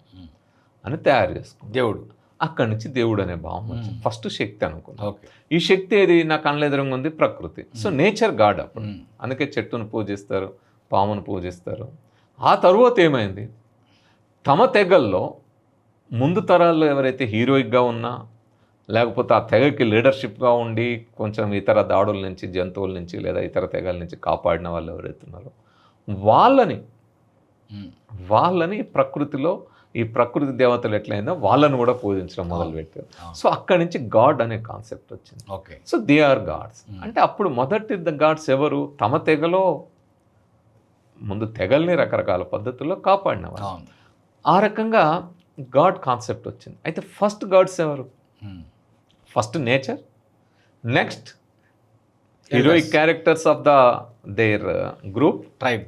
అని తయారు చేసుకుంది దేవుడు. అక్కడి నుంచి దేవుడు అనే భావం వచ్చింది. ఫస్ట్ శక్తి అనుకున్నా. ఓకే. ఈ శక్తి ఏది? నా కళ్ళ ఎదురుగా ఉంది, ప్రకృతి. సో నేచర్ గాడ్ అప్పుడు. ఉమ్. అందుకే చెట్టును పూజిస్తారు, పామును పూజిస్తారు. ఆ తరువాత ఏమైంది? తమ తెగల్లో ముందు తరాల్లో ఎవరైతే హీరోయిక్గా ఉన్నా, లేకపోతే ఆ తెగకి లీడర్షిప్గా ఉండి కొంచెం ఇతర దాడుల నుంచి, జంతువుల నుంచి లేదా ఇతర తెగల నుంచి కాపాడిన వాళ్ళు ఎవరైతే ఉన్నారో వాళ్ళని ప్రకృతిలో ఈ ప్రకృతి దేవతలు ఎట్లయిందో వాళ్ళని కూడా పూజించడం మొదలుపెట్టారు. సో అక్కడి నుంచి గాడ్ అనే కాన్సెప్ట్ వచ్చింది. Okay. So they are gods. అంటే అప్పుడు మొదటి గాడ్స్ ఎవరు? తమ తెగలో ముందు తెగల్ని రకరకాల పద్ధతుల్లో కాపాడినవారు. ఆ రకంగా గాడ్ కాన్సెప్ట్ వచ్చింది. అయితే ఫస్ట్ గాడ్స్ ఎవరు? First nature, next heroic characters of their group, tribe,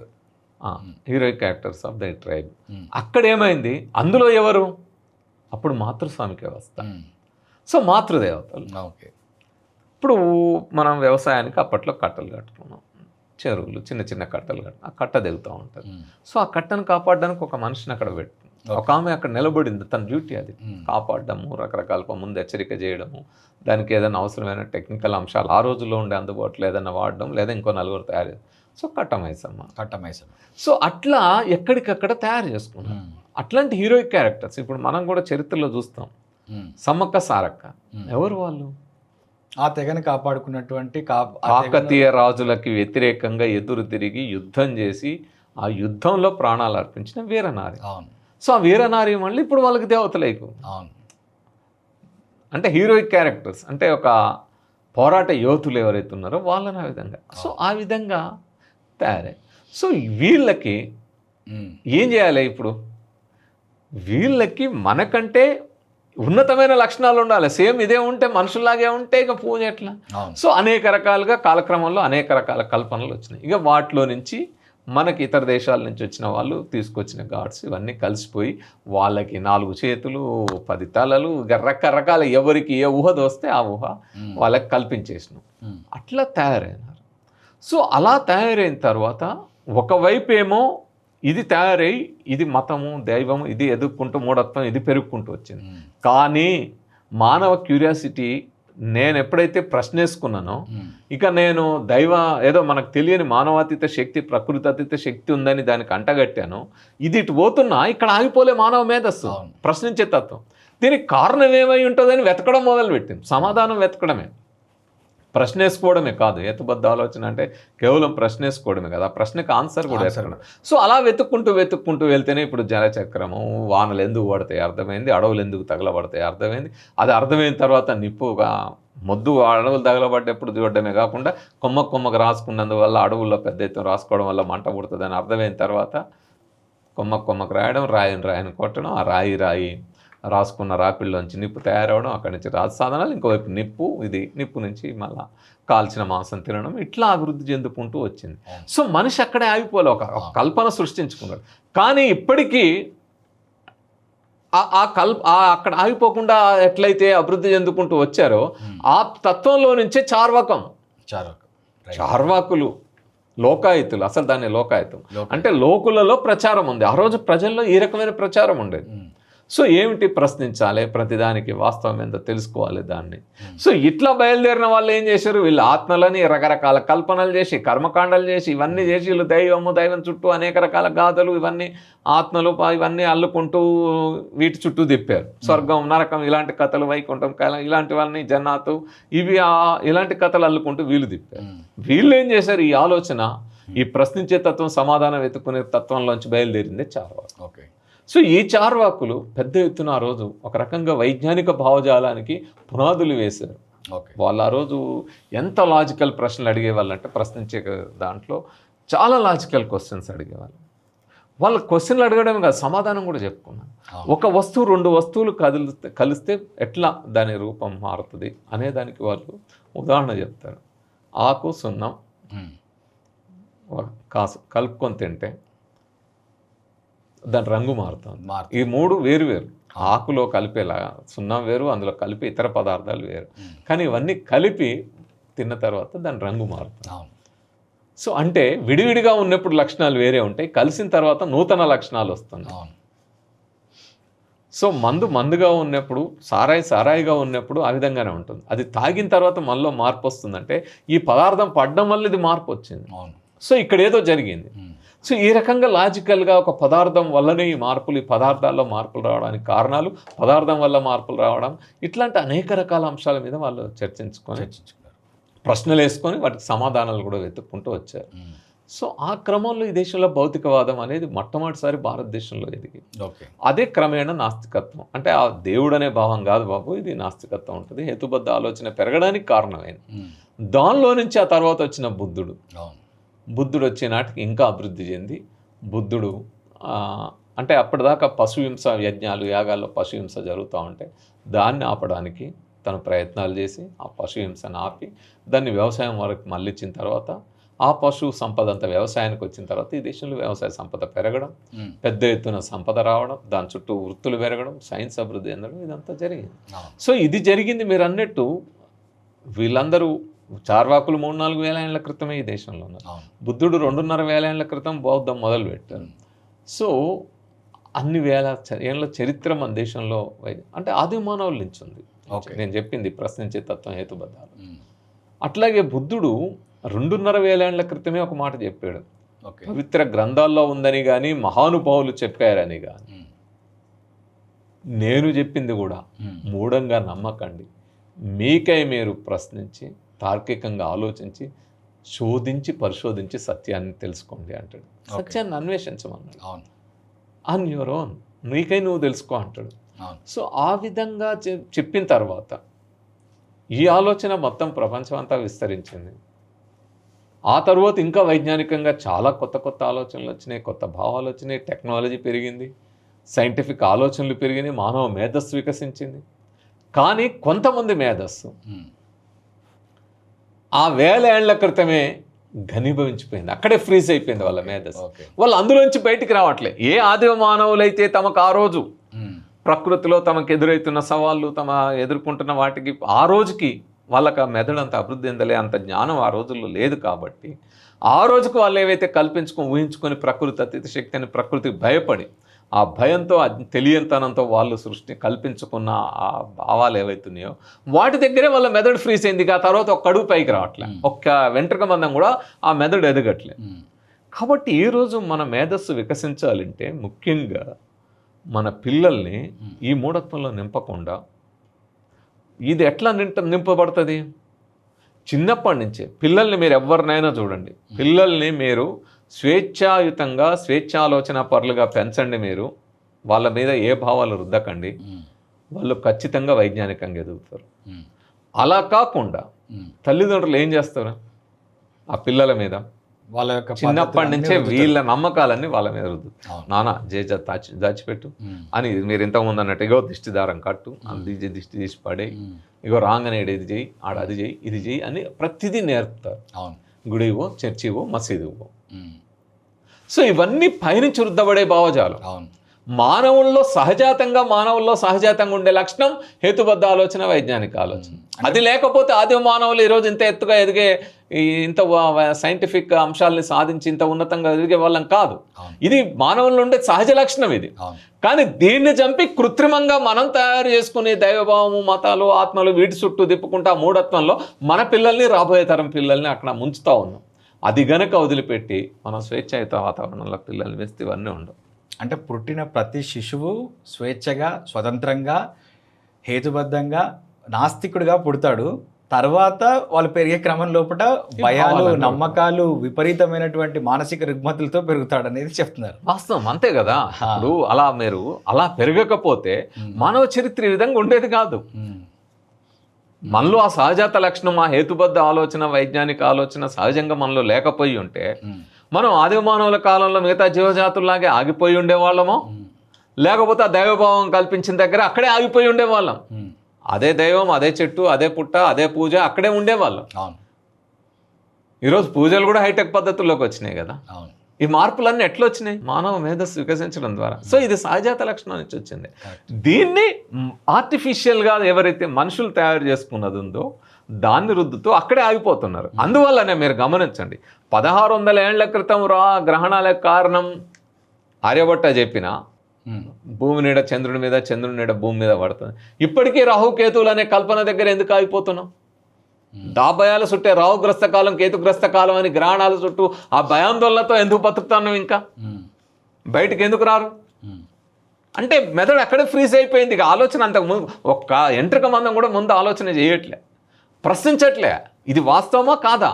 heroic characters of their tribe. అక్కడ ఏమైంది? అందులో ఎవరు? అప్పుడు మాతృస్వామిక వ్యవస్థ. సో మాతృదేవతలు. ఓకే. ఇప్పుడు మనం వ్యవసాయానికి అప్పట్లో కట్టలు కట్టుకున్నాం, చెరువులు, చిన్న చిన్న కట్టలు ఆ కట్ట దిగుతూ ఉంటుంది. సో ఆ కట్టను కాపాడడానికి ఒక మనిషిని అక్కడ పెట్టు, ఒక ఆమె అక్కడ నిలబడింది, తన డ్యూటీ అది కాపాడడము, రకరకాల ముందు హెచ్చరిక చేయడము, దానికి ఏదైనా అవసరమైన టెక్నికల్ అంశాలు ఆ రోజుల్లో ఉండే అందుబాటులో ఏదైనా వాడడం, లేదా ఇంకో నలుగురు తయారు. సో కట్టమైసమ్మ. సో అట్లా ఎక్కడికక్కడ తయారు చేసుకున్నాం. అట్లాంటి హీరోయిక్ క్యారెక్టర్స్ ఇప్పుడు మనం కూడా చరిత్రలో చూస్తాం. సమ్మక్క సారక్క ఎవరు? వాళ్ళు ఆ తెగని కాపాడుకున్నటువంటి కాకతీయ రాజులకి వ్యతిరేకంగా ఎదురు తిరిగి యుద్ధం చేసి ఆ యుద్ధంలో ప్రాణాలు అర్పించిన వీరనారి. సో ఆ వీరనారి మళ్ళీ ఇప్పుడు వాళ్ళకి దేవతలైకు. అంటే హీరోయిక్ క్యారెక్టర్స్ అంటే ఒక పోరాట యోధులు ఎవరైతే ఉన్నారో వాళ్ళని ఆ విధంగా. సో ఆ విధంగా తయారై. సో వీళ్ళకి ఏం చేయాలి ఇప్పుడు? వీళ్ళకి మనకంటే ఉన్నతమైన లక్షణాలు ఉండాలి. సేమ్ ఇదే ఉంటే, మనుషుల్లాగే ఉంటే ఇక పూజ ఎట్లా? సో అనేక రకాలుగా కాలక్రమంలో అనేక రకాల కల్పనలు వచ్చినాయి. ఇక వాటిలో నుంచి మనకి ఇతర దేశాల నుంచి వచ్చిన వాళ్ళు తీసుకొచ్చిన గాడ్స్ ఇవన్నీ కలిసిపోయి వాళ్ళకి 4 చేతులు, 10 తలలు, రకరకాల ఎవరికి ఏ ఊహ దోస్తే ఆ ఊహ వాళ్ళకి కల్పించేసినాం. అట్లా తయారైనారు. సో అలా తయారైన తర్వాత ఒకవైపు ఏమో ఇది తయారై ఇది మతము, దైవము, ఇది ఎదుర్కొంటూ మూఢత్వం ఇది పెరుగుకుంటూ వచ్చింది. కానీ మానవ క్యూరియాసిటీ నేను ఎప్పుడైతే ప్రశ్నేసుకున్నానో ఇక నేను ఏదో మనకు తెలియని మానవాతీత శక్తి, ప్రకృతి అతీత శక్తి ఉందని దానికి అంటగట్టాను. ఇది ఇటు పోతున్నా ఇక్కడ ఆగిపోలే మానవ మేధస్సు, ప్రశ్నించే తత్వం. దీనికి కారణం ఏమై ఉంటుందని వెతకడం మొదలుపెట్టింది. సమాధానం వెతకడమే, ప్రశ్నేసుకోవడమే కాదు. హేతుబద్ధ ఆలోచన అంటే కేవలం ప్రశ్నేసుకోవడమే కదా, ఆ ప్రశ్నకు ఆన్సర్ కూడా వెతకడం. సో అలా వెతుక్కుంటూ వెళ్తేనే ఇప్పుడు జలచక్రము, వానలు ఎందుకు పడతాయి అర్థమైంది, అడవులు ఎందుకు తగలబడతాయి అర్థమైంది. అది అర్థమైన తర్వాత నిప్పుగా మొద్దు అడవులు తగలబడ్డప్పుడు చూడడమే కాకుండా కొమ్మకు రాసుకున్నందువల్ల అడవుల్లో పెద్ద ఎత్తున రాసుకోవడం వల్ల మంట పుడుతుందని అర్థమైన తర్వాత కొమ్మకు రాయడం, రాయిని కొట్టడం, ఆ రాయి రాసుకున్న రాపిల్లోంచి నిప్పు తయారవడం, అక్కడి నుంచి రాజ సాధనాలు, ఇంకోవైపు నిప్పు నుంచి మళ్ళీ కాల్చిన మాంసం తినడం, ఇట్లా అభివృద్ధి చెందుకుంటూ వచ్చింది. సో మనిషి అక్కడే ఆగిపోలే, ఒక కల్పన సృష్టించుకున్నాడు. కానీ ఇప్పటికీ అక్కడ ఆగిపోకుండా ఎట్లయితే అభివృద్ధి చెందుకుంటూ వచ్చారో ఆ తత్వంలో నుంచే చార్వాకులు, లోకాయుతులు, అసలు దాన్ని లోకాయుతం అంటే లోకులలో ప్రచారం ఉంది. ఆ రోజు ప్రజల్లో ఈ రకమైన ప్రచారం ఉండేది. సో ఏమిటి ప్రశ్నించాలి, ప్రతిదానికి వాస్తవం ఏందో తెలుసుకోవాలి దాన్ని. సో ఇట్లా బయలుదేరిన వాళ్ళు ఏం చేశారు, వీళ్ళు ఆత్మలని రకరకాల కల్పనలు చేసి, కర్మకాండాలు చేసి, ఇవన్నీ చేసి వీళ్ళు దైవం చుట్టూ అనేక రకాల గాథలు, ఇవన్నీ ఆత్మలు ఇవన్నీ అల్లుకుంటూ వీటి చుట్టూ తిప్పారు. స్వర్గం, నరకం, ఇలాంటి కథలు, వైకుంఠం, ఇలాంటివన్నీ జన్నాతు, ఇవి ఇలాంటి కథలు అల్లుకుంటూ వీళ్ళు తిప్పారు. వీళ్ళు ఏం చేశారు, ఈ ఆలోచన, ఈ ప్రశ్నించే తత్వం, సమాధానం వెతుక్కునే తత్వంలోంచి బయలుదేరిందే చార్వాకు. ఓకే. సో ఈ చార్వాకులు పెద్ద ఎత్తున ఆ రోజు ఒక రకంగా వైజ్ఞానిక భావజాలానికి పునాదులు వేశారు. వాళ్ళు ఆ రోజు ఎంత లాజికల్ ప్రశ్నలు అడిగేవాళ్ళంటే, ప్రశ్నించే దాంట్లో చాలా లాజికల్ క్వశ్చన్స్ అడిగేవాళ్ళు. వాళ్ళ క్వశ్చన్లు అడగడం కాదు, సమాధానం కూడా చెప్పుకున్నాను. ఒక వస్తువు 2 వస్తువులు కలిస్తే ఎట్లా దాని రూపం మారుతుంది అనే దానికి వాళ్ళు ఉదాహరణ చెప్తారు. ఆకు, సున్నం, కాసు కలుపుకొని తింటే దాని రంగు మారుతుంది. ఈ 3 వేరు. ఆకులో కలిపేలా సున్నం వేరు, అందులో కలిపి ఇతర పదార్థాలు వేరు. కానీ ఇవన్నీ కలిపి తిన్న తర్వాత దాని రంగు మారుతుంది. సో అంటే విడివిడిగా ఉన్నప్పుడు లక్షణాలు వేరే ఉంటాయి, కలిసిన తర్వాత నూతన లక్షణాలు వస్తున్నాయి. సో మందుగా ఉన్నప్పుడు, సారాయిగా ఉన్నప్పుడు ఆ విధంగానే ఉంటుంది. అది తాగిన తర్వాత మనలో మార్పు వస్తుందంటే ఈ పదార్థం పడడం వల్ల ఇది మార్పు వచ్చింది. సో ఇక్కడ ఏదో జరిగింది. సో ఈ రకంగా లాజికల్గా ఒక పదార్థం వల్లనే ఈ మార్పులు, ఈ పదార్థాల్లో మార్పులు రావడానికి కారణాలు, పదార్థం వల్ల మార్పులు రావడం, ఇట్లాంటి అనేక రకాల అంశాల మీద వాళ్ళు చర్చించుకొని ప్రశ్నలు వేసుకొని వాటికి సమాధానాలు కూడా వెతుక్కుంటూ వచ్చారు. సో ఆ క్రమంలో ఈ దేశంలో భౌతికవాదం అనేది మొట్టమొదటిసారి భారతదేశంలో ఎదిగింది. అదే క్రమేణా నాస్తికత్వం, అంటే ఆ దేవుడు అనే భావం కాదు బాబు, ఇది నాస్తికత్వం ఉంటుంది, హేతుబద్ధ ఆలోచన పెరగడానికి కారణమైంది. దానిలో నుంచి ఆ తర్వాత వచ్చిన బుద్ధుడు వచ్చే నాటికి ఇంకా అభివృద్ధి చెంది, బుద్ధుడు అంటే అప్పటిదాకా పశుహింస యజ్ఞాలు, యాగాల్లో పశుహింస జరుగుతూ ఉంటే దాన్ని ఆపడానికి తను ప్రయత్నాలు చేసి ఆ పశుహింసను ఆపి దాన్ని వ్యవసాయం వరకు మళ్ళించిన తర్వాత, ఆ పశు సంపద అంతా వ్యవసాయానికి వచ్చిన తర్వాత ఈ దేశంలో వ్యవసాయ సంపద పెరగడం, పెద్ద ఎత్తున సంపద రావడం, దాని చుట్టూ వృత్తులు పెరగడం, సైన్స్ అభివృద్ధి చెందడం, ఇదంతా జరిగింది. సో ఇది జరిగింది. మీరు అన్నట్టు వీళ్ళందరూ చార్వాకులు 3-4 వేల ఏళ్ల క్రితమే ఈ దేశంలో ఉన్నారు. బుద్ధుడు 2.5 వేల ఏళ్ల క్రితం బౌద్ధం మొదలుపెట్టారు. సో అన్ని వేల ఏళ్ళ చరిత్ర మన దేశంలో అంటే ఆది మానవుల నుంచి ఉంది. నేను చెప్పింది ప్రశ్నించే తత్వం, హేతుబద్ధాలు. అట్లాగే బుద్ధుడు 2.5 వేల ఏళ్ల క్రితమే ఒక మాట చెప్పాడు, పవిత్ర గ్రంథాల్లో ఉందని కానీ, మహానుభావులు చెప్పారని కానీ. నేను చెప్పింది కూడా మూఢంగా నమ్మకండి, మీకై మీరు ప్రశ్నించి తార్కికంగా ఆలోచించి శోధించి పరిశోధించి సత్యాన్ని తెలుసుకోండి అంటాడు. సత్యాన్ని అన్వేషించమన్నాడు. ఆన్ యువర్ ఓన్, నీకై నువ్వు తెలుసుకో అంటాడు. సో ఆ విధంగా చెప్పిన తర్వాత ఈ ఆలోచన మొత్తం ప్రపంచం అంతా విస్తరించింది. ఆ తర్వాత ఇంకా వైజ్ఞానికంగా చాలా కొత్త ఆలోచనలు వచ్చినాయి, కొత్త భావాలు వచ్చినాయి, టెక్నాలజీ పెరిగింది, సైంటిఫిక్ ఆలోచనలు పెరిగినాయి, మానవ మేధస్సు వికసించింది. కానీ కొంతమంది మేధస్సు ఆ 1000 ఏళ్ల క్రితమే ఘనీభవించిపోయింది, అక్కడే ఫ్రీజ్ అయిపోయింది వాళ్ళ మేధస్సు. వాళ్ళు అందులోంచి బయటికి రావట్లే. ఏ ఆదిమ మానవులైతే తమకు ఆ రోజు ప్రకృతిలో తమకు ఎదురవుతున్న సవాళ్ళు, తమ ఎదుర్కొంటున్న వాటికి ఆ రోజుకి వాళ్ళకి ఆ మెదడు అంత అభివృద్ధి చెందలే, అంత జ్ఞానం ఆ రోజుల్లో లేదు. కాబట్టి ఆ రోజుకు వాళ్ళు ఏవైతే కల్పించుకొని ఊహించుకొని ప్రకృతి అతీత శక్తి అని ప్రకృతికి భయపడి, ఆ భయంతో తెలియనితనంతో వాళ్ళు కల్పించుకున్న ఆ భావాలు ఏవైతున్నాయో వాటి దగ్గరే వాళ్ళ మెదడు ఫ్రీజ్ అయింది. ఆ తర్వాత ఒక్క అడుగు పైకి రావట్లే, ఒక్క వెంట్రుక మందం కూడా ఆ మెదడు ఎదగట్లే. కాబట్టి ఈరోజు మన మేధస్సు వికసించాలంటే ముఖ్యంగా మన పిల్లల్ని ఈ మూఢత్వంలో నింపకుండా, ఇది ఎట్లా నింపబడుతుంది? చిన్నప్పటి నుంచే పిల్లల్ని మీరు ఎవరినైనా చూడండి, పిల్లల్ని మీరు స్వేచ్ఛాయుతంగా స్వేచ్ఛాలోచన పరులుగా పెంచండి. మీరు వాళ్ళ మీద ఏ భావాలు రుద్దకండి, వాళ్ళు ఖచ్చితంగా వైజ్ఞానికంగా ఎదుగుతారు. అలా కాకుండా తల్లిదండ్రులు ఏం చేస్తారు, ఆ పిల్లల మీద వాళ్ళ యొక్క చిన్నప్పటి నుంచే వీళ్ళ నమ్మకాలన్నీ వాళ్ళ మీద రుద్దు. నానా దాచిపెట్టు అని మీరు ఇంతకుముందు అన్నట్టు, ఇగో దిష్టి దారం కట్టు, దిష్టి తీసి పడే, ఇగో రాంగ్ అనేది ఇది చెయ్యి, ఆడ అది చెయ్యి, ఇది చెయ్యి అని ప్రతిదీ నేర్పుతారు. గుడివో, చర్చివో, మసీదువో. సో ఇవన్నీ పైనుంచి రుద్దబడే భావజాలం. మానవుల్లో సహజాతంగా ఉండే లక్షణం హేతుబద్ధ ఆలోచన, వైజ్ఞానిక ఆలోచన. అది లేకపోతే ఆదిమ మానవులు ఈరోజు ఇంత ఎత్తుగా ఎదిగే, ఇంత సైంటిఫిక్ అంశాలని సాధించి ఇంత ఉన్నతంగా ఎదిగే వాళ్ళం కాదు. ఇది మానవుల్లో ఉండే సహజ లక్షణం ఇది. కానీ దీన్ని చంపి కృత్రిమంగా మనం తయారు చేసుకుని దైవభావము, మతాలు, ఆత్మలు వీటి చుట్టూ తిప్పుకుంటా మూఢత్వంలో మన పిల్లల్ని, రాబోయే తరం పిల్లల్ని అక్కడ ముంచుతా ఉన్నాం. అది గనక వదిలిపెట్టి మనం స్వేచ్ఛాయుత వాతావరణంలో పిల్లల్ని వేస్తే ఇవన్నీ ఉండవు. అంటే పుట్టిన ప్రతి శిశువు స్వేచ్ఛగా, స్వతంత్రంగా, హేతుబద్ధంగా, నాస్తికుడిగా పుడతాడు. తర్వాత వాళ్ళు పెరిగే క్రమం లోపల భయాలు, నమ్మకాలు, విపరీతమైనటువంటి మానసిక రుగ్మతులతో పెరుగుతాడు అనేది చెప్తున్నారు. వాస్తవం అంతే కదా. ఇప్పుడు మీరు అలా పెరగకపోతే మానవ చరిత్ర ఈ విధంగా ఉండేది కాదు. మనలో ఆ సహజాత లక్షణం, ఆ హేతుబద్ధ ఆలోచన, వైజ్ఞానిక ఆలోచన సహజంగా మనలో లేకపోయి ఉంటే మనం ఆదిమ మానవుల కాలంలో మిగతా జీవజాతుల్లాగే ఆగిపోయి ఉండేవాళ్ళమో, లేకపోతే ఆ దైవభావం కల్పించిన దగ్గర అక్కడే ఆగిపోయి ఉండేవాళ్ళం. అదే దైవం, అదే చెట్టు, అదే పుట్ట, అదే పూజ, అక్కడే ఉండేవాళ్ళం. ఈరోజు పూజలు కూడా హైటెక్ పద్ధతుల్లోకి వచ్చినాయి కదా. ఈ మార్పులన్నీ ఎట్లా వచ్చినాయి? మానవ మేధస్సు వికసించడం ద్వారా. సో ఇది సహజాత లక్షణం నుంచి వచ్చింది. దీన్ని ఆర్టిఫిషియల్గా ఎవరైతే మనుషులు తయారు చేసుకున్నది ఉందో దాన్ని రుద్దుతూ అక్కడే ఆగిపోతున్నారు. అందువల్లనే మీరు గమనించండి, 1600 ఏళ్ల క్రితం గ్రహణాలకు కారణం ఆర్యభట్ట చెప్పిన భూమి నీడ చంద్రుడి మీద, చంద్రుడి నీడ భూమి మీద పడుతుంది. ఇప్పటికీ రాహుకేతువులు అనే కల్పన దగ్గర ఎందుకు ఆగిపోతున్నాం? భయాల చుట్టే రాహుగ్రస్త కాలం, కేతుగ్రస్త కాలం అని గ్రహణాల చుట్టూ ఆ భయాందోళనతో ఎందుకు బతుకుతాను? ఇంకా బయటికి ఎందుకు రారు? అంటే మెదడు అక్కడే ఫ్రీజ్ అయిపోయింది. ఇక ఆలోచన అంతకు ముందు ఒక్క ఎంట్రిక మందం కూడా ముందు ఆలోచన చేయట్లే, ప్రశ్నించట్లే. ఇది వాస్తవమా కాదా?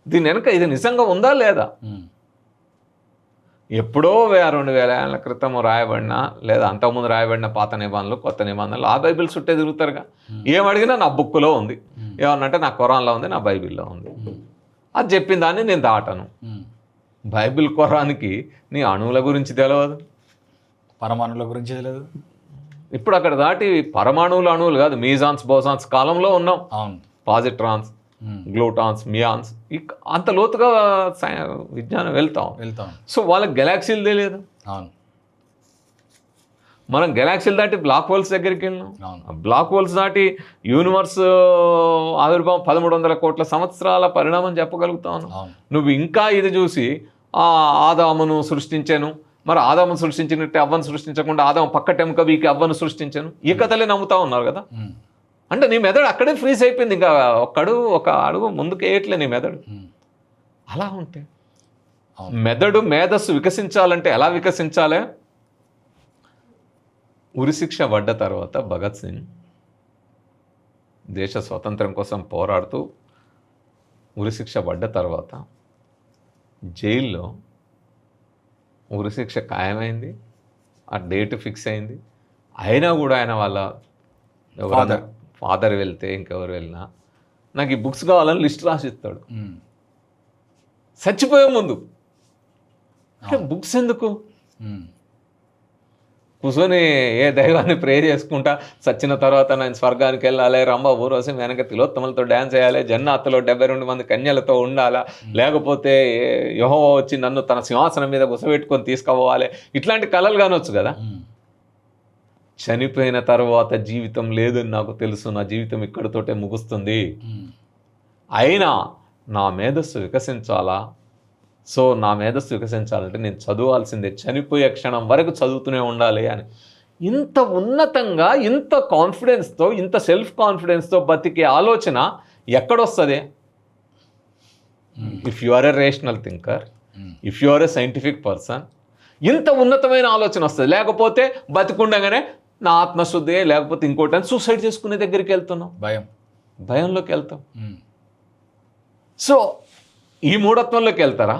దీని వెనక ఇది నిజంగా ఉందా లేదా? ఎప్పుడో 2000 ఏళ్ల క్రితం రాయబడిన, లేదా అంతకుముందు రాయబడిన పాత నిబంధనలు, కొత్త నిబంధనలు ఆ బైబిల్ చుట్టే తిరుగుతారుగా. ఏమడిగినా నా బుక్లో ఉంది, ఏమన్నంటే నా ఖురాన్లో ఉంది, నా బైబిల్లో ఉంది. అది చెప్పిన దాన్ని నేను దాటను. బైబిల్ ఖురాన్కి నీ అణువుల గురించి తెలియదు, పరమాణువుల గురించి తెలియదు. ఇప్పుడు అక్కడ దాటి పరమాణువులు, అణువులు కాదు, మీజాన్స్, బోసాన్స్ కాలంలో ఉన్నాం. పాజిట్రాన్స్, గ్లూటాన్స్, మియాన్స్, అంత లోతుగా విజ్ఞానం వెళ్తాం. సో వాళ్ళకి గెలాక్సీలు తెలియదు. మనం గెలాక్సీలు దాటి బ్లాక్ హోల్స్ దగ్గరికి వెళ్ళినాం. బ్లాక్ హోల్స్ దాటి యూనివర్స్ ఆవిర్భావం 1300 కోట్ల సంవత్సరాల పరిణామం చెప్పగలుగుతా ఉన్నాం. నువ్వు ఇంకా ఇది చూసి ఆదామును సృష్టించాను, మరి ఆదామును సృష్టించినట్టే అవ్వను సృష్టించకుండా ఆదాము పక్క టెంక వీకి అవ్వను సృష్టించాను, ఈ కథలే నమ్ముతా ఉన్నారు కదా. అంటే నీ మెదడు అక్కడే ఫ్రీజ్ అయిపోయింది. ఇంకా ఒక అడుగు ముందుకు వేయట్లే నీ మెదడు. అలా ఉంటే మెదడు, మేధస్సు వికసించాలంటే ఎలా వికసించాలే? ఉరిశిక్ష పడ్డ తర్వాత భగత్ సింగ్ దేశ స్వాతంత్రం కోసం పోరాడుతూ ఉరిశిక్ష పడ్డ తర్వాత జైల్లో ఉరిశిక్ష ఖాయమైంది, ఆ డేట్ ఫిక్స్ అయింది. అయినా కూడా ఆయన వాళ్ళ ఎవరైనా ఫాదర్ వెళ్తే, ఇంకెవరు వెళ్ళినా నాకు ఈ బుక్స్ కావాలని లిస్ట్ రాసిస్తాడు చచ్చిపోయే ముందు. అంటే బుక్స్ ఎందుకు? కూర్చొని ఏ దైవాన్ని ప్రే చేసుకుంటా చచ్చిన తర్వాత నేను స్వర్గానికి వెళ్ళాలి, రంభ ఊర్వశి వెనక తిలోత్తమలతో డ్యాన్స్ చేయాలి, జన్నాత్తులో 72 మంది కన్యలతో ఉండాలా, లేకపోతే యెహోవా వచ్చి నన్ను తన సింహాసనం మీద గుసబెట్టుకొని తీసుకుపోవాలి, ఇట్లాంటి కలలు కానొచ్చు కదా. చనిపోయిన తర్వాత జీవితం లేదని నాకు తెలుసు, నా జీవితం ఇక్కడితోటే ముగుస్తుంది. అయినా నా మేధస్సు వికసించాలా? సో నా మేధస్సు వికసించాలంటే నేను చదవాల్సిందే, చనిపోయే క్షణం వరకు చదువుతూనే ఉండాలి అని. ఇంత ఉన్నతంగా, ఇంత కాన్ఫిడెన్స్తో, ఇంత సెల్ఫ్ కాన్ఫిడెన్స్తో బతికే ఆలోచన ఎక్కడొస్తుంది? If you are a rational thinker, if you are a scientific person, ఇంత ఉన్నతమైన ఆలోచన వస్తుంది. లేకపోతే బతికుండగానే నా ఆత్మశుద్ధి, లేకపోతే ఇంకోటి అని సూసైడ్ చేసుకునే దగ్గరికి వెళ్తున్నాం, భయంలోకి వెళ్తాం. సో ఈ మూఢత్వంలోకి వెళ్తారా?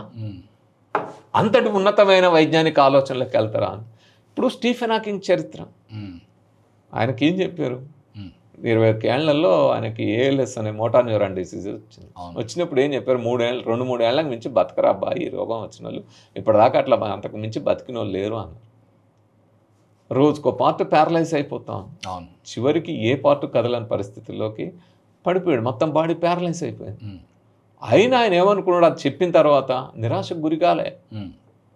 అంతటి ఉన్నతమైన వైజ్ఞానిక ఆలోచనలోకి వెళ్తారా? ఇప్పుడు స్టీఫెన్ హాకింగ్ చరిత్ర, ఆయనకి ఏం చెప్పారు? 21 ఏళ్లలో ఆయనకి ALS అనే మోటార్ న్యూరాన్ డిసీజ్ వచ్చింది. వచ్చినప్పుడు ఏం చెప్పారు? 2-3 ఏళ్ళకి మించి బతకరా అబ్బా, ఈ రోగం వచ్చిన వాళ్ళు ఇప్పటిదాకా అట్లా అంతకు మించి బతికిన వాళ్ళు లేరు అన్నారు. రోజుకో పార్ట్ ప్యారలైజ్ అయిపోతాం. చివరికి ఏ పార్ట్ కదలని పరిస్థితుల్లోకి పడిపోయాడు, మొత్తం బాడీ ప్యారలైజ్ అయిపోయింది. అయినా ఆయన ఏమనుకున్నాడు? అది చెప్పిన తర్వాత నిరాశకు గురికాలే.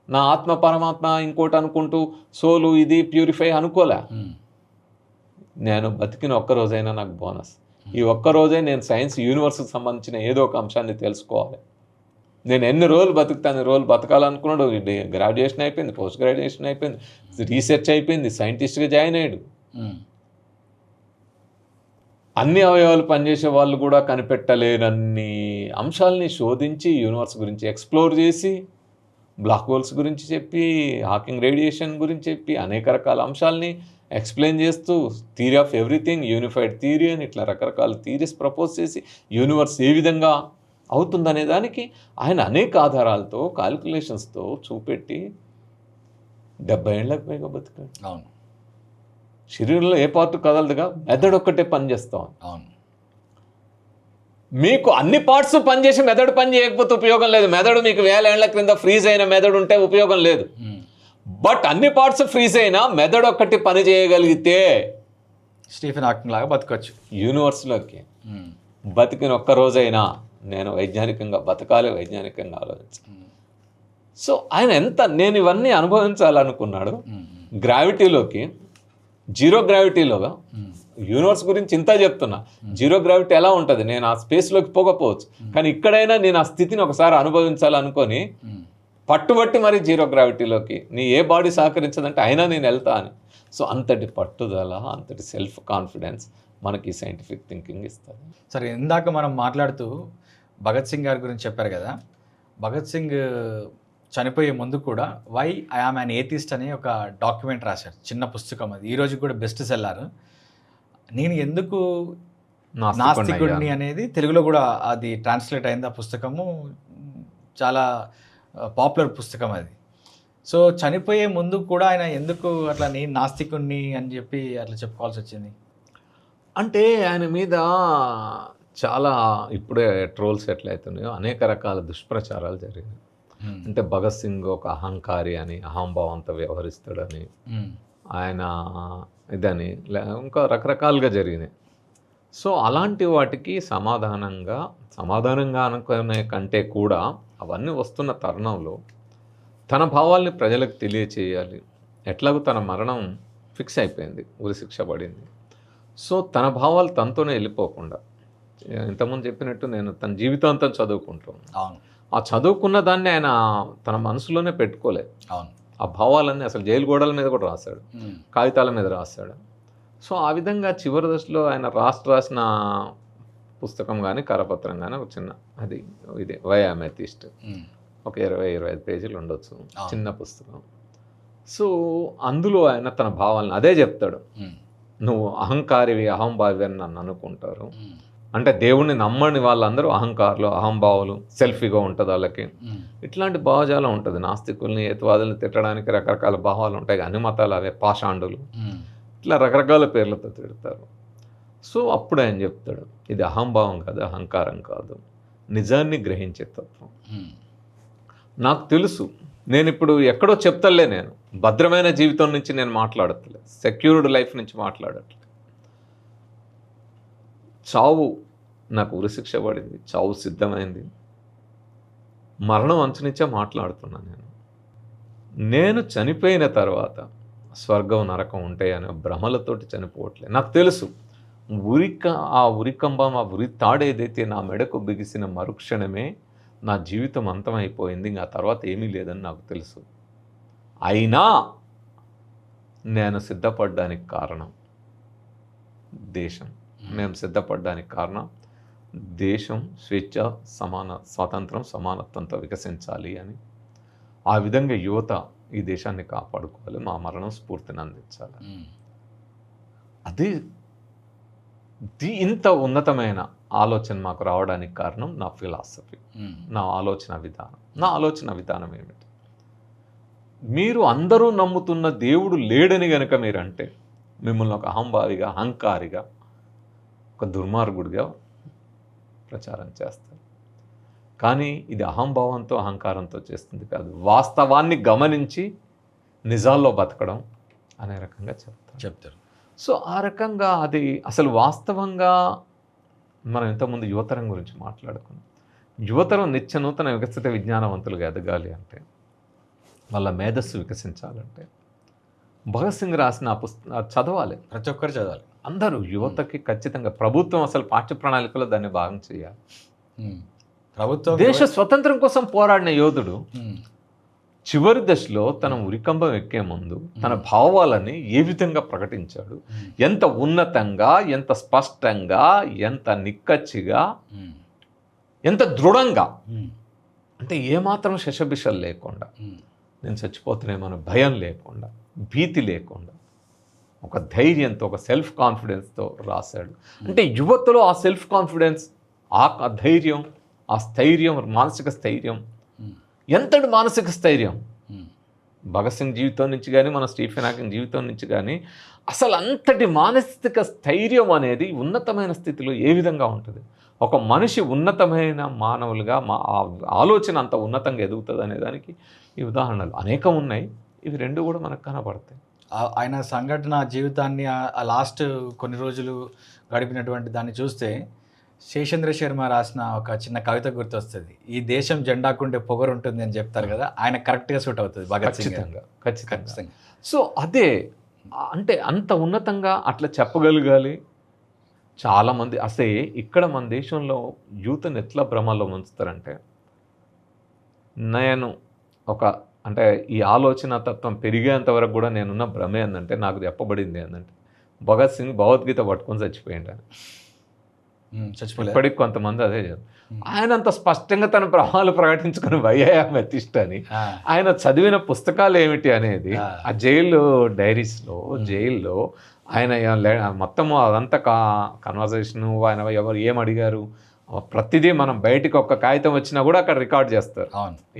నా ఆత్మ పరమాత్మ ఇంకోటి అనుకుంటూ సోలు ఇది ప్యూరిఫై అనుకోలే. నేను బతికిన ఒక్కరోజైనా నాకు బోనస్. ఈ ఒక్కరోజే నేను సైన్స్ యూనివర్స్కి సంబంధించిన ఏదో ఒక అంశాన్ని తెలుసుకోవాలి. నేను ఎన్ని రోజులు బతుకుతాను, ఎన్ని రోజులు బతకాలనుకున్నాడు. గ్రాడ్యుయేషన్ అయిపోయింది, పోస్ట్ గ్రాడ్యుయేషన్ అయిపోయింది, రీసెర్చ్ అయిపోయింది, సైంటిస్ట్గా జాయిన్ అయ్యాడు. అన్ని అవయవాలు పనిచేసే వాళ్ళు కూడా కనిపెట్టలేనన్ని అంశాలని శోధించి యూనివర్స్ గురించి ఎక్స్ప్లోర్ చేసి, బ్లాక్ హోల్స్ గురించి చెప్పి, హాకింగ్ రేడియేషన్ గురించి చెప్పి, అనేక రకాల అంశాలని ఎక్స్ప్లెయిన్ చేస్తూ, theory of everything, unified theory అని ఇట్లా రకరకాల థియరీస్ ప్రపోజ్ చేసి యూనివర్స్ ఏ విధంగా అవుతుందనే దానికి ఆయన అనేక ఆధారాలతో, కాలిక్యులేషన్స్తో చూపెట్టి 70 ఏళ్ళకు పైగా బతికాడు. అవును. శరీరంలో ఏ పార్ట్ కదలదుగా, మెదడు ఒక్కటే పని చేస్తాం. అవును. మీకు అన్ని పార్ట్స్ పనిచేసి మెదడు పని చేయకపోతే ఉపయోగం లేదు. మెదడు మీకు 1000 ఏళ్ల క్రింద ఫ్రీజ్ అయిన మెదడు ఉంటే ఉపయోగం లేదు. బట్ అన్ని పార్ట్స్ ఫ్రీజ్ అయినా మెదడు ఒక్కటి పని చేయగలిగితే స్టీఫెన్ హాకింగ్ లాగా బతకొచ్చు. యూనివర్స్లోకి బతికిన ఒక్క రోజైనా నేను వైజ్ఞానికంగా బతకాలి, వైజ్ఞానికంగా ఆలోచించాలి. సో ఆయన నేను ఇవన్నీ అనుభవించాలనుకున్నాడు. గ్రావిటీలోకి, జీరో గ్రావిటీలోగా యూనివర్స్ గురించి ఇంత చెప్తున్నా. జీరో గ్రావిటీ ఎలా ఉంటుంది, నేను ఆ స్పేస్లోకి పోకపోవచ్చు, కానీ ఇక్కడైనా నేను ఆ స్థితిని ఒకసారి అనుభవించాలనుకొని పట్టుబట్టి మరి జీరో గ్రావిటీలోకి, నీ ఏ బాడీ సహకరించదంటే అయినా నేను వెళ్తా అని. సో అంతటి పట్టుదల, అంతటి సెల్ఫ్ కాన్ఫిడెన్స్ మనకి సైంటిఫిక్ థింకింగ్ ఇస్తుంది. సరే, ఇందాక మనం మాట్లాడుతూ భగత్ సింగ్ గారి గురించి చెప్పారు కదా. భగత్ సింగ్ చనిపోయే ముందు కూడా why I am an atheist అని ఒక డాక్యుమెంట్ రాశారు, చిన్న పుస్తకం. అది ఈరోజు కూడా బెస్ట్ సెల్లర్. నేను ఎందుకు నాస్తికుడిని అనేది తెలుగులో కూడా అది ట్రాన్స్లేట్ అయింది. ఆ పుస్తకము చాలా పాపులర్ పుస్తకం అది. సో చనిపోయే ముందు కూడా ఆయన ఎందుకు అట్లా నేను నాస్తికుడిని అని చెప్పి అట్లా చెప్పుకోవాల్సి వచ్చింది? అంటే ఆయన మీద చాలా ఇప్పుడే ట్రోల్స్ ఎట్లయితున్నాయో అనేక రకాల దుష్ప్రచారాలు జరిగినాయి. అంటే భగత్ సింగ్ ఒక అహంకారి అని, అహంభావంతో వ్యవహరిస్తాడని, ఆయన ఇదని ఇంకా రకరకాలుగా జరిగినాయి. సో అలాంటి వాటికి సమాధానంగా అనుకునే కంటే కూడా అవన్నీ వస్తున్న తరుణంలో తన భావాల్ని ప్రజలకు తెలియచేయాలి. ఎట్లాగో తన మరణం ఫిక్స్ అయిపోయింది, ఉరిశిక్ష పడింది. సో తన భావాలు తనతోనే వెళ్ళిపోకుండా, ఇంతకుముందు చెప్పినట్టు నేను తన జీవితాంతం చదువుకుంటాను. అవును. ఆ చదువుకున్న దాన్ని ఆయన తన మనసులోనే పెట్టుకోలేదు. అవును. ఆ భావాలన్నీ అసలు జైలు గోడల మీద కూడా రాశాడు, కాగితాల మీద రాశాడు. సో ఆ విధంగా చివరి దశలో ఆయన రాసిన పుస్తకం కానీ కరపత్రం కానీ ఒక చిన్న ఇదే వై ఐ యామ్ ఏథిస్ట్, ఒక 20-25 పేజీలు ఉండొచ్చు, చిన్న పుస్తకం. సో అందులో ఆయన తన భావాలను అదే చెప్తాడు. నువ్వు అహంకారివి, అహంభావి అని నన్ను అనుకుంటారు. అంటే దేవుణ్ణి నమ్మని వాళ్ళందరూ అహంకారులు, అహంభావులు, సెల్ఫీగా ఉంటుంది వాళ్ళకి. ఇట్లాంటి భావజాలం ఉంటుంది. నాస్తికుల్ని, హేతువాదుల్ని తిట్టడానికి రకరకాల భావాలు ఉంటాయి. అన్ని మతాలు అవే, పాషాండులు, ఇట్లా రకరకాల పేర్లతో తిడతారు. సో అప్పుడు ఆయన చెప్తాడు, ఇది అహంభావం కాదు, అహంకారం కాదు, నిజాన్ని గ్రహించే తత్వం. నాకు తెలుసు, నేను ఇప్పుడు ఎక్కడో చెప్తలే, నేను భద్రమైన జీవితం నుంచి నేను మాట్లాడట్లే, సెక్యూర్డ్ లైఫ్ నుంచి మాట్లాడట్లే. చావు నాకు ఉరిశిక్ష పడింది, చావు సిద్ధమైంది, మరణం అంచునిచ్చే మాట్లాడుతున్నాను. నేను చనిపోయిన తర్వాత స్వర్గం నరకం ఉంటాయనే భ్రమలతోటి చనిపోవట్లే. నాకు తెలుసు ఆ ఉరికంబం, ఆ ఉరి తాడేదైతే నా మెడకు బిగిసిన మరుక్షణమే నా జీవితం అంతమైపోయింది, ఇంకా తర్వాత ఏమీ లేదని నాకు తెలుసు. అయినా నేను సిద్ధపడడానికి కారణం దేశం. మేము సిద్ధపడడానికి కారణం దేశం స్వేచ్ఛ, స్వాతంత్రం, సమానత్వంతో వికసించాలి అని. ఆ విధంగా యువత ఈ దేశాన్ని కాపాడుకోవాలి, మా మరణం స్ఫూర్తిని అందించాలి. అది ఇంత ఉన్నతమైన ఆలోచన మాకు రావడానికి కారణం నా ఫిలాసఫీ, నా ఆలోచన విధానం ఏమిటి? మీరు అందరూ నమ్ముతున్న దేవుడు లేడని గనక మీరంటే మిమ్మల్ని ఒక అహంభావిగా, అహంకారిగా, ఒక దుర్మార్గుడిగా ప్రచారం చేస్తారు. కానీ ఇది అహంభావంతో, అహంకారంతో చేస్తుంది కాదు, వాస్తవాన్ని గమనించి నిజాల్లో బతకడం అనే రకంగా చెప్తారు. సో ఆ రకంగా అది అసలు వాస్తవంగా మనం ఇంతకుముందు యువతరం గురించి మాట్లాడుకున్నాం. యువతరం నిత్య నూతన వికసిత విజ్ఞానవంతులుగా ఎదగాలి అంటే వాళ్ళ మేధస్సు వికసించాలంటే భగత్ సింగ్ రాసిన ఆ పుస్తకం చదవాలి, ప్రతి ఒక్కరు చదవాలి. అందరూ యువతకి ఖచ్చితంగా. ప్రభుత్వం అసలు పాఠ్య ప్రణాళికలో దాన్ని భాగం చేయాలి. ప్రభుత్వం దేశ స్వతంత్రం కోసం పోరాడిన యోధుడు ఉమ్, చివరి దశలో తన ఉరికంబం ఎక్కే ముందు తన భావాలని ఏ విధంగా ప్రకటించాడు, ఎంత ఉన్నతంగా, ఎంత స్పష్టంగా, ఎంత నిక్కచ్చిగా, ఉమ్, ఎంత దృఢంగా, ఉమ్, అంటే ఏమాత్రం శశబిషలు లేకుండా, ఉమ్, నేను చచ్చిపోతున్నామన్న భయం లేకుండా, భీతి లేకుండా, ఒక ధైర్యంతో, ఒక సెల్ఫ్ కాన్ఫిడెన్స్తో రాశాడు. అంటే యువతలో ఆ సెల్ఫ్ కాన్ఫిడెన్స్, ఆ ధైర్యం, ఆ స్థైర్యం, మానసిక స్థైర్యం, ఉమ్, ఎంతటి మానసిక స్థైర్యం ఉమ్, భగత్ సింగ్ జీవితం నుంచి కానీ మన స్టీఫెన్ హాకింగ్ జీవితం నుంచి కానీ అసలు అంతటి మానసిక స్థైర్యం అనేది ఉన్నతమైన స్థితిలో ఏ విధంగా ఉంటుంది? ఒక మనిషి ఉన్నతమైన మానవులుగా ఆ ఆలోచన అంత ఉన్నతంగా ఎదుగుతుంది అనే దానికి ఈ ఉదాహరణలు అనేకం ఉన్నాయి. ఇవి రెండు కూడా మనకు కనబడతాయి. ఆయన సంఘటన జీవితాన్ని ఆ లాస్ట్ కొన్ని రోజులు గడిపినటువంటి దాన్ని చూస్తే శేషేంద్ర శర్మ రాసిన ఒక చిన్న కవిత గుర్తొస్తుంది. ఈ దేశం జెండాకుండే పొగరు ఉంటుంది అని చెప్తారు కదా, ఆయన కరెక్ట్గా సూట్ అవుతుంది భగత్ సింగ్. ఖచ్చితంగా. సో అదే, అంటే అంత ఉన్నతంగా అట్లా చెప్పగలగాలి. చాలామంది అసలు ఇక్కడ మన దేశంలో యూత్ని ఎట్లా భ్రమలో ఉంచుతారంటే, నేను అంటే ఈ ఆలోచన తత్వం పెరిగేంత వరకు కూడా నేనున్న భ్రమే ఏంటంటే, నాకు చెప్పబడింది ఏంటంటే భగత్ సింగ్ భగవద్గీత పట్టుకొని చచ్చిపోయిండు. ఇప్పటికి కొంతమంది అదే చెప్తారు. ఆయన అంత స్పష్టంగా తన ప్రభావాలు ప్రకటించుకుని వయ్యామెతిష్ట అని ఆయన చదివిన పుస్తకాలు ఏమిటి అనేది ఆ జైలు డైరీస్లో, జైల్లో ఆయన మొత్తం అదంతా కన్వర్జేషను, ఆయన ఎవరు ఏం అడిగారు, ప్రతిదీ మనం బయటికి ఒక్క కాగితం వచ్చినా కూడా అక్కడ రికార్డ్ చేస్తారు.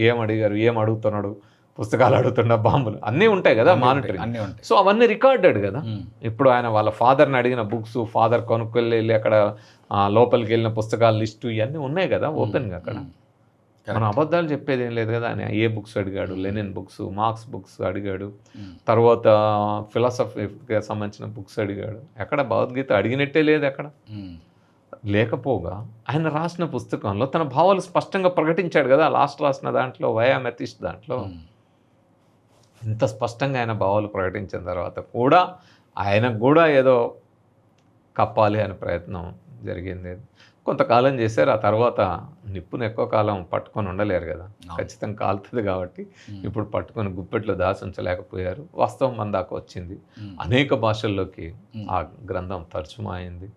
ఏం అడిగారు, ఏం అడుగుతున్నాడు, పుస్తకాలు అడుగుతున్న, బాంబులు అన్నీ ఉంటాయి కదా, మానిటరింగ్. సో అవన్నీ రికార్డెడ్ కదా. ఇప్పుడు ఆయన వాళ్ళ ఫాదర్ని అడిగిన బుక్స్, ఫాదర్ కొనుక్కెళ్ళి అక్కడ లోపలికి వెళ్ళిన పుస్తకాల లిస్టు ఇవన్నీ ఉన్నాయి కదా ఓపెన్గా. అక్కడ మనం అబద్ధాలు చెప్పేది ఏం లేదు కదా. ఆయన ఏ బుక్స్ అడిగాడు, లెనిన్ బుక్స్, మార్క్స్ బుక్స్ అడిగాడు, తర్వాత ఫిలాసఫీకి సంబంధించిన బుక్స్ అడిగాడు. ఎక్కడ భగవద్గీత అడిగినట్టే లేదు ఎక్కడ. లేకపోగా ఆయన రాసిన పుస్తకంలో తన భావాలు స్పష్టంగా ప్రకటించాడు కదా. లాస్ట్ రాసిన దాంట్లో వయామెతిస్ట్ దాంట్లో ఇంత స్పష్టంగా ఆయన భావాలు ప్రకటించిన తర్వాత కూడా ఆయనకు కూడా ఏదో కప్పాలి అనే ప్రయత్నం జరిగింది. కొంతకాలం చేశారు. ఆ తర్వాత నిప్పును ఎక్కువ కాలం పట్టుకొని ఉండలేరు కదా, ఖచ్చితంగా కాలుతుంది కాబట్టి ఇప్పుడు పట్టుకొని గుప్పెట్లో దాచి ఉంచలేకపోయారు. వాస్తవం మన దాకా వచ్చింది. అనేక భాషల్లోకి ఆ గ్రంథం తర్జుమా అయింది.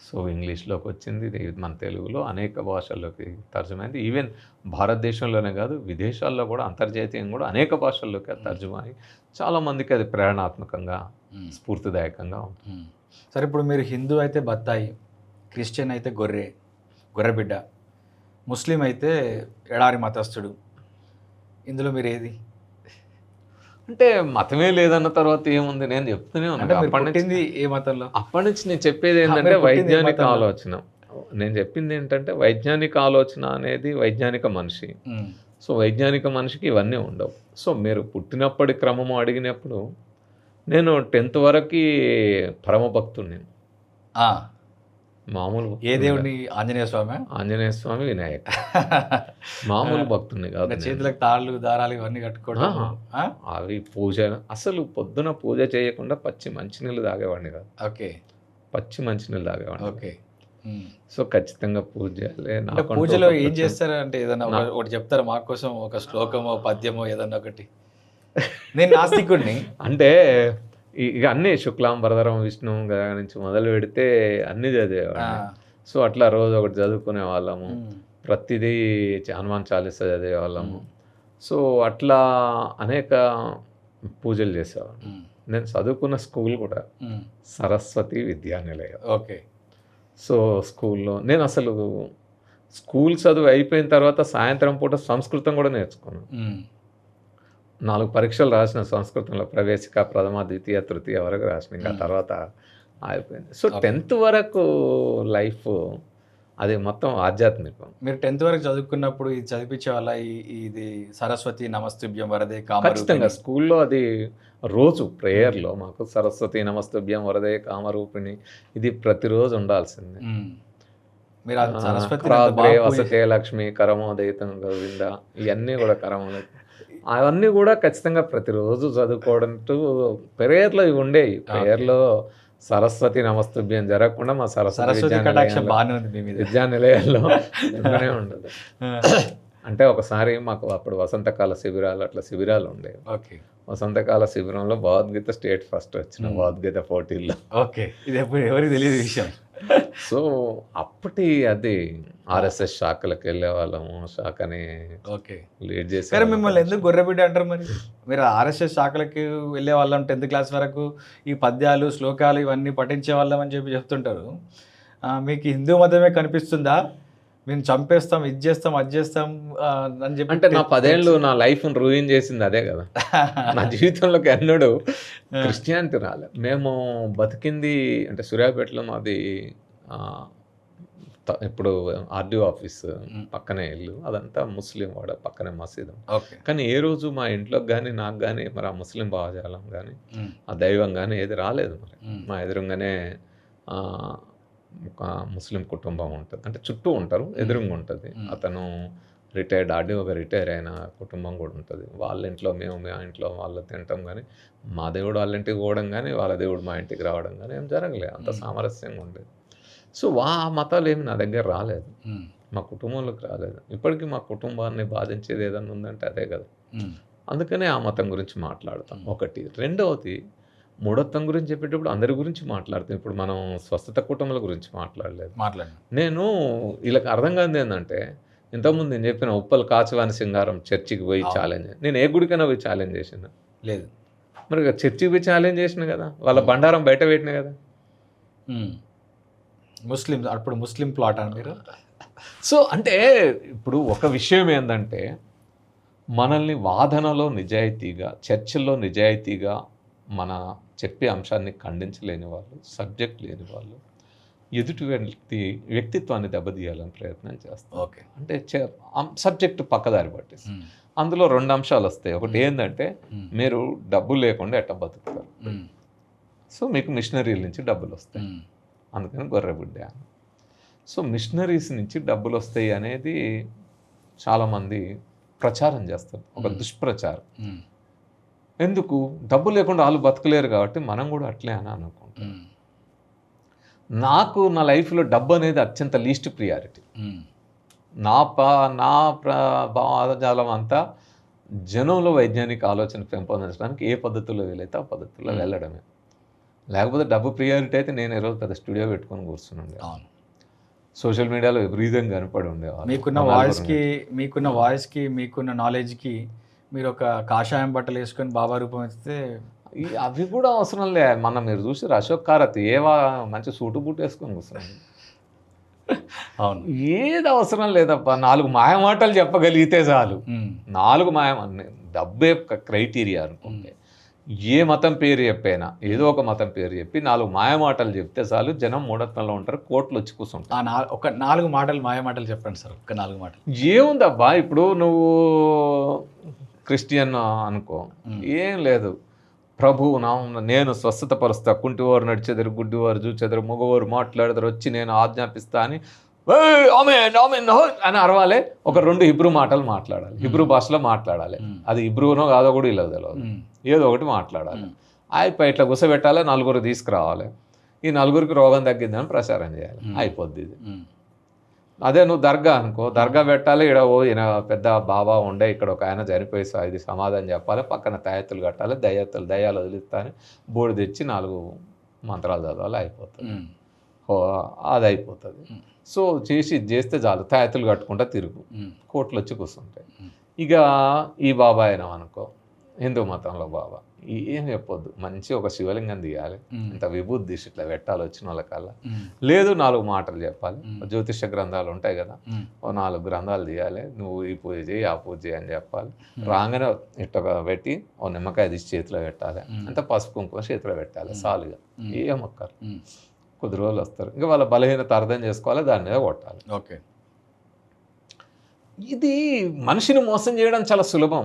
సో ఇంగ్లీష్లోకి వచ్చింది, మన తెలుగులో అనేక భాషల్లోకి తర్జుమా అయింది. ఈవెన్ భారతదేశంలోనే కాదు, విదేశాల్లో కూడా, అంతర్జాతీయంగా కూడా అనేక భాషల్లోకి అది తర్జుమా అయ్యి చాలామందికి అది ప్రేరణాత్మకంగా, స్ఫూర్తిదాయకంగా ఉంటుంది. సరే, ఇప్పుడు మీరు హిందూ అయితే బత్తాయి, క్రిస్టియన్ అయితే గొర్రెబిడ్డ, ముస్లిం అయితే ఎడారి మతస్థుడు, ఇందులో మీరు ఏది? అంటే మతమే లేదన్న తర్వాత ఏముంది, నేను చెప్తూనే ఉన్నాను. ఏ మతంలో? అప్పటి నుంచి నేను చెప్పేది ఏంటంటే వైజ్ఞానిక ఆలోచన. నేను చెప్పింది ఏంటంటే వైజ్ఞానిక ఆలోచన అనేది వైజ్ఞానిక మనిషి. సో వైజ్ఞానిక మనిషికి ఇవన్నీ ఉండవు. సో మీరు పుట్టినప్పటి క్రమము అడిగినప్పుడు నేను 10th వరకు పరమభక్తుడు. నేను మామూలు ఏ దేవుడిని? ఆంజనేయ స్వామి. ఆంజనేయ స్వామి, వినాయక, మామూలు భక్తుడిని కాదు. చేతులకు తాళ్ళు, దారాలు ఇవన్నీ కట్టుకోవడం, అవి పూజ. అసలు పొద్దున పూజ చేయకుండా పచ్చి మంచినీళ్ళు తాగేవాడిని కాదు. ఓకే, పచ్చి మంచినీళ్ళు తాగేవాడిని. ఓకే. సో ఖచ్చితంగా పూజ చేయాలి. పూజలో ఏం చేస్తారు అంటే ఏదన్నా ఒకటి చెప్తారా మా కోసం? ఒక శ్లోకమో, పద్యమో ఏదన్నా ఒకటి. నేను నాస్తికుడిని. అంటే ఇక అన్నీ శుక్లాంబరధరం విష్ణు నుంచి మొదలు పెడితే అన్నీ చదివేవాడిని. సో అట్లా రోజు ఒకటి చదువుకునే వాళ్ళము. ప్రతిదీ హనుమాన్ చాలీసా చదివేవాళ్ళము. సో అట్లా అనేక పూజలు చేసేవాళ్ళం. నేను చదువుకున్న స్కూల్ కూడా సరస్వతి విద్యానిలయం. ఓకే. సో స్కూల్లో నేను అసలు స్కూల్ చదువు అయిపోయిన తర్వాత సాయంత్రం పూట సంస్కృతం కూడా నేర్చుకున్నాను. 4 పరీక్షలు రాసిన సంస్కృతంలో, ప్రవేశిక, ప్రథమ, ద్వితీయ, తృతీయ వరకు రాసిన. ఇంకా తర్వాత అయిపోయింది. సో 10th వరకు లైఫ్ అది మొత్తం ఆధ్యాత్మికం. మీరు 10th వరకు చదువుకున్నప్పుడు ఇది చదివించే వాళ్ళ, ఇది సరస్వతి నమస్తుభ్యం వరదే కామరూపిణి? ఖచ్చితంగా స్కూల్లో అది రోజు ప్రేయర్లో మాకు సరస్వతి నమస్తుభ్యం వరదే కామరూపిణి ఇది ప్రతిరోజు ఉండాల్సిందే. మీరు సరస్వతి వసతే లక్ష్మి కరమోదయితం గోవింద ఇవన్నీ కూడా కరమోదయ. అవన్నీ కూడా ఖచ్చితంగా ప్రతిరోజు చదువుకోవడంతో ప్రేయర్లో ఇవి ఉండేవి. ప్రేయర్లో సరస్వతి నమస్తుభ్యం జరగకుండా మా సరస్వతి కటాక్షం బాగానే ఉంది మీ మీద. విద్యానిలయాల్లో ఉండనే ఉండదు. అంటే ఒకసారి మాకు అప్పుడు వసంతకాల శిబిరాలు అట్లా శిబిరాలు ఉండేవి. ఓకే. వసంతకాల శిబిరంలో భగవద్గీత స్టేట్ ఫస్ట్ వచ్చిన భగవద్గీత పోటీల్లో. ఓకే. ఇది ఎప్పుడు ఎవరికి తెలియదు విషయం. సో అప్పటి అది ఆర్ఎస్ఎస్ శాఖలకు వెళ్ళే వాళ్ళము, శాఖని ఓకే లీడ్ చేసి. సరే, మిమ్మల్ని ఎందుకు గొర్రెబిడ్డ అంటారు మరి? మీరు ఆర్ఎస్ఎస్ శాఖలకి వెళ్ళే వాళ్ళం, 10th క్లాస్ వరకు ఈ పద్యాలు శ్లోకాలు ఇవన్నీ పఠించే వాళ్ళం అని చెప్పి చెప్తుంటారు. మీకు హిందూ మతమే కనిపిస్తుందా? మేము చంపేస్తాం, ఇది చేస్తాం, అది చేస్తాం అని చెప్పి. అంటే నా 10 ఏళ్ళు నా లైఫ్ రూయిన్ చేసింది అదే కదా. నా జీవితంలోకి ఎన్నడూ క్రిస్టియానిటీ రాలే. మేము బతికింది అంటే సూర్యాపేటలో మాది ఇప్పుడు ఆర్డీఓ ఆఫీస్ పక్కనే ఇల్లు, అదంతా ముస్లిం వాడ, పక్కనే మసీదు. కానీ ఏ రోజు మా ఇంట్లోకి కానీ నాకు కానీ మరి ఆ ముస్లిం భావజాలం కానీ ఆ దైవం కానీ ఏది రాలేదు. మరి మా ఎదురుగానే ఒక ముస్లిం కుటుంబం ఉంటుంది, అంటే చుట్టూ ఉంటారు, ఎదురుగా ఉంటుంది. అతను రిటైర్డ్ ఆర్డీఓగా రిటైర్ అయిన కుటుంబం కూడా ఉంటుంది. వాళ్ళ ఇంట్లో మేము, మా ఇంట్లో వాళ్ళు తింటాం. కానీ మా దేవుడు వాళ్ళ ఇంటికి పోవడం కానీ వాళ్ళ దేవుడు మా ఇంటికి రావడం కానీ ఏం జరగలేదు. అంత సామరస్యంగా ఉండేది. సో ఆ మతాలు ఏమి నా దగ్గర రాలేదు, మా కుటుంబంలోకి రాలేదు. ఇప్పటికీ మా కుటుంబాన్ని బాధించేది ఏదన్నా ఉందంటే అదే కదా. అందుకనే ఆ మతం గురించి మాట్లాడతాం. ఒకటి. రెండవది, మూఢత్వం గురించి చెప్పేటప్పుడు అందరి గురించి మాట్లాడతాం. ఇప్పుడు మనం స్వస్థత కుటుంబాల గురించి మాట్లాడలేదు. నేను వీళ్ళకి అర్థం కాదు ఏంటంటే, ఇంతకుముందు నేను చెప్పిన ఉప్పల్ కాచవాని సింగారం చర్చికి పోయి ఛాలెంజ్, నేను ఏ గుడికైనా పోయి ఛాలెంజ్ చేసిన లేదు. మరి చర్చికి పోయి ఛాలెంజ్ చేసిన కదా, వాళ్ళ బండారం బయట పెట్టిన కదా. ముస్లిం అప్పుడు ముస్లిం ప్లాట్ అని మీరు. సో అంటే ఇప్పుడు ఒక విషయం ఏంటంటే, మనల్ని వాదనలో నిజాయితీగా, చర్చల్లో నిజాయితీగా మన చెప్పే అంశాన్ని ఖండించలేని వాళ్ళు, సబ్జెక్ట్ లేని వాళ్ళు ఎదుటి వ్యక్తిత్వాన్ని దెబ్బతీయాలని ప్రయత్నం చేస్తారు. ఓకే. అంటే సబ్జెక్టు పక్కదారి పట్టేసి అందులో 2 అంశాలు వస్తాయి. ఒకటి ఏంటంటే, మీరు డబ్బులు లేకుండా ఎట్ట బతుకుతారు. సో మీకు మిషనరీల నుంచి డబ్బులు వస్తాయి, అందుకని గొర్రెబిడ్డ. సో మిషనరీస్ నుంచి డబ్బులు వస్తాయి అనేది చాలామంది ప్రచారం చేస్తారు, ఒక దుష్ప్రచారం. ఎందుకు? డబ్బు లేకుండా వాళ్ళు బతకలేరు కాబట్టి మనం కూడా అట్లే అని అనుకుంటాం. నాకు నా లైఫ్లో డబ్బు అనేది అత్యంత లీస్ట్ ప్రియారిటీ. నా భావజాలం అంతా జనంలో వైజ్ఞానిక ఆలోచన పెంపొందించడానికి ఏ పద్ధతుల్లో వీలైతే ఆ పద్ధతుల్లో వెళ్ళడమే. లేకపోతే డబ్బు ప్రియారిటీ అయితే నేను ఈరోజు పెద్ద స్టూడియో పెట్టుకొని కూర్చుని సోషల్ మీడియాలో విపరీతంగా కనపడి ఉండేవాళ్ళు. మీకున్న వాయిస్కి మీకున్న నాలెడ్జ్కి మీరు ఒక కాషాయం బట్టలు వేసుకొని బాబా రూపం ఎత్తితే అవి కూడా అవసరం లే. మీరు చూసారు అశోక్ కారత్ మంచి సూటు బూట్ వేసుకొని కూర్చున్నాను. అవును, ఏది అవసరం లేదప్పా, 4 మాయమాటలు చెప్పగలిగితే చాలు. 4 డబ్బే క్రైటీరియా అనుకుంటే, ఏ మతం పేరు చెప్పైనా ఏదో ఒక మతం పేరు చెప్పి 4 మాయమాటలు చెప్తే చాలు, జనం మూఢత్వంలో ఉంటారు, కోట్లు వచ్చి కూర్చుంటారు. ఒక 4 మాటలు మాయమాటలు చెప్పండి సార్. ఒక 4 మాటలు ఏముందబ్బా, ఇప్పుడు నువ్వు క్రిస్టియన్ అనుకో, ఏం లేదు, ప్రభువు నేను స్వస్థత పరుస్తా, కుంటివారు నడిచెదరు, గుడ్డివారు చూచెదరు, మగవారు మాట్లాడతారు, వచ్చి నేను ఆజ్ఞాపిస్తా అని అని అరవాలి. ఒక 2 హిబ్రూ మాటలు మాట్లాడాలి, హిబ్రూ భాషలో మాట్లాడాలి. అది హిబ్రూనో కాదో కూడా ఇలా తెలియదు, ఏదో ఒకటి మాట్లాడాలి. అయిపోయి ఇట్లా గుసబెట్టాలి, 4 తీసుకురావాలి. ఈ 4కి రోగం తగ్గిందని ప్రచారం చేయాలి, అయిపోద్ది ఇది. అదే నువ్వు దర్గా అనుకో, దర్గా పెట్టాలి, ఇక్కడ ఈయన పెద్ద బాబా ఉండే, ఇక్కడ ఒక ఆయన చనిపోయి ఇది సమాధానం చెప్పాలి, పక్కన తాయెత్తులు కట్టాలి, దయ్యాలు వదిలిస్తాను, బోర్డు తెచ్చి 4 మంత్రాలు చదవాలి, అయిపోతుంది. అది అయిపోతుంది. సో చేస్తే చాలు, తాయెత్తులు కట్టుకుంటా తిరుగు, కోట్లు వచ్చి కూర్చుంటాయి. ఇక ఈ బాబా అయినా అనుకో, హిందూ మతంలో బాబా ఏం చెప్పొద్దు, మంచి ఒక శివలింగం తీయాలి, ఇంత విభూతి తీసి ఇట్లా పెట్టాలి వచ్చిన వాళ్ళకల్లా. లేదు 4 మాటలు చెప్పాలి, జ్యోతిష గ్రంథాలు ఉంటాయి కదా, 4 గ్రంథాలు తీయాలి, నువ్వు ఈ పూజ చేయి ఆ పూజ చేయి అని చెప్పాలి. రాగానే ఇట్ట పెట్టి ఓ నిమ్మకాయ తీసి చేతిలో పెట్టాలి, అంటే పసుపు కుంకుమ చేతిలో పెట్టాలి, సాలుగా ఏ మొక్కలు. కొద్ది రోజులు వస్తారు, ఇంకా వాళ్ళ బలహీనత అర్థం చేసుకోవాలి, దాని మీద కొట్టాలి. ఓకే. ఇది మనిషిని మోసం చేయడం చాలా సులభం,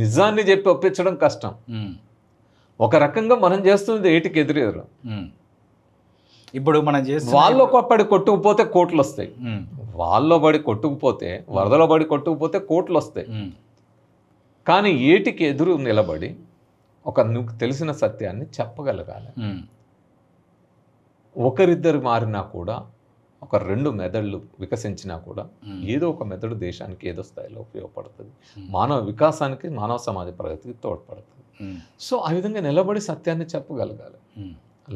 నిజాన్ని చెప్పి ఒప్పించడం కష్టం. ఒక రకంగా మనం చేస్తుంది ఏటికి ఎదురెదురు. ఇప్పుడు మనం చేస్తే వాళ్ళలో పడి కొట్టుకుపోతే కోట్లు వస్తాయి, వాళ్ళలో పడి కొట్టుకుపోతే, వరదలో పడి కొట్టుకుపోతే కోట్లు వస్తాయి. కానీ ఏటికి ఎదురు నిలబడి ఒక నువ్వు తెలిసిన సత్యాన్ని చెప్పగలగాలి. ఒకరిద్దరు మారినా కూడా, ఒక 2 మెదళ్ళు వికసించినా కూడా ఏదో ఒక మెదడు దేశానికి ఏదో స్థాయిలో ఉపయోగపడుతుంది, మానవ వికాసానికి, మానవ సమాజ ప్రగతికి తోడ్పడుతుంది. సో ఆ విధంగా నిలబడి సత్యాన్ని చెప్పగలగాలి.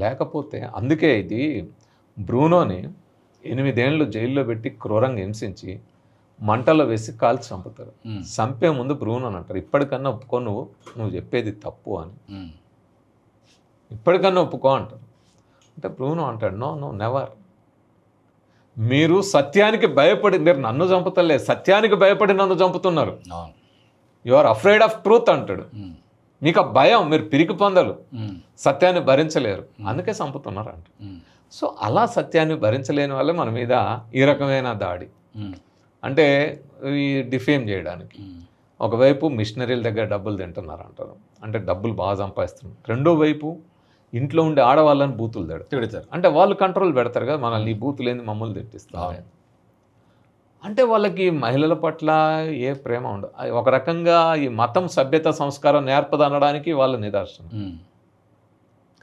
లేకపోతే అందుకే ఇది బ్రూనోని 8 ఏళ్ళు జైల్లో పెట్టి క్రూరంగా హింసించి మంటలో వేసి కాల్చి చంపుతారు. చంపే ముందు బ్రూనో అని అంటారు, ఇప్పటికన్నా ఒప్పుకో, నువ్వు చెప్పేది తప్పు అని. ఇప్పటికన్నా ఒప్పుకో అంటారు. అంటే బ్రూనో అంటాడు, నో నో నెవర్. మీరు సత్యానికి భయపడి, మీరు నన్ను చంపుతలేదు, సత్యానికి భయపడి నన్ను చంపుతున్నారు. You are afraid of truth అంటాడు. మీకు ఆ భయం, మీరు పిరికి పొందలు, సత్యాన్ని భరించలేరు, అందుకే చంపుతున్నారు అంట. సో అలా సత్యాన్ని భరించలేని వాళ్ళే మన మీద ఈ రకమైన దాడి, అంటే ఈ డిఫేమ్ చేయడానికి. ఒకవైపు మిషనరీల దగ్గర డబ్బులు తింటున్నారు అంటారు, అంటే డబ్బులు బాగా సంపాదిస్తున్నారు. రెండో వైపు ఇంట్లో ఉండే ఆడవాళ్ళని బూతులు తిడతారు, అంటే వాళ్ళు కంట్రోల్ పెడతారు కదా, మనల్ని ఈ బూతులు ఏంది మమ్మల్ని తిట్టిస్తారు. అంటే వాళ్ళకి మహిళల పట్ల ఏ ప్రేమ ఉండదు. ఒక రకంగా ఈ మతం సభ్యత సంస్కారం నేర్పదనడానికి వాళ్ళ నిదర్శనం.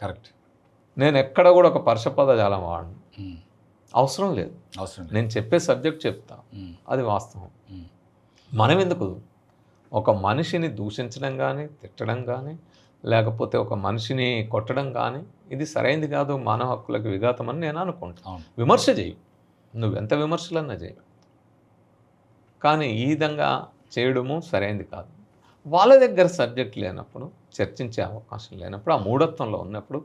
కరెక్ట్. నేను ఎక్కడ కూడా ఒక పరుషపదజాలం వాడను, అవసరం లేదు. నేను చెప్పే సబ్జెక్ట్ చెప్తా, అది వాస్తవం. మనం ఎందుకు ఒక మనిషిని దూషించడం కానీ, తిట్టడం కానీ, లేకపోతే ఒక మనిషిని కొట్టడం కానీ ఇది సరైనది కాదు, మానవ హక్కులకు విఘాతం అని నేను అనుకుంటాను. విమర్శ చేయి, నువ్వెంత విమర్శలన్నా చేయి, కానీ ఈ విధంగా చేయడము సరైనది కాదు. వాళ్ళ దగ్గర సబ్జెక్ట్ లేనప్పుడు, చర్చించే అవకాశం లేనప్పుడు, ఆ మూఢత్వంలో ఉన్నప్పుడు,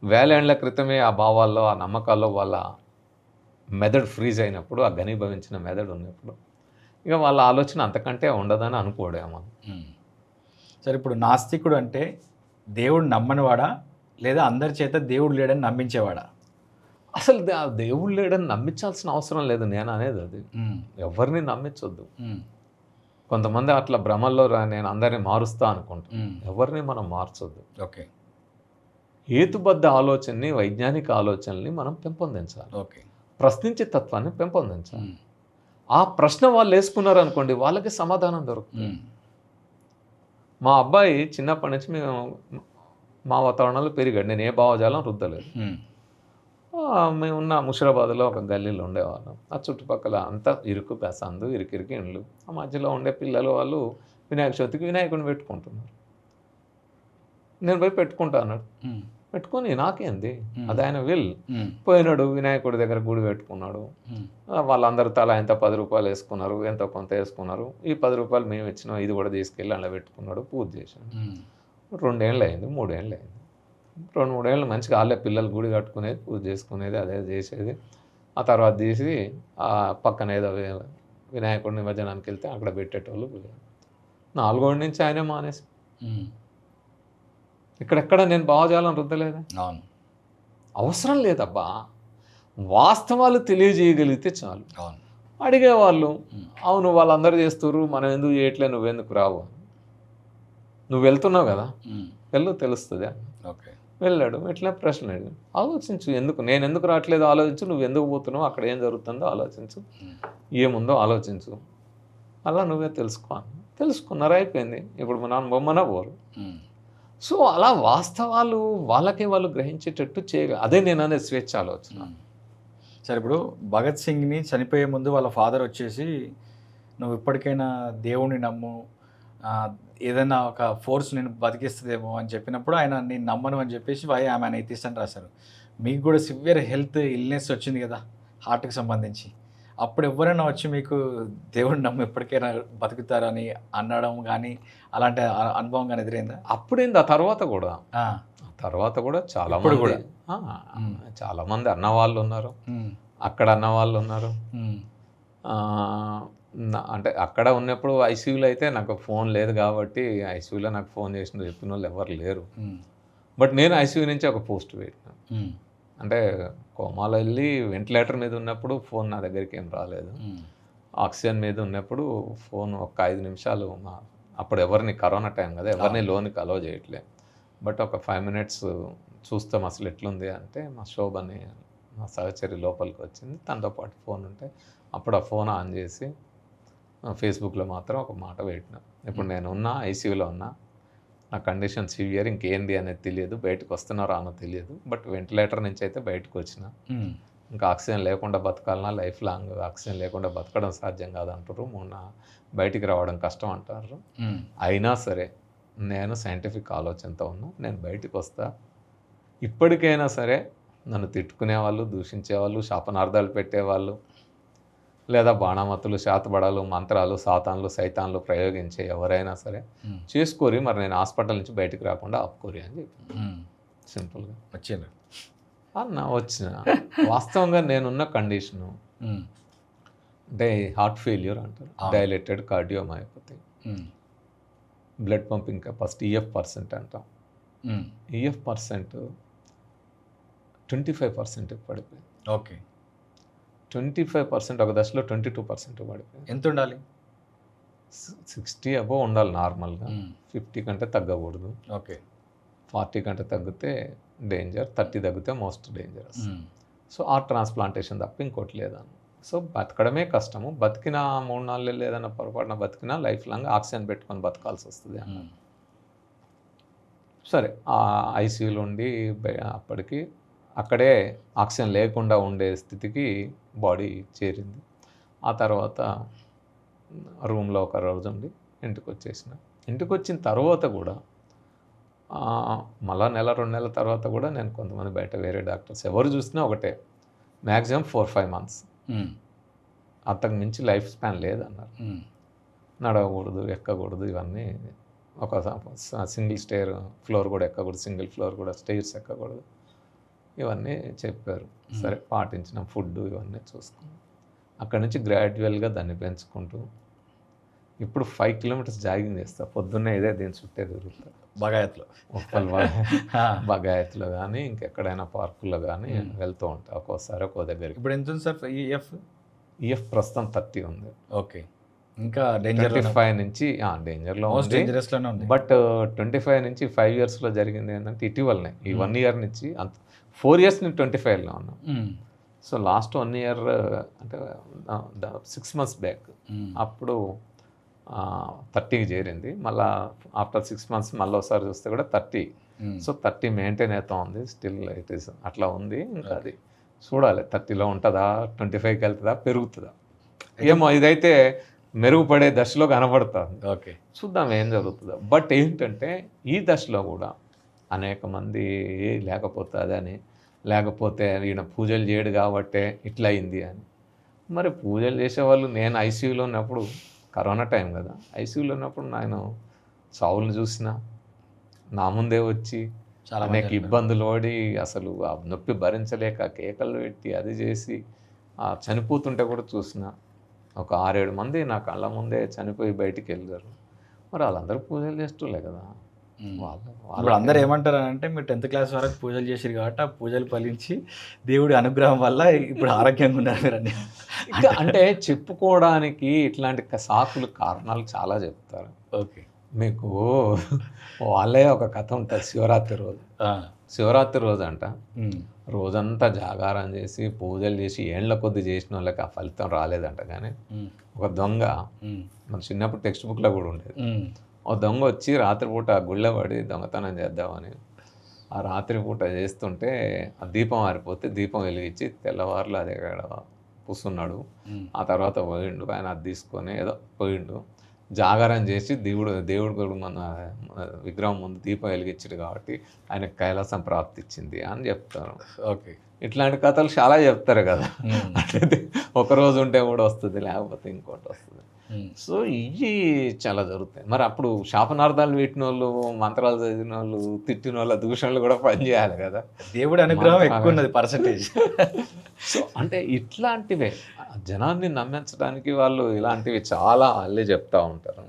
1000 ఏళ్ల క్రితమే ఆ భావాల్లో, ఆ నమ్మకాల్లో వాళ్ళ మెదడు ఫ్రీజ్ అయినప్పుడు, ఆ ఘనీభవించిన మెదడు ఉన్నప్పుడు, ఇక వాళ్ళ ఆలోచన అంతకంటే ఉండదని అనుకోవడేమో. సరే, ఇప్పుడు నాస్తికుడు అంటే దేవుడు నమ్మనివాడా, లేదా అందరి చేత దేవుడు లేడని నమ్మించేవాడా? అసలు దేవుడు లేడని నమ్మించాల్సిన అవసరం లేదు, నేను అనేది అది. ఎవరిని నమ్మించొద్దు. కొంతమంది అట్లా భ్రమల్లో నేను అందరినీ మారుస్తా అనుకుంటాను. ఎవరిని మనం మార్చొద్దు. ఓకే. హేతుబద్ధ ఆలోచనని, వైజ్ఞానిక ఆలోచనల్ని మనం పెంపొందించాలి. ఓకే. ప్రశ్నించే తత్వాన్ని పెంపొందించాలి. ఆ ప్రశ్న వాళ్ళు వేసుకున్నారు అనుకోండి, వాళ్ళకి సమాధానం దొరుకుతుంది. మా అబ్బాయి చిన్నప్పటి నుంచి మేము మా వాతావరణంలో పెరిగాడు, నేను ఏ భావజాలం రుద్దలేదు. మేమున్న ముషిరాబాద్లో ఒక గల్లీలో ఉండేవాళ్ళం. ఆ చుట్టుపక్కల అంతా ఇరుకు పెసందు, ఇరికి ఇండ్లు. ఆ మధ్యలో ఉండే పిల్లలు వాళ్ళు వినాయక చవితికి వినాయకుడిని పెట్టుకుంటున్నారు. నేను పోయి పెట్టుకుంటా అన్నాడు. పెట్టుకొని నాకేంది, అది ఆయన విల్. పోయినాడు, వినాయకుడి దగ్గర గుడి పెట్టుకున్నాడు. వాళ్ళందరూ తల ఎంత 10 రూపాయలు వేసుకున్నారు, ఎంతో కొంత వేసుకున్నారు. ఈ 10 రూపాయలు మేము ఇచ్చినాం, ఇది కూడా తీసుకెళ్ళి అలా పెట్టుకున్నాడు, పూజ చేశాడు. 2 ఏళ్ళు అయింది, 3 ఏళ్ళు అయింది. 2-3 ఏళ్ళు మంచిగా వాళ్ళే పిల్లలు గుడి కట్టుకునేది, పూజ చేసుకునేది, అదే చేసేది. ఆ తర్వాత తీసి ఆ పక్కన ఏదో వినాయకుడి నిమజ్జనానికి వెళ్తే అక్కడ పెట్టేటోళ్ళు. 4వ నుంచి ఆయనే మానేసి, ఇక్కడెక్కడ నేను భావజాలం రుద్దలేదా? అవును. అవసరం లేదబ్బా, వాస్తవాలు తెలియజేయగలిగితే చాలు. అవును. అడిగేవాళ్ళు, అవును వాళ్ళందరూ చేస్తున్నారు, మనం ఎందుకు చేయట్లే, నువ్వెందుకు రావు? నువ్వు వెళ్తున్నావు కదా, వెళ్ళు, తెలుస్తుంది. ఓకే. వెళ్ళాడు, ఇట్లా ప్రశ్న అడిగాడు. ఆలోచించు, నేను ఎందుకు రావట్లేదు ఆలోచించు, నువ్వు ఎందుకు పోతున్నావు, అక్కడ ఏం జరుగుతుందో ఆలోచించు, ఏముందో ఆలోచించు, అలా నువ్వే తెలుసుకున్నారు, అయిపోయింది. ఇప్పుడు మా నాన్న బొమ్మన పోరు. సో అలా వాస్తవాలు వాళ్ళకే వాళ్ళు గ్రహించేటట్టు అదే నేను అనేది స్వేచ్ఛ ఆలోచన. సరే, ఇప్పుడు భగత్ సింగ్ని చనిపోయే ముందు వాళ్ళ ఫాదర్ వచ్చేసి, నువ్వు ఇప్పటికైనా దేవుణ్ణి నమ్ము, ఏదైనా ఒక ఫోర్స్ నేను బతికిస్తుందేమో అని చెప్పినప్పుడు ఆయన నేను నమ్మను అని చెప్పేసి ఆమె ఎయితిస్ట్ అని రాశారు. మీకు కూడా సివియర్ హెల్త్ ఇల్నెస్ వచ్చింది కదా, హార్ట్కి సంబంధించి. అప్పుడు ఎవరైనా వచ్చి మీకు దేవుడిని నమ్ము ఎప్పటికైనా బతుకుతారని అనడం కానీ, అలాంటి అనుభవం కానీ ఎదురైందా? అప్పుడేంది, ఆ తర్వాత కూడా చాలామంది అన్నవాళ్ళు ఉన్నారు, అక్కడ అన్నవాళ్ళు ఉన్నారు. అంటే అక్కడ ఉన్నప్పుడు ఐసీయూలో అయితే నాకు ఫోన్ లేదు కాబట్టి ఐసీయూలో నాకు ఫోన్ చేసిన చెప్పిన వాళ్ళు ఎవరు లేరు. బట్ నేను ఐసీయూ నుంచి ఒక పోస్ట్ పెట్టినా. అంటే కోమాలో వెళ్ళి వెంటిలేటర్ మీద ఉన్నప్పుడు ఫోన్ నా దగ్గరికి ఏం రాలేదు. ఆక్సిజన్ మీద ఉన్నప్పుడు ఫోన్ ఒక 5 నిమిషాలు, అప్పుడు ఎవరిని కరోనా టైం కదా, ఎవరిని లోనికి అలో చేయట్లే. బట్ ఒక 5 మినిట్స్ చూస్తాం అసలు ఎట్లుంది అంటే, మా శోభని మా సహచరి లోపలికి వచ్చింది, తనతో పాటు ఫోన్ ఉంటే అప్పుడు ఆ ఫోన్ ఆన్ చేసి ఫేస్బుక్లో మాత్రం ఒక మాట పెట్టిన, ఇప్పుడు నేను ఉన్నా ఐసీయూలో ఉన్నా, నా కండిషన్ సివియర్, ఇంకేంది అనేది తెలియదు, బయటకు వస్తున్నారో అన్నో తెలియదు, బట్ వెంటిలేటర్ నుంచి అయితే బయటకు వచ్చిన, ఇంకా ఆక్సిజన్ లేకుండా బతకాలన్నా, లైఫ్ లాంగ్ ఆక్సిజన్ లేకుండా బతకడం సాధ్యం కాదంటారు, బయటికి రావడం కష్టం అంటారు. అయినా సరే నేను సైంటిఫిక్ ఆలోచనతో ఉన్నా, నేను బయటకు వస్తా. ఇప్పటికైనా సరే నన్ను తిట్టుకునేవాళ్ళు, దూషించేవాళ్ళు, శాపనార్థాలు పెట్టేవాళ్ళు, లేదా బాణామతులు, శాతబడాలు, మంత్రాలు, సాతాన్లు, సైతాన్లు ప్రయోగించే ఎవరైనా సరే చేసుకోరి, మరి నేను హాస్పిటల్ నుంచి బయటకు రాకుండా ఆపుకోరి అని చెప్పి సింపుల్గా వచ్చాను అన్న వచ్చిన. వాస్తవంగా నేనున్న కండిషను అంటే హార్ట్ ఫెయిల్యూర్ అంటారు, dilated cardiomyopathy, blood pumping capacity EF% అంటాం. EF% 25% పడిపోయింది. ఓకే, 25% ఒక దశలో 22% పడిపోయింది. ఎంత ఉండాలి? 60 అబోవ్ ఉండాలి నార్మల్గా, 50 కంటే తగ్గకూడదు. ఓకే, 40 కంటే తగ్గితే డేంజర్, 30 తగ్గితే మోస్ట్ డేంజరస్. సో ఆ ట్రాన్స్ప్లాంటేషన్ తప్ప ఇంకోటి లేదన్న. సో బతకడమే కష్టము, బతికిన 3-4 నెలలు ఏదైనా పొరపాటున బతికినా లైఫ్ లాంగ్ ఆక్సిజన్ పెట్టుకొని బతకాల్సి వస్తుంది అన్న. సరే ఆ ఐసీయూలో ఉండి అప్పటికి అక్కడే ఆక్సిజన్ లేకుండా ఉండే స్థితికి బాడీ చేరింది. ఆ తర్వాత రూమ్లో ఒక రోజు ఉండి ఇంటికి వచ్చేసిన. ఇంటికి వచ్చిన తర్వాత కూడా మళ్ళా 1-2 నెలల తర్వాత కూడా నేను కొంతమంది బయట వేరే డాక్టర్స్ ఎవరు చూసినా ఒకటే, మ్యాక్సిమం 4-5 months, అంతకు మించి లైఫ్ స్పాన్ లేదన్నారు. నడవకూడదు, ఎక్కకూడదు, ఇవన్నీ ఒక సింగిల్ స్టేర్ ఫ్లోర్ కూడా ఎక్కకూడదు, సింగిల్ ఫ్లోర్ కూడా స్టేర్స్ ఎక్కకూడదు, ఇవన్నీ చెప్పారు. సరే పాటించిన ఫుడ్ ఇవన్నీ చూసుకున్నాం. అక్కడి నుంచి గ్రాడ్యువల్గా దాన్ని పెంచుకుంటూ ఇప్పుడు 5 kilometers జాగింగ్ చేస్తా పొద్దున్నే, ఇదే దీని చుట్టే తిరుగుతా. బగాయత్లో, ఉప్పల్ బగాయత్లో కానీ ఇంకెక్కడైనా పార్కుల్లో కానీ వెళ్తూ ఉంటా, ఒక్కోసారి ఒక్కో దగ్గరికి. ఇప్పుడు ఎంత ఉంది సార్ EF ప్రస్తుతం 30 ఉంది. ఓకే, ఇంకా డేంజర్ 25 నుంచి డేంజర్లో ఉంది. బట్ 25 నుంచి 5 yearsలో జరిగింది ఏంటంటే ఇటీవలనే ఈ 1 year నుంచి 4 years నేను 25లో ఉన్నాను. సో లాస్ట్ 1 year అంటే 6 months బ్యాక్ అప్పుడు 30కి చేరింది. మళ్ళీ ఆఫ్టర్ 6 months మళ్ళీ ఒకసారి చూస్తే కూడా 30. సో 30 మెయింటైన్ అవుతా ఉంది, స్టిల్ ఇట్ ఈస్ అట్లా ఉంది. ఇంకా అది చూడాలి 30లో ఉంటుందా, 25కి వెళ్తుందా, పెరుగుతుందా ఏమో, ఇదైతే మెరుగుపడే దశలో కనబడుతుంది. ఓకే, చూద్దాం ఏం జరుగుతుందో. బట్ ఏంటంటే ఈ దశలో కూడా అనేక మంది లేకపోతే అదని, లేకపోతే ఈయన పూజలు చేయడు కాబట్టే ఇట్లా అయింది అని. మరి పూజలు చేసేవాళ్ళు, నేను ఐసీయూలో ఉన్నప్పుడు, కరోనా టైం కదా, ఐసీయూలో ఉన్నప్పుడు నేను చావులను చూసిన, నా ముందే వచ్చి చాలా అనేక ఇబ్బందులు పడి అసలు ఆ నొప్పి భరించలేక కేకలు పెట్టి అది చేసి చనిపోతుంటే కూడా చూసిన. ఒక 6-7 మంది నా కళ్ళ ముందే చనిపోయి బయటికి వెళ్ళారు. మరి వాళ్ళందరూ పూజలు చేస్తూలే కదా. వాళ్ళు అందరూ ఏమంటారు అంటే, మీరు 10th class వరకు పూజలు చేసారు కాబట్టి ఆ పూజలు ఫలించి దేవుడి అనుగ్రహం వల్ల ఇప్పుడు ఆరోగ్యంగా ఉన్నారు మీరు అని. అంటే చెప్పుకోవడానికి ఇట్లాంటి సాకులు, కారణాలు చాలా చెప్తారు. ఓకే, మీకు వాళ్ళే ఒక కథ ఉంటుంది. శివరాత్రి రోజు అంట రోజంతా జాగారం చేసి పూజలు చేసి ఏళ్ల కొద్ది చేసిన వాళ్ళకి ఆ ఫలితం రాలేదంట. కానీ ఒక దొంగ, మన చిన్నప్పుడు టెక్స్ట్ బుక్లో కూడా ఉండేది, ఒక దొంగ వచ్చి రాత్రిపూట గుళ్ళ పడి దొంగతనం చేద్దామని ఆ రాత్రిపూట చేస్తుంటే ఆ దీపం ఆరిపోతే దీపం వెలిగించి తెల్లవారులు అదే కూర్చున్నాడు. ఆ తర్వాత పోయిండు, ఆయన అది తీసుకొని ఏదో పోయిండు, జాగారం చేసి దేవుడు కూడా మన విగ్రహం ముందు దీపం వెలిగించాడు కాబట్టి ఆయనకు కైలాసం ప్రాప్తిచ్చింది అని చెప్తారు. ఓకే, ఇట్లాంటి కథలు చాలా చెప్తారు కదా. అట్లయితే ఒకరోజు ఉంటే కూడా వస్తుంది, లేకపోతే ఇంకోటి వస్తుంది. సో ఇవి చాలా జరుగుతాయి. మరి అప్పుడు శాపనార్థాలు పెట్టిన వాళ్ళు, మంత్రాలు చదివిన వాళ్ళు, తిట్టిన వాళ్ళ దూషణలు కూడా పనిచేయాలి కదా. దేవుడి అనుగ్రహం ఎక్కువ ఉన్నది పర్సంటేజ్. సో అంటే ఇట్లాంటివే జనాన్ని నమ్మించడానికి వాళ్ళు ఇలాంటివి చాలా వాళ్ళే చెప్తూ ఉంటారు.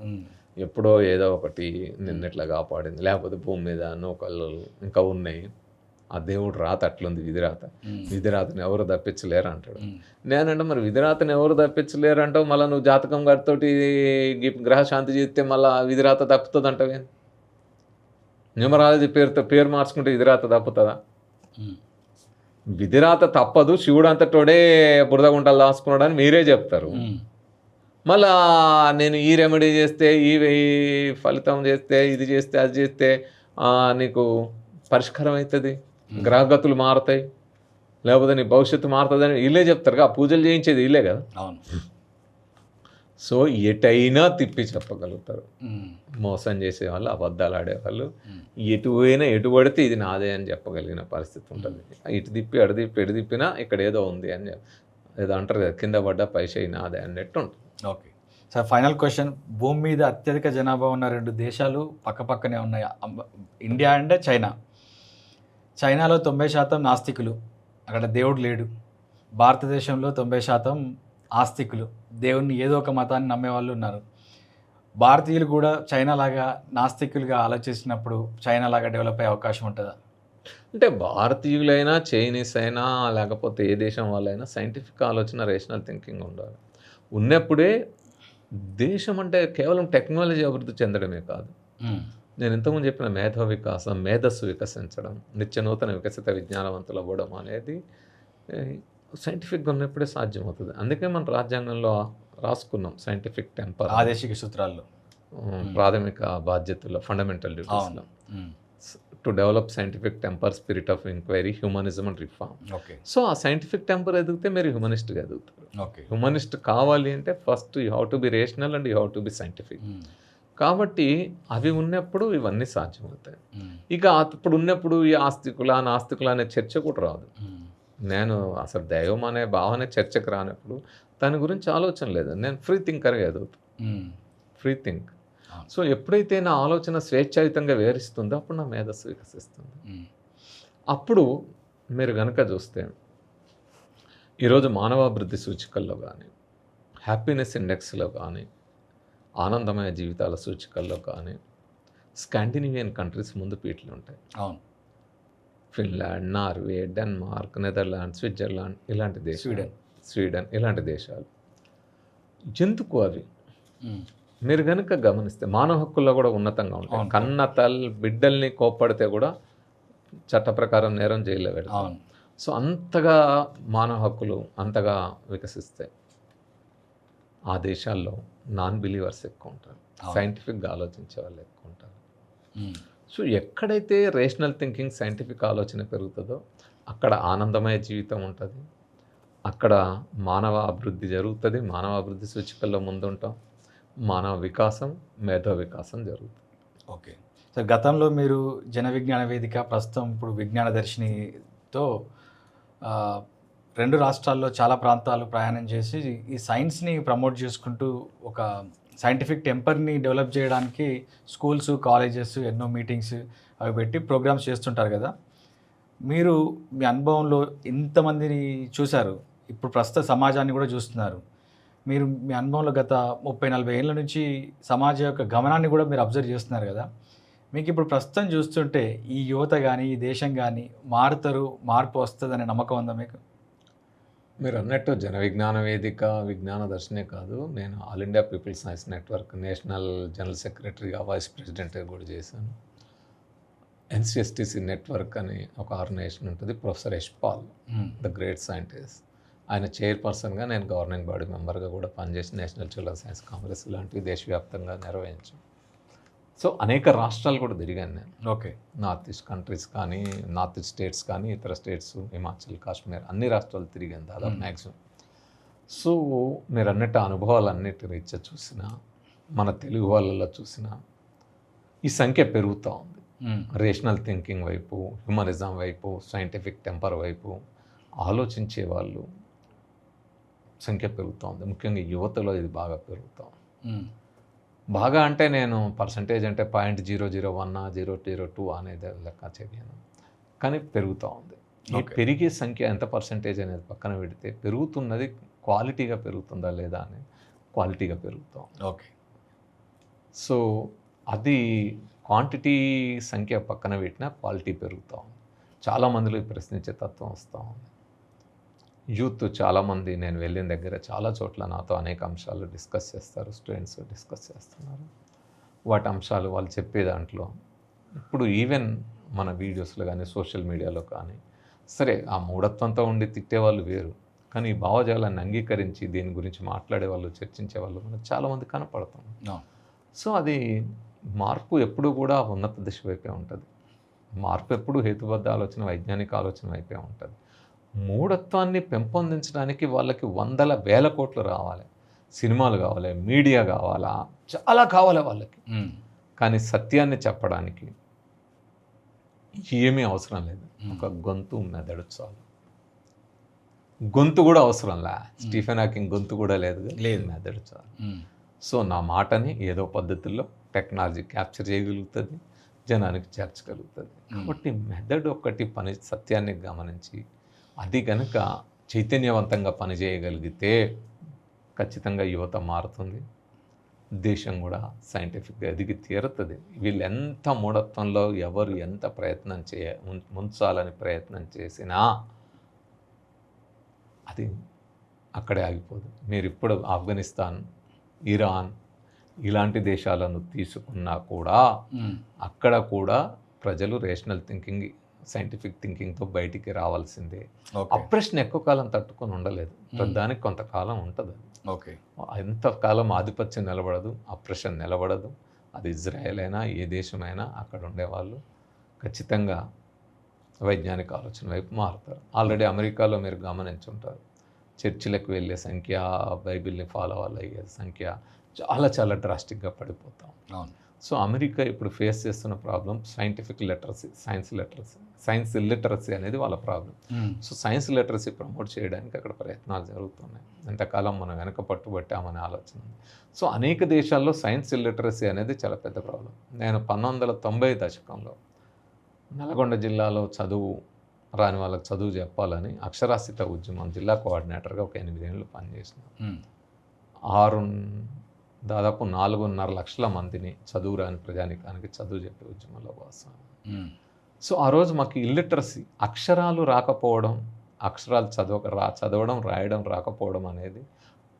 ఎప్పుడో ఏదో ఒకటి నిన్నట్లా కాపాడింది, లేకపోతే భూమి మీద నూకలు ఇంకా ఉన్నాయి, ఆ దేవుడు రాత అట్లుంది, విధిరాతని ఎవరు తప్పించలేరు అంటాడు. నేనంటే మరి విధిరాతని ఎవరు తప్పించలేరు అంటావు, మళ్ళీ నువ్వు జాతకం గారితోటి గ్రహ శాంతి చేస్తే మళ్ళీ విధిరాత తప్పుతుంది అంటవే. న్యూమరాలజీ పేరు మార్చుకుంటే విధిరాత తప్పుతుందా? విధిరాత తప్పదు, శివుడు అంతటోడే బురద గుంటలు దాచుకున్నాడు అని మీరే చెప్తారు. మళ్ళా నేను ఈ రెమెడీ చేస్తే ఈ ఫలితం చేస్తే ఇది చేస్తే అది చేస్తే నీకు పరిష్కారం అవుతుంది, గ్రహగతులు మారుతాయి, లేకపోతే నీ భవిష్యత్తు మారుతుంది అని వీళ్ళే చెప్తారు. ఆ పూజలు చేయించేది వీళ్ళే కదా. అవును. సో ఎటైనా తిప్పి చెప్పగలుగుతారు. మోసం చేసేవాళ్ళు, అబద్ధాలు ఆడేవాళ్ళు ఎటు పోయినా ఎటు పడితే ఇది నాదే అని చెప్పగలిగిన పరిస్థితి ఉంటుంది. ఇటు తిప్పి అడు తిప్పి ఎటు తిప్పినా ఇక్కడ ఏదో ఉంది అని ఏదో అంటారు కదా, కింద పడ్డ పైసా నాదే అన్నట్టు ఉంటుంది. Okay sir, final question. భూమి మీద అత్యధిక జనాభా ఉన్న 2 దేశాలు పక్కపక్కనే ఉన్నాయి, ఇండియా అండ్ చైనా. చైనాలో 90% నాస్తికులు, అక్కడ దేవుడు లేడు. భారతదేశంలో 90% ఆస్తికులు, దేవుణ్ణి ఏదో ఒక మతాన్ని నమ్మేవాళ్ళు ఉన్నారు. భారతీయులు కూడా చైనా లాగా నాస్తికులుగా ఆలోచించినప్పుడు చైనా లాగా డెవలప్ అయ్యే అవకాశం ఉంటుందా? అంటే భారతీయులైనా, చైనీస్ అయినా, లేకపోతే ఏ దేశం వాళ్ళైనా సైంటిఫిక్ ఆలోచన, రేషనల్ థింకింగ్ ఉండాలి. ఉన్నప్పుడే దేశం అంటే కేవలం టెక్నాలజీ అభివృద్ధి చెందడమే కాదు. నేను ఇంతకుముందు చెప్పిన మేధో వికాసం, మేధస్సు వికసించడం, నిత్య నూతన వికసిత విజ్ఞానవంతులు అవ్వడం అనేది సైంటిఫిక్గా ఉన్నప్పుడే సాధ్యమవుతుంది. అందుకే మన రాజ్యాంగంలో రాసుకున్నాం సైంటిఫిక్ టెంపర్, ఆదేశిక సూత్రాల్లో ప్రాథమిక బాధ్యతల్లో, ఫండమెంటల్ డ్యూటీస్లో to develop scientific temper, spirit of enquiry, humanism and reform. So ఆ సైంటిఫిక్ టెంపర్ ఎదిగితే మీరు హ్యూమనిస్ట్గా ఎదుగుతారు. హ్యూమనిస్ట్ కావాలి అంటే first you have to be rational and you have to be scientific. కాబట్టి అవి ఉన్నప్పుడు ఇవన్నీ సాధ్యమవుతాయి. ఇక అప్పుడు ఉన్నప్పుడు ఈ ఆస్తికుల నాస్తికుల అనే చర్చ కూడా రాదు. నేను అసలు దైవం అనే భావన చర్చకు రానప్పుడు దాని గురించి ఆలోచన లేదు. నేను ఫ్రీ థింకర్గా ఎదుగుతాను, ఫ్రీ థింక్. సో ఎప్పుడైతే నా ఆలోచన స్వేచ్ఛాయుతంగా వివరిస్తుందో అప్పుడు నా మేధస్సు వికసిస్తుంది. అప్పుడు మీరు కనుక చూస్తే ఈరోజు మానవాభివృద్ధి సూచికల్లో కానీ, హ్యాపీనెస్ ఇండెక్స్లో కానీ, ఆనందమయ జీవితాల సూచికల్లో కానీ స్కాండినేవియన్ కంట్రీస్ ముందు పీటలు ఉంటాయి. అవును. Finland, Norway, Denmark, Netherland, Switzerland ఇలాంటి దేశాలు, స్వీడన్ ఇలాంటి దేశాలు. ఎందుకు అవి మీరు కనుక గమనిస్తే మానవ హక్కుల్లో కూడా ఉన్నతంగా ఉంటాయి. కన్న బిడ్డల్ని కోప్పడితే కూడా చట్ట ప్రకారం నేరం జైల్లో పెడతాం. సో అంతగా మానవ హక్కులు అంతగా వికసిస్తాయి. ఆ దేశాల్లో నాన్ బిలీవర్స్ ఎక్కువ ఉంటారు, సైంటిఫిక్గా ఆలోచించే వాళ్ళు ఎక్కువ ఉంటారు. సో ఎక్కడైతే రేషనల్ థింకింగ్, సైంటిఫిక్ ఆలోచన పెరుగుతుందో అక్కడ ఆనందమయ జీవితం ఉంటుంది, అక్కడ మానవ అభివృద్ధి జరుగుతుంది, మానవ అభివృద్ధి సూచికల్లో ముందుంటాం, మానవ వికాసం, మేధో వికాసం జరుగుతుంది. ఓకే సార్, గతంలో మీరు జన విజ్ఞాన వేదిక, ప్రస్తుతం ఇప్పుడు విజ్ఞాన దర్శినితో 2 రాష్ట్రాల్లో చాలా ప్రాంతాలు ప్రయాణం చేసి ఈ సైన్స్ని ప్రమోట్ చేసుకుంటూ ఒక సైంటిఫిక్ టెంపర్ని డెవలప్ చేయడానికి స్కూల్స్, కాలేజెస్ ఎన్నో మీటింగ్స్ అవి పెట్టి ప్రోగ్రామ్స్ చేస్తుంటారు కదా. మీరు మీ అనుభవంలో ఇంతమందిని చూశారు, ఇప్పుడు ప్రస్తుత సమాజాన్ని కూడా చూస్తున్నారు. మీరు మీ అనుభవంలో గత 30-40 ఏళ్ళ నుంచి సమాజం యొక్క గమనాన్ని కూడా మీరు అబ్జర్వ్ చేస్తున్నారు కదా. మీకు ఇప్పుడు ప్రస్తుతం చూస్తుంటే ఈ యువత కానీ, ఈ దేశం కానీ మారుతారు, మార్పు వస్తుంది అనే నమ్మకం ఉందా మీకు? మీరు అన్నట్టు జన విజ్ఞాన వేదిక, విజ్ఞాన దర్శనే కాదు, నేను all India people science network national general సెక్రటరీగా, వైస్ ప్రెసిడెంట్గా కూడా చేశాను. NCSTC నెట్వర్క్ అని ఒక ఆర్గనైజేషన్ ఉంటుంది. Professor Yashpal the great scientist, ఆయన చైర్పర్సన్గా, నేను గవర్నింగ్ బాడీ మెంబర్గా కూడా పనిచేసి నేషనల్ చిల్డ్రన్ సైన్స్ కాంగ్రెస్ ఇలాంటివి దేశవ్యాప్తంగా నిర్వహించాం. సో అనేక రాష్ట్రాలు కూడా తిరిగాను నేను. ఓకే. నార్త్ ఈస్ట్ కంట్రీస్ కానీ, నార్త్ ఈస్ట్ స్టేట్స్ కానీ, ఇతర స్టేట్స్, హిమాచల్, కాశ్మీర్ అన్ని రాష్ట్రాలు తిరిగాను దాదాపు మ్యాక్సిమం. సో మీరు అన్నట్టు అనుభవాలన్నిటి రీత్యా చూసినా, మన తెలుగు వాళ్ళలో చూసినా ఈ సంఖ్య పెరుగుతూ ఉంది. రేషనల్ థింకింగ్ వైపు, హ్యూమనిజం వైపు, సైంటిఫిక్ టెంపర్ వైపు ఆలోచించే వాళ్ళు సంఖ్య పెరుగుతూ ఉంది. ముఖ్యంగా యువతలో ఇది బాగా పెరుగుతూ ఉంది. బాగా అంటే నేను పర్సంటేజ్ అంటే 0.001, 0.02 అనేది లెక్క చేయను, కానీ పెరుగుతూ ఉంది. ఈ పెరిగే సంఖ్య ఎంత పర్సంటేజ్ అనేది పక్కన పెడితే పెరుగుతున్నది క్వాలిటీగా పెరుగుతుందా లేదా అని క్వాలిటీగా పెరుగుతాం. ఓకే. సో అది క్వాంటిటీ సంఖ్య పక్కన పెట్టినా క్వాలిటీ పెరుగుతూ ఉంది. చాలామందిలో ప్రశ్నించే తత్వం వస్తూ ఉంది. యూత్ చాలామంది నేను వెళ్ళిన దగ్గర చాలా చోట్ల నాతో అనేక అంశాలు డిస్కస్ చేస్తారు, స్టూడెంట్స్ డిస్కస్ చేస్తున్నారు. వాటి అంశాలు వాళ్ళు చెప్పే దాంట్లో ఇప్పుడు ఈవెన్ మన వీడియోస్లో కానీ, సోషల్ మీడియాలో కానీ, సరే ఆ మూఢత్వంతో ఉండి తిట్టేవాళ్ళు వేరు, కానీ ఈ భావజాలాన్ని అంగీకరించి దీని గురించి మాట్లాడే వాళ్ళు, చర్చించే వాళ్ళు మనకు చాలామంది కనపడతాం. సో అది మార్పు ఎప్పుడూ కూడా ఉన్నత దిశ వైపే ఉంటుంది. మార్పు ఎప్పుడు హేతుబద్ధ ఆలోచన, వైజ్ఞానిక ఆలోచన వైపే ఉంటుంది. మూఢత్వాన్ని పెంపొందించడానికి వాళ్ళకి వందల వేల కోట్లు రావాలి, సినిమాలు కావాలి, మీడియా కావాలా, చాలా కావాలి వాళ్ళకి. కానీ సత్యాన్ని చెప్పడానికి ఏమీ అవసరం లేదు. ఒక గొంతు, మెదడు చాలు. గొంతు కూడా అవసరంలా. స్టీఫెన్ హాకింగ్ గొంతు కూడా లేదు, మెదడు చాలు. సో నా మాటని ఏదో పద్ధతుల్లో టెక్నాలజీ క్యాప్చర్ చేయగలుగుతుంది, జనానికి చేర్చగలుగుతుంది. కాబట్టి మెదడు ఒక్కటి సత్యాన్ని గమనించి అది కనుక చైతన్యవంతంగా పనిచేయగలిగితే ఖచ్చితంగా యువత మారుతుంది, దేశం కూడా సైంటిఫిక్గా ఎదిగి తీరుతుంది. వీళ్ళు ఎంత మూఢత్వంలో ఎవరు ఎంత ప్రయత్నం ముంచాలని ప్రయత్నం చేసినా అది అక్కడే ఆగిపోదు. మీరు ఇప్పుడు ఆఫ్ఘనిస్తాన్, ఇరాన్ ఇలాంటి దేశాలను తీసుకున్నా కూడా అక్కడ కూడా ప్రజలు రేషనల్ థింకింగ్, సైంటిఫిక్ థింకింగ్తో బయటికి రావాల్సిందే. అప్రెషన్ ఎక్కువ కాలం తట్టుకొని ఉండలేదు, దానికి కొంతకాలం ఉంటుంది. ఎంతకాలం ఆధిపత్యం నిలబడదు, అప్రెషన్ నిలబడదు. అది ఇజ్రాయెల్ అయినా ఏ దేశమైనా అక్కడ ఉండేవాళ్ళు ఖచ్చితంగా వైజ్ఞానిక ఆలోచన వైపు మారుతారు. ఆల్రెడీ అమెరికాలో మీరు గమనించుంటారు, చర్చిలకు వెళ్ళే సంఖ్య, బైబిల్ని ఫాలో అయ్యే సంఖ్య చాలా చాలా డ్రాస్టిక్గా పడిపోతాం. సో అమెరికా ఇప్పుడు ఫేస్ చేస్తున్న problem scientific literacy, science illiteracy అనేది వాళ్ళ problem. So science literacy promote చేయడానికి అక్కడ ప్రయత్నాలు జరుగుతున్నాయి. ఎంతకాలం మనం వెనక పట్టుబట్టామనే ఆలోచన ఉంది. సో అనేక దేశాల్లో సైన్స్ ఇల్లిటరసీ అనేది చాలా పెద్ద ప్రాబ్లం. నేను 1990 దశకంలో నల్గొండ జిల్లాలో చదువు రాని వాళ్ళకి చదువు చెప్పాలని అక్షరాస్యత ఉద్యమం జిల్లా కోఆర్డినేటర్గా ఒక 8 ఏళ్ళు పనిచేసినాను. దాదాపు 4.5 లక్షల మందిని చదువు రాని ప్రజానికానికి చదువు చెప్పే ఉద్యమంలో భాగస్వామి. సో ఆ రోజు మాకు ఇల్లిటరసీ, అక్షరాలు రాకపోవడం, అక్షరాలు చదవడం రాయడం రాకపోవడం అనేది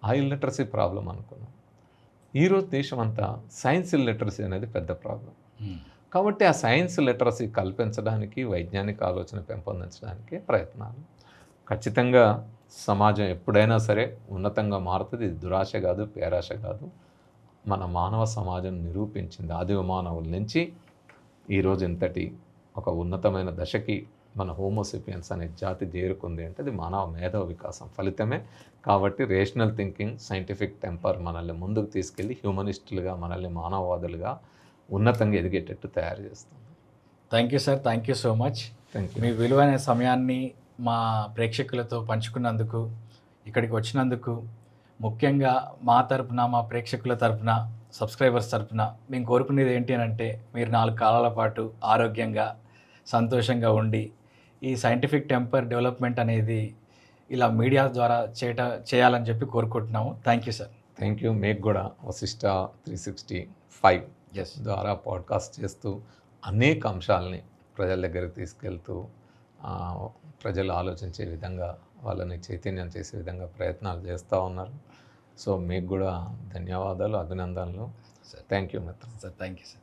ఆ ఇల్లిటరసీ ప్రాబ్లం అనుకున్నాం. ఈరోజు దేశం అంతా సైన్స్ ఇల్లిటరసీ అనేది పెద్ద ప్రాబ్లం. కాబట్టి ఆ సైన్స్ లిటరసీ కల్పించడానికి, వైజ్ఞానిక ఆలోచన పెంపొందించడానికి ప్రయత్నాలు. ఖచ్చితంగా సమాజం ఎప్పుడైనా సరే ఉన్నతంగా మారుతుంది. ఇది దురాశ కాదు, పేరాశ కాదు. మన మానవ సమాజం నిరూపించింది ఆదిమ మానవుల నుంచి ఈరోజు ఇంతటి ఒక ఉన్నతమైన దశకి మన హోమోసేపియన్స్ అనే జాతి చేరుకుంది అంటే అది మానవ మేధో వికాసం ఫలితమే. కాబట్టి రేషనల్ థింకింగ్, సైంటిఫిక్ టెంపర్ మనల్ని ముందుకు తీసుకెళ్ళి హ్యూమనిస్టులుగా, మనల్ని మానవవాదులుగా ఉన్నతంగా ఎదిగేటట్టు తయారు చేస్తుంది. Thank you sir, thank you so much. మీ విలువైన సమయాన్ని మా ప్రేక్షకులతో పంచుకున్నందుకు, ఇక్కడికి వచ్చినందుకు, ముఖ్యంగా మా తరపున, మా ప్రేక్షకుల తరపున, సబ్స్క్రైబర్స్ తరపున మేము కోరుకునేది ఏంటి అని అంటే మీరు 4 కాలాల పాటు ఆరోగ్యంగా, సంతోషంగా ఉండి ఈ సైంటిఫిక్ టెంపర్ డెవలప్మెంట్ అనేది ఇలా మీడియా ద్వారా చేయాలని చెప్పి కోరుకుంటున్నాము. Thank you sir. Thank you. మీకు కూడా వశిష్ట 365 ద్వారా పాడ్కాస్ట్ చేస్తూ అనేక అంశాలని ప్రజల దగ్గరికి తీసుకెళ్తూ ప్రజలు ఆలోచించే విధంగా, వాళ్ళని చైతన్యం చేసే విధంగా ప్రయత్నాలు చేస్తూ ఉన్నారు. సో మీకు కూడా ధన్యవాదాలు, అభినందనలు. థ్యాంక్ యూ మిత్రం. Sir thank you sir.